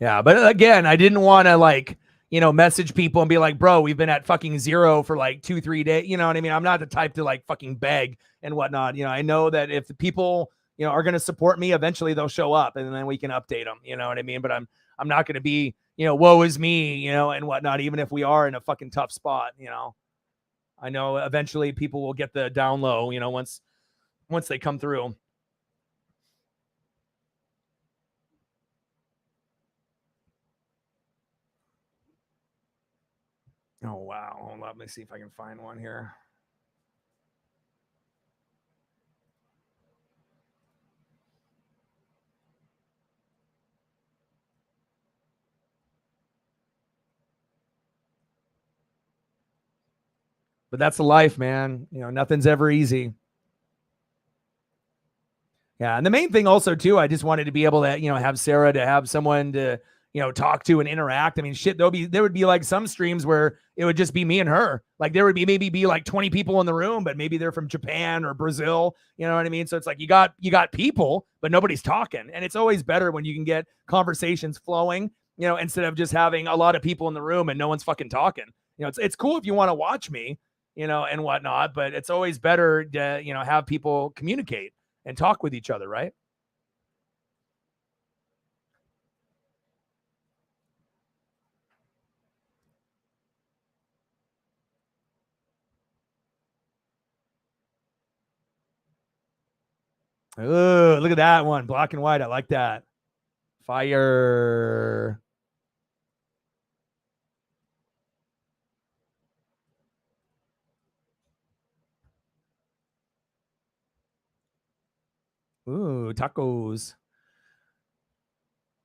S1: Yeah, but again, I didn't want to message people and be like, bro, we've been at fucking 0 for like 2-3 days. You know what I mean? I'm not the type to like fucking beg and whatnot. I know that if the people, are going to support me, eventually they'll show up and then we can update them. You know what I mean? But I'm not going to be, woe is me, and whatnot, even if we are in a fucking tough spot. I know eventually people will get the down low, once they come through. Oh, wow. Hold on. Let me see if I can find one here. But that's the life, man. Nothing's ever easy. Yeah. And the main thing also, too, I just wanted to be able to, have Sarah, to have someone to, talk to and interact. I mean, shit, there would be like some streams where it would just be me and her. Like there would be like 20 people in the room, but maybe they're from Japan or Brazil. You know what I mean? So it's like you got people, but nobody's talking. And it's always better when you can get conversations flowing, instead of just having a lot of people in the room and no one's fucking talking. It's cool if you want to watch me, and whatnot, but it's always better to, have people communicate and talk with each other, right? Oh, look at that one. Black and white. I like that. Fire. Ooh, tacos.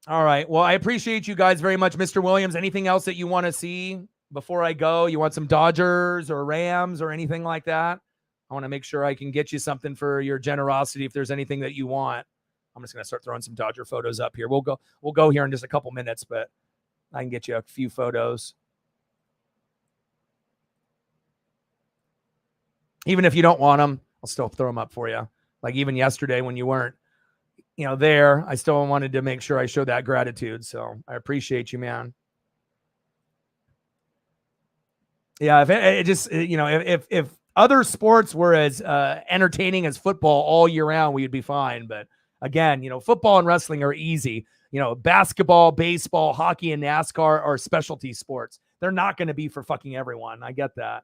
S1: All right. Well, I appreciate you guys very much, Mr. Williams. Anything else that you want to see before I go? You want some Dodgers or Rams or anything like that? I want to make sure I can get you something for your generosity if there's anything that you want. I'm just going to start throwing some Dodger photos up here. We'll go here in just a couple minutes, but I can get you a few photos. Even if you don't want them, I'll still throw them up for you. Like even yesterday when you weren't, there, I still wanted to make sure I showed that gratitude. So I appreciate you, man. Yeah, if it just, if other sports were as entertaining as football all year round, we'd be fine. But again, football and wrestling are easy. Basketball, baseball, hockey, and NASCAR are specialty sports. They're not going to be for fucking everyone. I get that.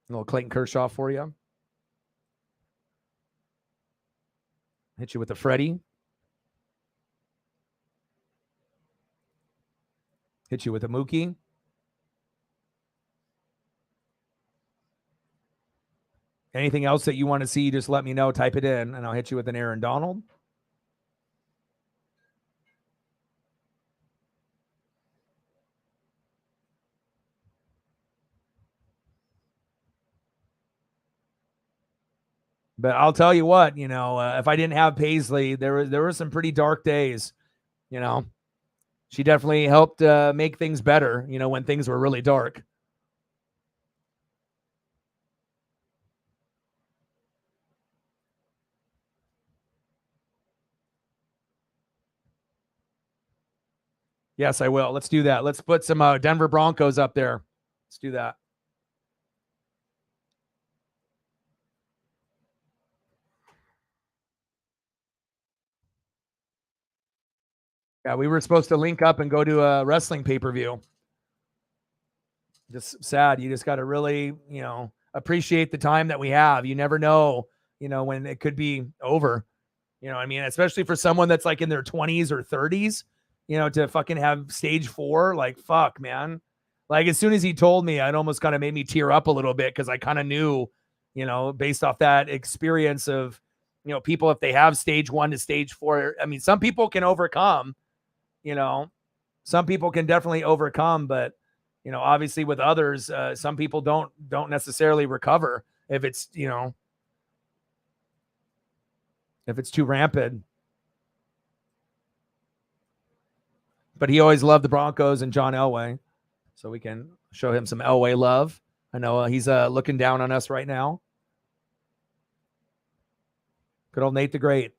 S1: A little Clayton Kershaw for you. Hit you with the Freddie. Hit you with a Mookie. Anything else that you want to see, just let me know. Type it in, and I'll hit you with an Aaron Donald. But I'll tell you what, if I didn't have Paisley, there were some pretty dark days. She definitely helped make things better. When things were really dark. Yes, I will. Let's do that. Let's put some Denver Broncos up there. Let's do that. Yeah, we were supposed to link up and go to a wrestling pay-per-view. Just sad. You just got to really, appreciate the time that we have. You never know, when it could be over. I mean, especially for someone that's like in their 20s or 30s, to fucking have stage 4, like, fuck, man. Like, as soon as he told me, it almost kind of made me tear up a little bit because I kind of knew, based off that experience of, people, if they have stage 1 to stage 4, I mean, some people can overcome, some people can definitely overcome, but, obviously with others, some people don't necessarily recover if it's, if it's too rampant. But he always loved the Broncos and John Elway, so we can show him some Elway love. I know he's looking down on us right now. Good old Nate the Great.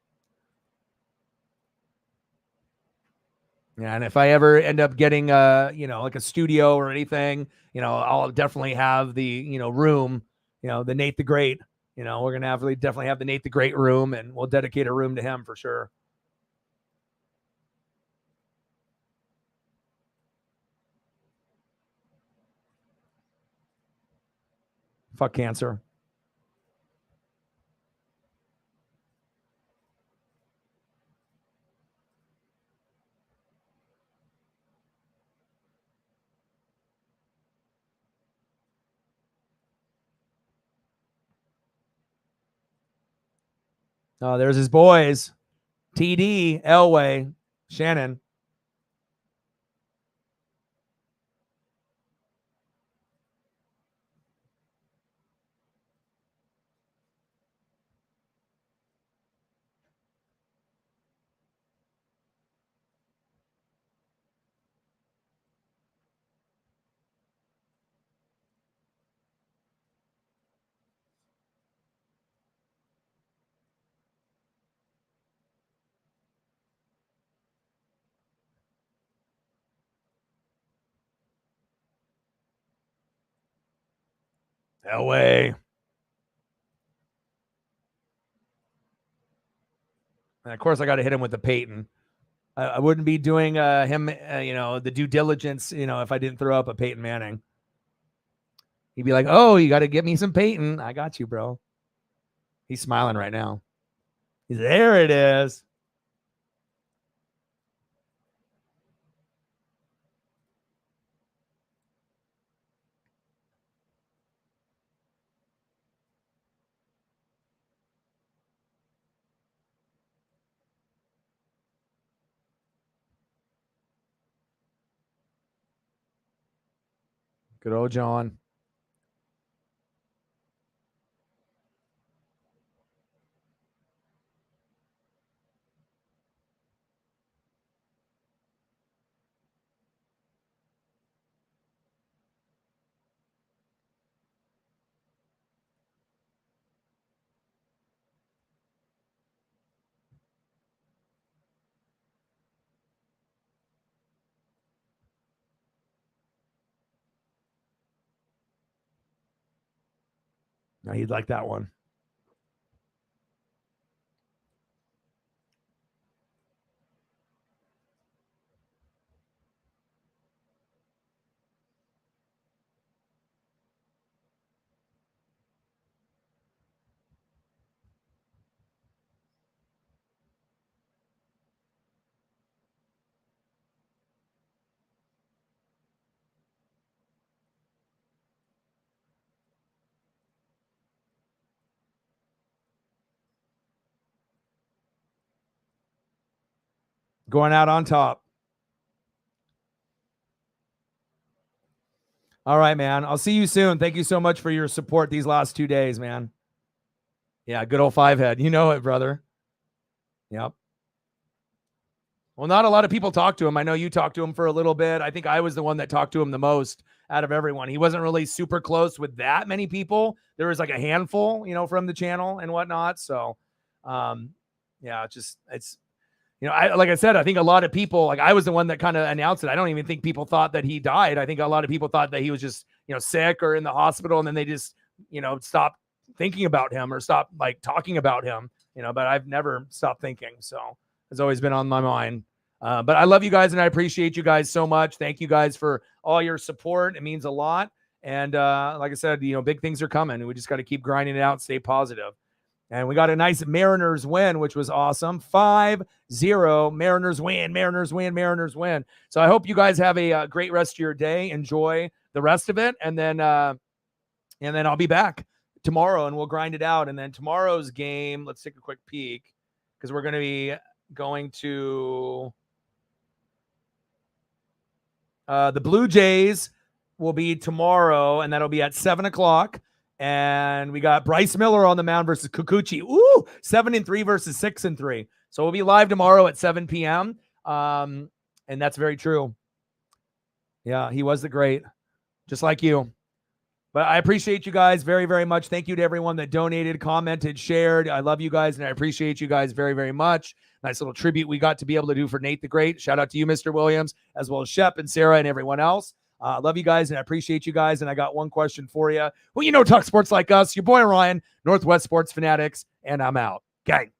S1: Yeah, and if I ever end up getting like a studio or anything, I'll definitely have the, room, the Nate the Great. We're gonna definitely have the Nate the Great room, and we'll dedicate a room to him for sure. Fuck cancer. Oh, there's his boys. TD, Elway, Shannon. No way. And of course, I got to hit him with the Peyton. I wouldn't be doing him, the due diligence, if I didn't throw up a Peyton Manning. He'd be like, "Oh, you got to get me some Peyton." I got you, bro. He's smiling right now. There it is. Good old John. No, he'd like that one. Going out on top. All right, man. I'll see you soon. Thank you so much for your support these last 2 days, man. Yeah, good old five head. You know it, brother. Yep. Well, not a lot of people talk to him. I know you talked to him for a little bit. I think I was the one that talked to him the most out of everyone. He wasn't really super close with that many people. There was like a handful, from the channel and whatnot. So, yeah, it's like I said, I think a lot of people, like I was the one that kind of announced it. I don't even think people thought that he died. I think a lot of people thought that he was just, sick or in the hospital. And then they just, stopped thinking about him or stopped like talking about him, but I've never stopped thinking. So it's always been on my mind. But I love you guys and I appreciate you guys so much. Thank you guys for all your support. It means a lot. And like I said, big things are coming. We just got to keep grinding it out, stay positive. And we got a nice Mariners win, which was awesome. 5-0. Mariners win, Mariners win, Mariners win. So I hope you guys have a great rest of your day. Enjoy the rest of it. And then I'll be back tomorrow and we'll grind it out. And then tomorrow's game, let's take a quick peek because we're going to be going to the Blue Jays will be tomorrow, and that'll be at 7:00. And we got Bryce Miller on the mound versus Kikuchi. Ooh, 7-3 versus 6-3. So we'll be live tomorrow at 7 p.m. And that's very true. Yeah, he was the great, just like you. But I appreciate you guys very, very much. Thank you to everyone that donated, commented, shared. I love you guys, and I appreciate you guys very, very much. Nice little tribute we got to be able to do for Nate the Great. Shout out to you, Mr. Williams, as well as Shep and Sarah and everyone else. I love you guys, and I appreciate you guys. And I got one question for you. Well, talk sports like us. Your boy Ryan, Northwest Sports Fanatics, and I'm out. Gang.